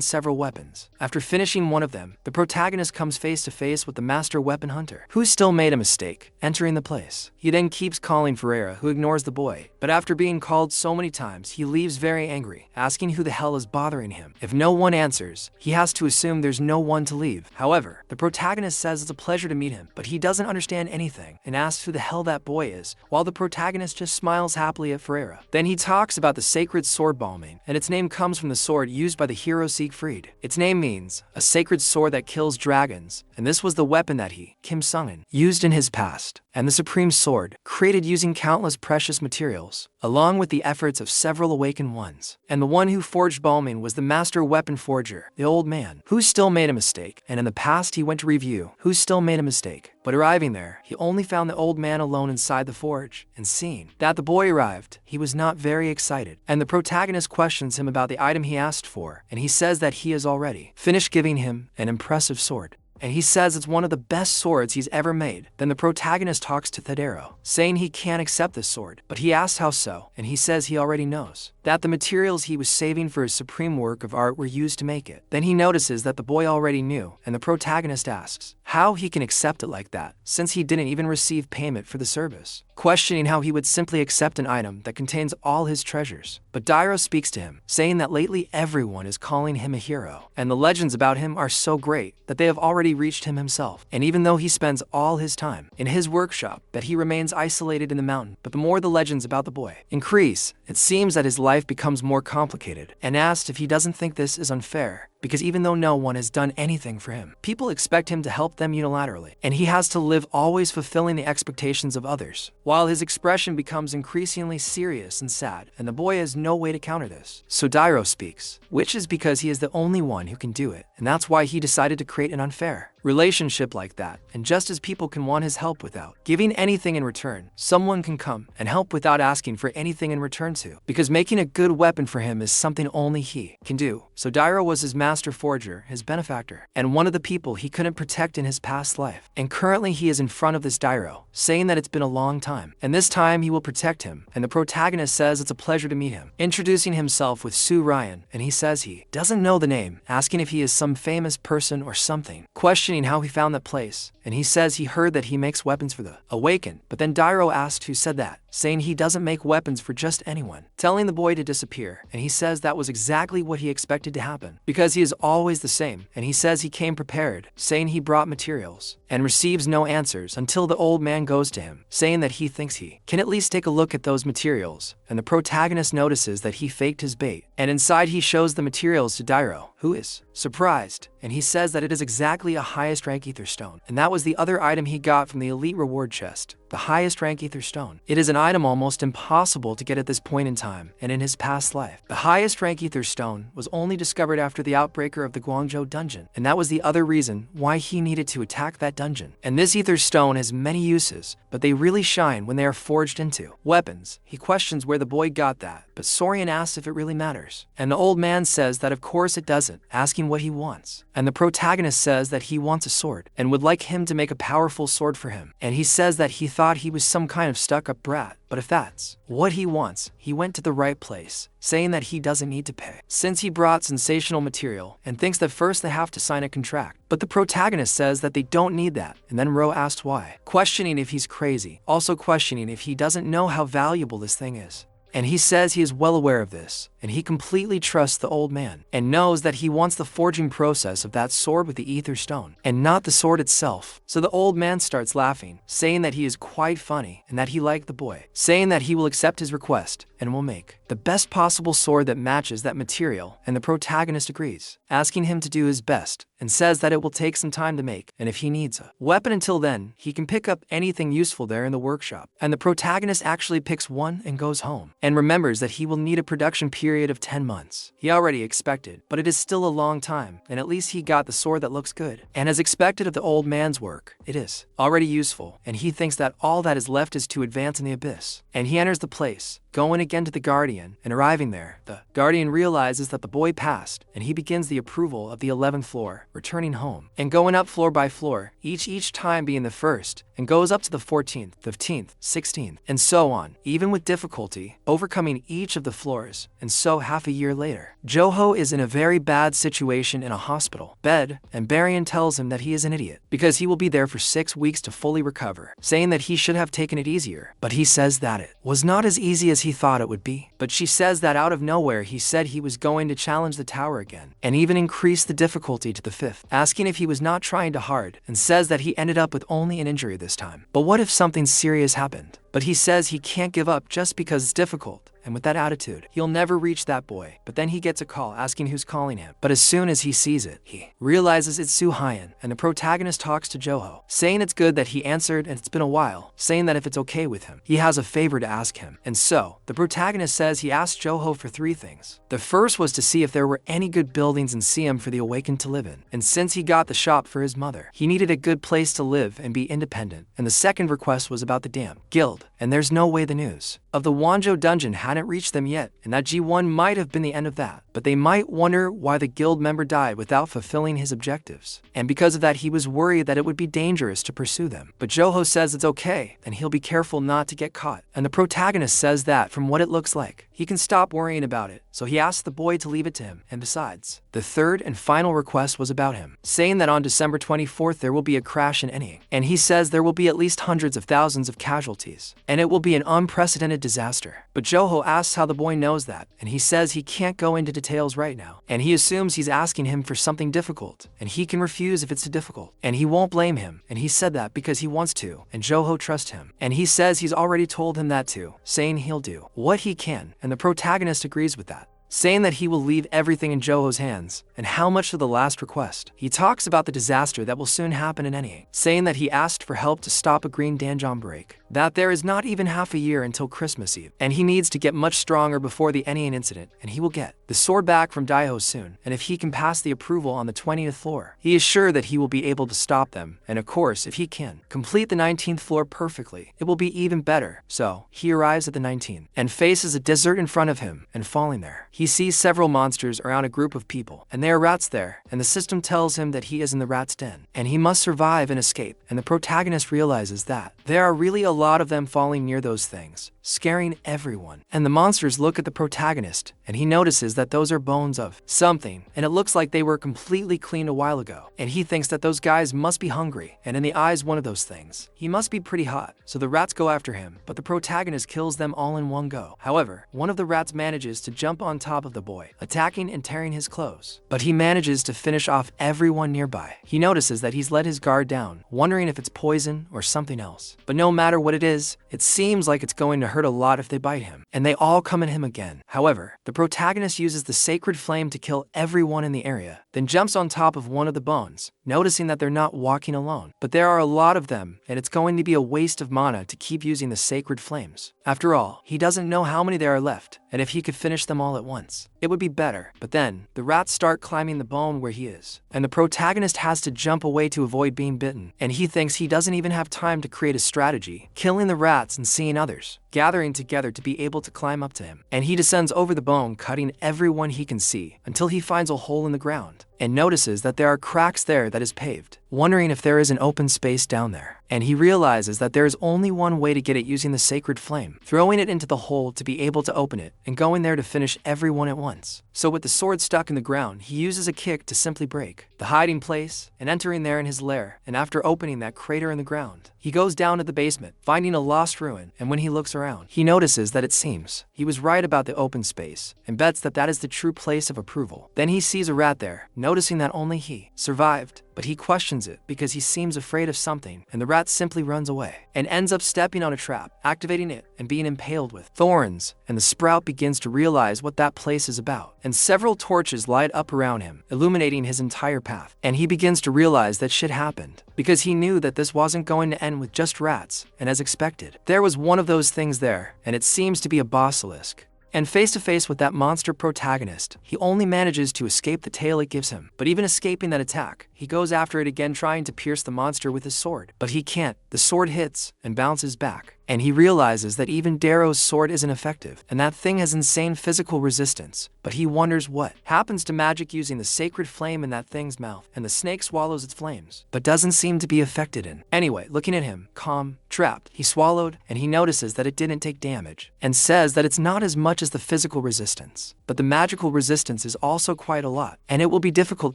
several weapons. After finishing one of them, the protagonist comes face to face with the master weapon hunter, who still made a mistake entering the place. He then keeps calling Ferreira, who ignores the boy, but after being called so many times, he leaves very angry, asking who the hell is bothering him. If no one answers, he has to assume there's no one to leave. However, the protagonist says it's a pleasure to meet him, but he doesn't understand anything and asks who the hell that boy is, while the protagonist just smiles happily at Ferreira. Then he talks about the sacred sword Balmain, and its name comes from the sword used by the hero Siegfried. Its name means a sacred sword that kills dragons, and this was the weapon that he, Kim Sung-in, used in his past, and the supreme sword, created using countless precious materials, along with the efforts of several awakened ones. And the one who forged Balmain was the master weapon forger, the old man, who still made a mistake, and in the past he went to review, who still made a mistake. But arriving there, he only found the old man alone inside the forge, and seeing that the boy arrived, he was not very excited. And the protagonist questions him about the item he asked for, and he says that he has already finished giving him an impressive sword. And he says it's one of the best swords he's ever made. Then the protagonist talks to Tadero, saying he can't accept this sword, but he asks how so, and he says he already knows that the materials he was saving for his supreme work of art were used to make it. Then he notices that the boy already knew, and the protagonist asks how he can accept it like that, since he didn't even receive payment for the service, questioning how he would simply accept an item that contains all his treasures. But Dairo speaks to him, saying that lately everyone is calling him a hero, and the legends about him are so great that they have already reached him himself. And even though he spends all his time in his workshop, that he remains isolated in the mountain. But the more the legends about the boy increase, it seems that his life becomes more complicated, and asked if he doesn't think this is unfair, because even though no one has done anything for him, people expect him to help them unilaterally, and he has to live always fulfilling the expectations of others. While his expression becomes increasingly serious and sad, and the boy has no way to counter this. So Dairo speaks, which is because he is the only one who can do it, and that's why he decided to create an unfair relationship like that. And just as people can want his help without giving anything in return, someone can come and help without asking for anything in return too, because making a good weapon for him is something only he can do. So Dairo was his master forger, his benefactor, and one of the people he couldn't protect in his past life. And currently he is in front of this Dairo, saying that it's been a long time, and this time he will protect him. And the protagonist says it's a pleasure to meet him, introducing himself with Sue Ryan, and he says he doesn't know the name, asking if he is some famous person or something, questioning how he found that place. And he says he heard that he makes weapons for the Awakened, but then Dairo asked who said that, saying he doesn't make weapons for just anyone, telling the boy to disappear. And he says that was exactly what he expected to happen, because he is always the same. And he says he came prepared, saying he brought materials, and receives no answers until the old man goes to him, saying that he thinks he can at least take a look at those materials. And the protagonist notices that he faked his bait, and inside he shows the materials to Dairo, who is surprised, and he says that it is exactly a highest rank ether stone, and that was the other item he got from the elite reward chest, the highest rank ether stone. It is an item almost impossible to get at this point in time and in his past life. The highest rank ether stone was only discovered after the outbreaker of the Guangzhou dungeon, and that was the other reason why he needed to attack that dungeon. And this ether stone has many uses, but they really shine when they are forged into weapons. He questions where the boy got that, but Sorian asks if it really matters, and the old man says that of course it doesn't, asking what he wants. And the protagonist says that he wants a sword and would like him to make a powerful sword for him. And he says that he thought he was some kind of stuck-up brat, but if that's what he wants, he went to the right place, saying that he doesn't need to pay, since he brought sensational material, and thinks that first they have to sign a contract. But the protagonist says that they don't need that, and then Ro asks why, questioning if he's crazy, also questioning if he doesn't know how valuable this thing is. And he says he is well aware of this, and he completely trusts the old man, and knows that he wants the forging process of that sword with the ether stone, and not the sword itself. So the old man starts laughing, saying that he is quite funny, and that he liked the boy, saying that he will accept his request, and will make the best possible sword that matches that material. And the protagonist agrees, asking him to do his best, and says that it will take some time to make, and if he needs a weapon until then, he can pick up anything useful there in the workshop. And the protagonist actually picks one and goes home, and remembers that he will need a production period period of 10 months. He already expected, but it is still a long time, and at least he got the sword that looks good. And as expected of the old man's work, it is already useful, and he thinks that all that is left is to advance in the abyss. And he enters the place, going again to the Guardian, and arriving there, the Guardian realizes that the boy passed, and he begins the approval of the 11th floor, returning home, and going up floor by floor, each time being the first, and goes up to the 14th, 15th, 16th, and so on, even with difficulty, overcoming each of the floors. And so half a year later, Joho is in a very bad situation in a hospital bed, and Barian tells him that he is an idiot, because he will be there for 6 weeks to fully recover, saying that he should have taken it easier, but he says that it was not as easy as he thought it would be. But she says that out of nowhere he said he was going to challenge the tower again, and even increase the difficulty to the 5th, asking if he was not trying too hard, and says that he ended up with only an injury this time. But what if something serious happened? But he says he can't give up just because it's difficult, and with that attitude, he'll never reach that boy. But then he gets a call asking who's calling him. But as soon as he sees it, he realizes it's Soo Hyun, and the protagonist talks to Joho, saying it's good that he answered and it's been a while, saying that if it's okay with him, he has a favor to ask him. And so, the protagonist says he asked Joho for 3 things. The first was to see if there were any good buildings in Siam for the awakened to live in. And since he got the shop for his mother, he needed a good place to live and be independent. And the second request was about the damn guild, and there's no way the news of the Wanzhou dungeon hadn't reached them yet, and that G1 might have been the end of that. But they might wonder why the guild member died without fulfilling his objectives. And because of that, he was worried that it would be dangerous to pursue them. But Joho says it's okay, and he'll be careful not to get caught. And the protagonist says that from what it looks like, he can stop worrying about it, so he asks the boy to leave it to him. And besides, the third and final request was about him, saying that on December 24th there will be a crash in Eni, and he says there will be at least hundreds of thousands of casualties, and it will be an unprecedented disaster. But Joho asks how the boy knows that, and he says he can't go into details right now, and he assumes he's asking him for something difficult, and he can refuse if it's too difficult, and he won't blame him, and he said that because he wants to, and Joho trusts him, and he says he's already told him that too, saying he'll do what he can, and the protagonist agrees with that, saying that he will leave everything in Joho's hands. And how much to the last request? He talks about the disaster that will soon happen in Eni, saying that he asked for help to stop a green Danjon break, that there is not even half a year until Christmas Eve, and he needs to get much stronger before the Enian incident, and he will get the sword back from Daiho soon, and if he can pass the approval on the 20th floor, he is sure that he will be able to stop them, and of course if he can complete the 19th floor perfectly, it will be even better. So, he arrives at the 19th, and faces a desert in front of him, and falling there, he sees several monsters around a group of people, and there are rats there, and the system tells him that he is in the rat's den, and he must survive and escape, and the protagonist realizes that there are really a lot of them falling near those things, scaring everyone. And the monsters look at the protagonist, and he notices that those are bones of something, and it looks like they were completely cleaned a while ago, and he thinks that those guys must be hungry, and in the eyes one of those things, he must be pretty hot, so the rats go after him, but the protagonist kills them all in one go. However, one of the rats manages to jump on top of the boy, attacking and tearing his clothes, but he manages to finish off everyone nearby. He notices that he's let his guard down, wondering if it's poison or something else, but no matter what it is, it seems like it's going to hurt a lot if they bite him, and they all come at him again. However, the protagonist uses the sacred flame to kill everyone in the area, then jumps on top of one of the bones, noticing that they're not walking alone, but there are a lot of them, and it's going to be a waste of mana to keep using the sacred flames. After all, he doesn't know how many there are left, and if he could finish them all at once, it would be better. But then, the rats start climbing the bone where he is, and the protagonist has to jump away to avoid being bitten, and he thinks he doesn't even have time to create a strategy, killing the rats and seeing others gathering together to be able to climb up to him, and he descends over the bone, cutting everyone he can see, until he finds a hole in the ground, and notices that there are cracks there that is paved, wondering if there is an open space down there. And he realizes that there is only one way to get it using the sacred flame, throwing it into the hole to be able to open it, and going there to finish everyone at once. So with the sword stuck in the ground, he uses a kick to simply break the hiding place, and entering there in his lair, and after opening that crater in the ground, he goes down to the basement, finding a lost ruin, and when he looks around, he notices that it seems he was right about the open space, and bets that that is the true place of approval. Then he sees a rat there, noticing that only he survived, but he questions it because he seems afraid of something, and the rat simply runs away, and ends up stepping on a trap, activating it, and being impaled with thorns, and the sprout begins to realize what that place is about, and several torches light up around him, illuminating his entire path, and he begins to realize that shit happened, because he knew that this wasn't going to end with just rats, and as expected, there was one of those things there, and it seems to be a basilisk. And face to face with that monster protagonist, he only manages to escape the tail it gives him. But even escaping that attack, he goes after it again, trying to pierce the monster with his sword. But he can't. The sword hits and bounces back. And he realizes that even Darrow's sword isn't effective, and that thing has insane physical resistance. But he wonders what happens to magic using the sacred flame in that thing's mouth, and the snake swallows its flames, but doesn't seem to be affected in. Anyway, looking at him, calm, trapped, he swallowed, and he notices that it didn't take damage, and says that it's not as much as the physical resistance, but the magical resistance is also quite a lot, and it will be difficult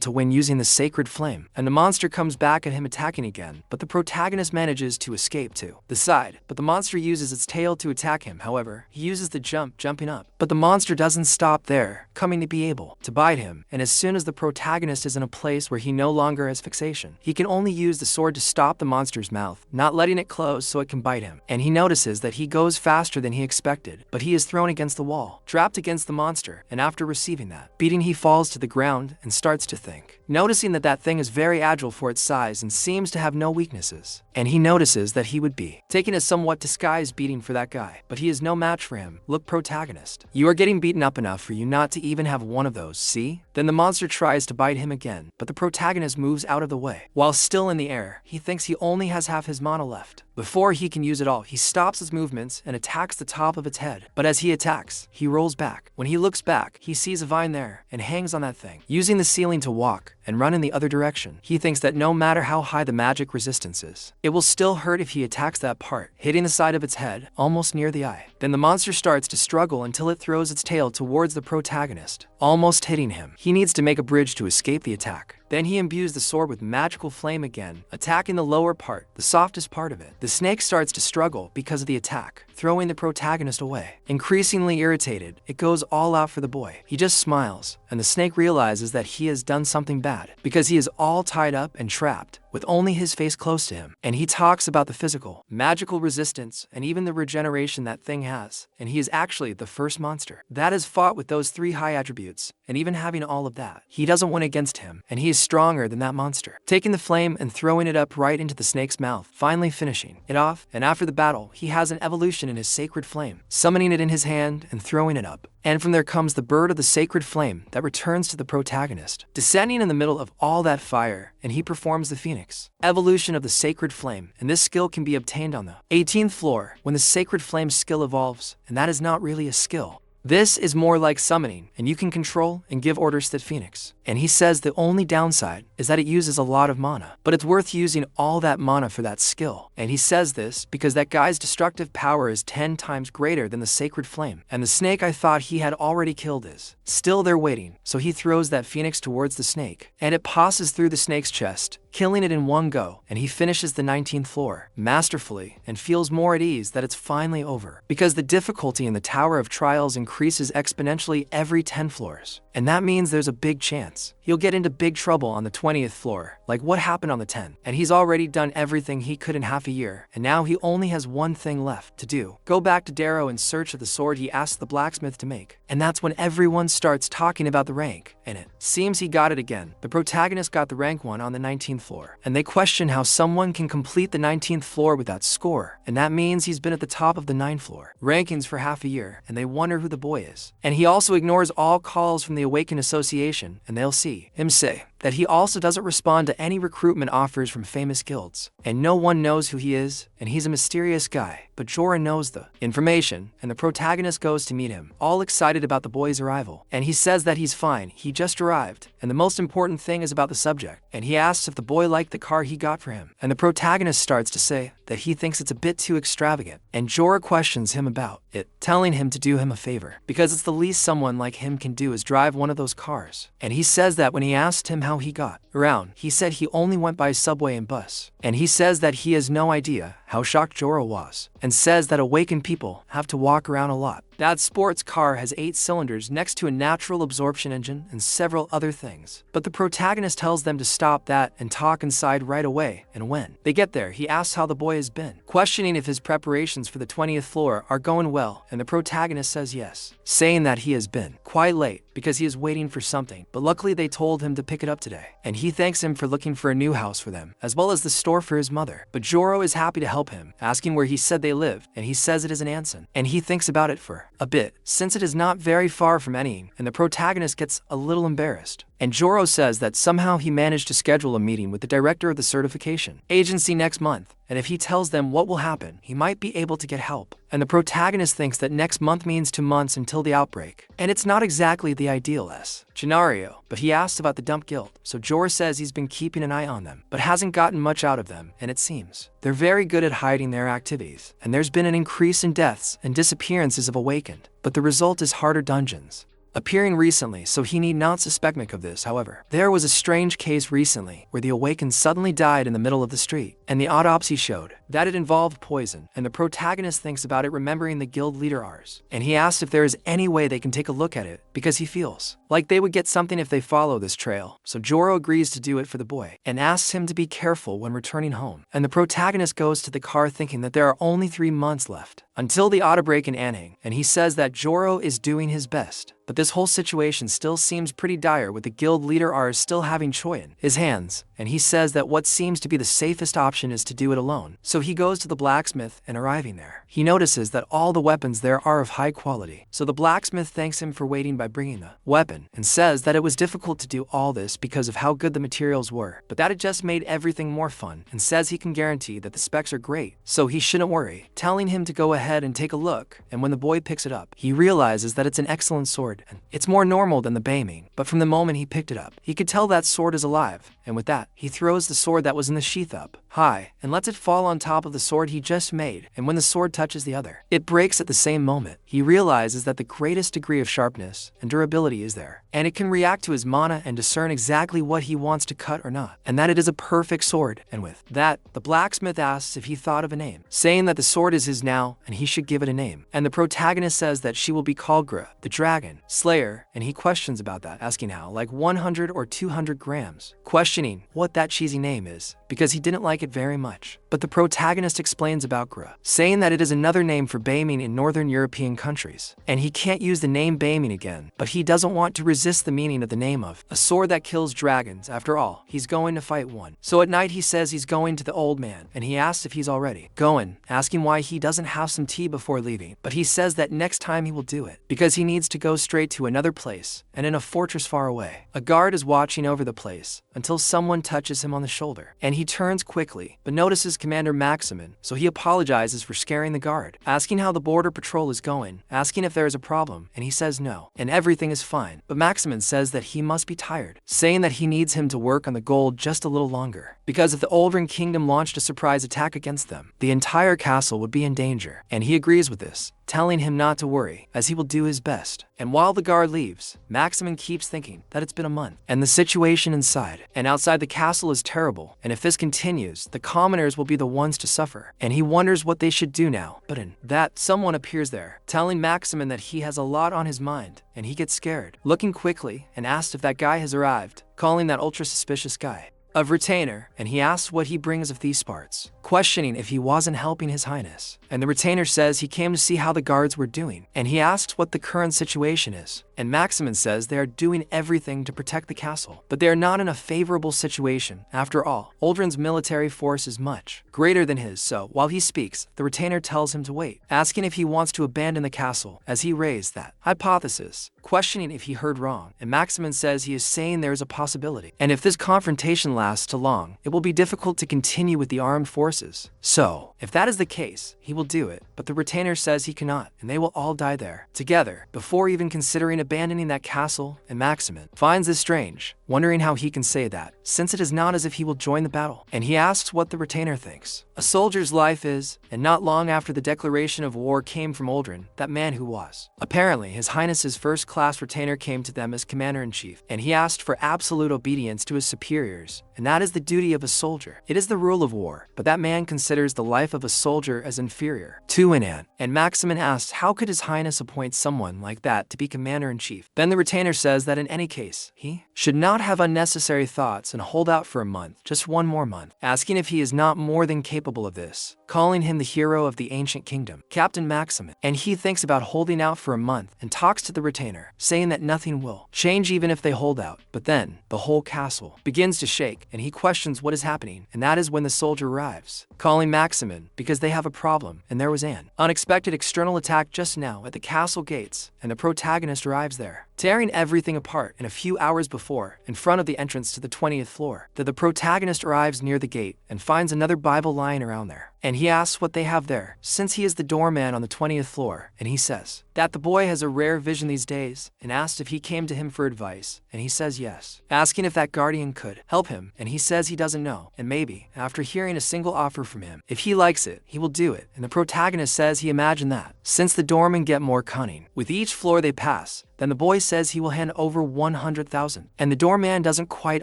to win using the sacred flame. And the monster comes back at him attacking again, but the protagonist manages to escape to the side, but the monster uses its tail to attack him. However, he uses the jumping up, but the monster doesn't stop there, coming to be able to bite him. And as soon as the protagonist is in a place where he no longer has fixation, he can only use the sword to stop the monster's mouth, not letting it close so it can bite him. And he notices that he goes faster than he expected, but he is thrown against the wall, trapped against the monster, and after receiving that beating, he falls to the ground and starts to think, noticing that that thing is very agile for its size and seems to have no weaknesses. And he notices that he would be taking a somewhat disguised beating for that guy, but he is no match for him. Look, protagonist, you are getting beaten up enough for you not to even have one of those, see? Then the monster tries to bite him again, but the protagonist moves out of the way. While still in the air, he thinks he only has half his mana left. Before he can use it all, he stops his movements and attacks the top of its head. But as he attacks, he rolls back. When he looks back, he sees a vine there and hangs on that thing, using the ceiling to walk and run in the other direction. He thinks that no matter how high the magic resistance is, it will still hurt if he attacks that part, hitting the side of its head, almost near the eye. Then the monster starts to struggle until it throws its tail towards the protagonist, almost hitting him. He needs to make a bridge to escape the attack. Then he imbues the sword with magical flame again, attacking the lower part, the softest part of it. The snake starts to struggle because of the attack, throwing the protagonist away. Increasingly irritated, it goes all out for the boy. He just smiles, and the snake realizes that he has done something bad, because he is all tied up and trapped, with only his face close to him. And he talks about the physical, magical resistance, and even the regeneration that thing has. And he is actually the first monster that has fought with those 3 high attributes, and even having all of that, he doesn't win against him, and he is stronger than that monster. Taking the flame and throwing it up right into the snake's mouth, finally finishing it off. And after the battle, he has an evolution in his sacred flame, summoning it in his hand and throwing it up. And from there comes the bird of the sacred flame that returns to the protagonist, descending in the middle of all that fire, and he performs the phoenix evolution of the sacred flame. And this skill can be obtained on the 18th floor when the sacred flame skill evolves, and that is not really a skill. This is more like summoning, and you can control and give orders to the Phoenix. And he says the only downside is that it uses a lot of mana, but it's worth using all that mana for that skill. And he says this because that guy's destructive power is 10 times greater than the sacred flame. And the snake I thought he had already killed is still there waiting, so he throws that Phoenix towards the snake, and it passes through the snake's chest, killing it in one go, and he finishes the 19th floor masterfully and feels more at ease that it's finally over, because the difficulty in the Tower of Trials increases exponentially every 10 floors. And that means there's a big chance he'll get into big trouble on the 20th floor, like what happened on the 10th. And he's already done everything he could in half a year, and now he only has one thing left to do: go back to Darrow in search of the sword he asked the blacksmith to make. And that's when everyone starts talking about the rank, and it seems he got it again. The protagonist got the rank 1 on the 19th floor, and they question how someone can complete the 19th floor with that score, and that means he's been at the top of the 9th floor rankings for half a year, and they wonder who the boy is. And he also ignores all calls from the Awakened Association, and they'll see him say that he also doesn't respond to any recruitment offers from famous guilds, and no one knows who he is, and he's a mysterious guy. But Jorah knows the information, and the protagonist goes to meet him, all excited about the boy's arrival. And he says that he's fine, he just arrived, and the most important thing is about the subject. And he asks if the boy liked the car he got for him, and the protagonist starts to say that he thinks it's a bit too extravagant, and Jorah questions him about it, telling him to do him a favor, because it's the least someone like him can do is drive one of those cars. And he says that when he asked him how he got around, he said he only went by subway and bus. And he says that he has no idea how shocked Jorah was, and says that awakened people have to walk around a lot. That sports car has 8 cylinders next to a natural absorption engine and several other things. But the protagonist tells them to stop that and talk inside right away, and when they get there, he asks how the boy has been, questioning if his preparations for the 20th floor are going well, and the protagonist says yes, saying that he has been quite late because he is waiting for something, but luckily they told him to pick it up today. And he thanks him for looking for a new house for them, as well as the store for his mother. But Jorah is happy to help help him, asking where he said they live, and he says it is in Anson. And he thinks about it for a bit, since it is not very far from any, and the protagonist gets a little embarrassed. And Joro says that somehow he managed to schedule a meeting with the director of the certification agency next month, and if he tells them what will happen, he might be able to get help. And the protagonist thinks that next month means 2 months until the outbreak. And it's not exactly the ideal scenario, but he asks about the dump guild, so Jor says he's been keeping an eye on them, but hasn't gotten much out of them, and it seems they're very good at hiding their activities. And there's been an increase in deaths and disappearances of awakened, but the result is harder dungeons appearing recently, so he need not suspect Mick of this. However, there was a strange case recently where the awakened suddenly died in the middle of the street, and the autopsy showed that it involved poison, and the protagonist thinks about it remembering the guild leader Ars, and he asks if there is any way they can take a look at it, because he feels like they would get something if they follow this trail. So Joro agrees to do it for the boy, and asks him to be careful when returning home, and the protagonist goes to the car thinking that there are only 3 months left until the outbreak in Anhang, and he says that Joro is doing his best. But this whole situation still seems pretty dire, with the guild leader Ars still having Choi in his hands, and he says that what seems to be the safest option is to do it alone. So he goes to the blacksmith, and arriving there, he notices that all the weapons there are of high quality. So the blacksmith thanks him for waiting by bringing the weapon, and says that it was difficult to do all this because of how good the materials were, but that it just made everything more fun, and says he can guarantee that the specs are great, so he shouldn't worry, telling him to go ahead and take a look. And when the boy picks it up, he realizes that it's an excellent sword, and it's more normal than the Baiming, but from the moment he picked it up, he could tell that sword is alive, and with that, he throws the sword that was in the sheath up high, and lets it fall on top of the sword he just made, and when the sword touches the other, it breaks at the same moment. He realizes that the greatest degree of sharpness and durability is there, and it can react to his mana and discern exactly what he wants to cut or not, and that it is a perfect sword. And with that, the blacksmith asks if he thought of a name, saying that the sword is his now, and he should give it a name. And the protagonist says that she will be called Gra, the dragon slayer, and he questions about that, asking how, like 100 or 200 grams, questioning what that cheesy name is, because he didn't like it very much. But the protagonist explains about Gra, saying that it is another name for Baiming in northern European countries, and he can't use the name Baiming again, but he doesn't want to resist the meaning of the name of a sword that kills dragons. After all, he's going to fight one. So at night he says he's going to the old man, and he asks if he's already going, asking why he doesn't have some tea before leaving, but he says that next time he will do it, because he needs to go straight to another place, and in a fortress far away. A guard is watching over the place, until someone touches him on the shoulder, and he turns quickly, but notices Commander Maximin, so he apologizes for scaring the guard, asking how the border patrol is going, asking if there is a problem, and he says no, and everything is fine. But Maximin says that he must be tired, saying that he needs him to work on the gold just a little longer, because if the Oldring Kingdom launched a surprise attack against them, the entire castle would be in danger, and he agrees with this, telling him not to worry, as he will do his best. And while the guard leaves, Maximin keeps thinking that it's been a month, and the situation inside and outside the castle is terrible, and if this continues, the commoners will be the ones to suffer, and he wonders what they should do now. But in that, someone appears there, telling Maximin that he has a lot on his mind, and he gets scared, looking quickly, and asks if that guy has arrived, calling that ultra-suspicious guy of retainer, and he asks what he brings of these parts, questioning if he wasn't helping his highness. And the retainer says he came to see how the guards were doing, and he asks what the current situation is. And Maximin says they are doing everything to protect the castle, but they are not in a favorable situation. After all, Uldren's military force is much greater than his, so while he speaks, the retainer tells him to wait, asking if he wants to abandon the castle, as he raised that hypothesis, questioning if he heard wrong. And Maximin says he is saying there is a possibility, and if this confrontation lasts too long, it will be difficult to continue with the armed forces. So, if that is the case, he will do it, but the retainer says he cannot, and they will all die there together before even considering abandoning that castle. And Maximin finds this strange, wondering how he can say that, since it is not as if he will join the battle, and he asks what the retainer thinks a soldier's life is. And not long after the declaration of war came from Uldren, that man who was apparently His Highness's first-class retainer came to them as commander-in-chief, and he asked for absolute obedience to his superiors, and that is the duty of a soldier. It is the rule of war, but that man considers the life of a soldier as inferior to an ant. And Maximin asks how could His Highness appoint someone like that to be commander-in-chief. Then the retainer says that in any case, he should not have unnecessary thoughts and hold out for a month, just one more month, asking if he is not more than capable of this, calling him the hero of the ancient kingdom, Captain Maximin. And he thinks about holding out for a month and talks to the retainer, manner, saying that nothing will change even if they hold out. But then, the whole castle begins to shake, and he questions what is happening, and that is when the soldier arrives, calling Maximin because they have a problem, and there was an unexpected external attack just now at the castle gates, and the protagonist arrives there, tearing everything apart. And a few hours before, in front of the entrance to the 20th floor, the protagonist arrives near the gate and finds another Bible lying around there. And he asks what they have there, since he is the doorman on the 20th floor, and he says that the boy has a rare vision these days, and asked if he came to him for advice, and he says yes, asking if that guardian could help him, and he says he doesn't know, and maybe, after hearing a single offer from him, if he likes it, he will do it. And the protagonist says he imagined that, since the doormen get more cunning with each floor they pass, then the boy says he will hand over 100,000, and the doorman doesn't quite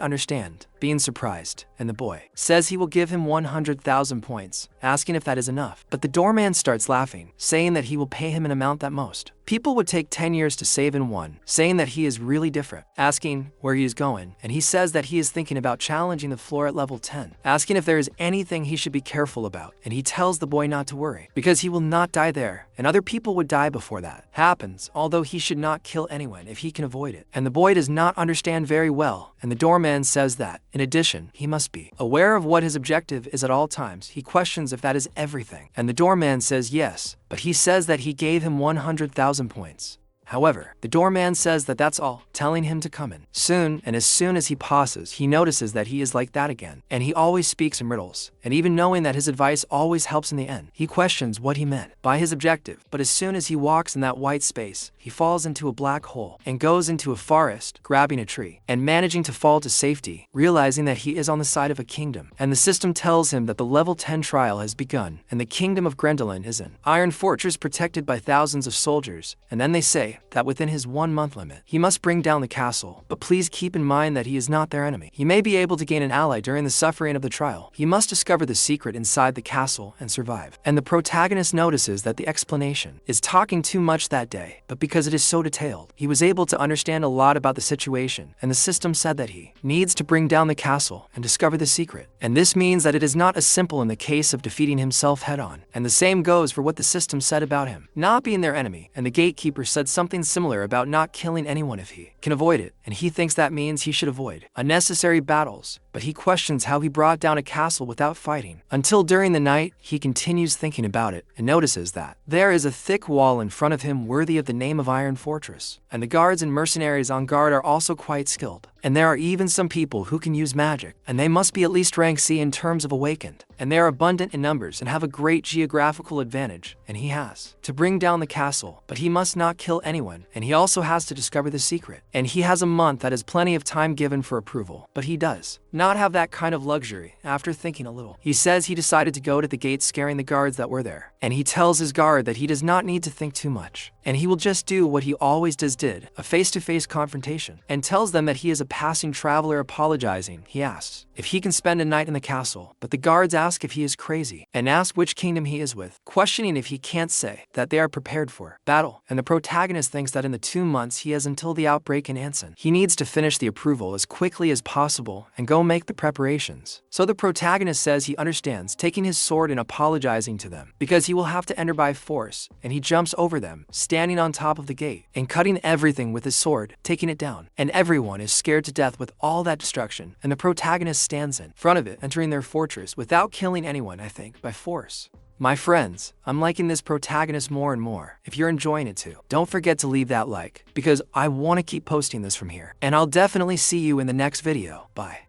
understand, being surprised, and the boy says he will give him 100,000 points, asking if that is enough. But the doorman starts laughing, saying that he will pay him an amount that most people would take 10 years to save in one, saying that he is really different, asking where he is going, and he says that he is thinking about challenging the floor at level 10, asking if there is anything he should be careful about, and he tells the boy not to worry, because he will not die there, and other people would die before that happens, although he should not kill anyone if he can avoid it. And the boy does not understand very well, and the doorman says that, in addition, he must be aware of what his objective is at all times. He questions if that is everything, and the doorman says yes, but he says that he gave him 100,000 points. However, the doorman says that that's all, telling him to come in soon, and as soon as he passes, he notices that he is like that again, and he always speaks in riddles, and even knowing that his advice always helps in the end, he questions what he meant by his objective. But as soon as he walks in that white space, he falls into a black hole and goes into a forest, grabbing a tree, and managing to fall to safety, realizing that he is on the side of a kingdom, and the system tells him that the level 10 trial has begun, and the kingdom of Grendelin is an iron fortress protected by thousands of soldiers, and then they say that within his 1 month limit, he must bring down the castle. But please keep in mind that he is not their enemy. He may be able to gain an ally during the suffering of the trial. He must discover the secret inside the castle and survive. And the protagonist notices that the explanation is talking too much that day, but because it is so detailed, he was able to understand a lot about the situation, and the system said that he needs to bring down the castle and discover the secret. And this means that it is not as simple in the case of defeating himself head-on. And the same goes for what the system said about him not being their enemy, and the gatekeeper said something similar about not killing anyone if he can avoid it, and he thinks that means he should avoid unnecessary battles. But he questions how he brought down a castle without fighting, until during the night, he continues thinking about it, and notices that there is a thick wall in front of him worthy of the name of Iron Fortress, and the guards and mercenaries on guard are also quite skilled. And there are even some people who can use magic, and they must be at least rank C in terms of awakened, and they are abundant in numbers and have a great geographical advantage, and he has to bring down the castle, but he must not kill anyone, and he also has to discover the secret, and he has a month that is plenty of time given for approval, but he does not have that kind of luxury. After thinking a little, he says he decided to go to the gate, scaring the guards that were there, and he tells his guard that he does not need to think too much, and he will just do what he always did, a face-to-face confrontation, and tells them that he is a passing traveler. Apologizing, he asks if he can spend a night in the castle, but the guards ask if he is crazy, and ask which kingdom he is with, questioning if he can't say that they are prepared for battle, and the protagonist thinks that in the 2 months he has until the outbreak in Anson, he needs to finish the approval as quickly as possible and go make the preparations. So the protagonist says he understands, taking his sword and apologizing to them, because he will have to enter by force, and he jumps over them, standing on top of the gate, and cutting everything with his sword, taking it down, and everyone is scared to death with all that destruction, and the protagonist stands in front of it, entering their fortress without killing anyone, I think, by force. My friends, I'm liking this protagonist more and more. If you're enjoying it too, don't forget to leave that like, because I want to keep posting this from here, and I'll definitely see you in the next video. Bye.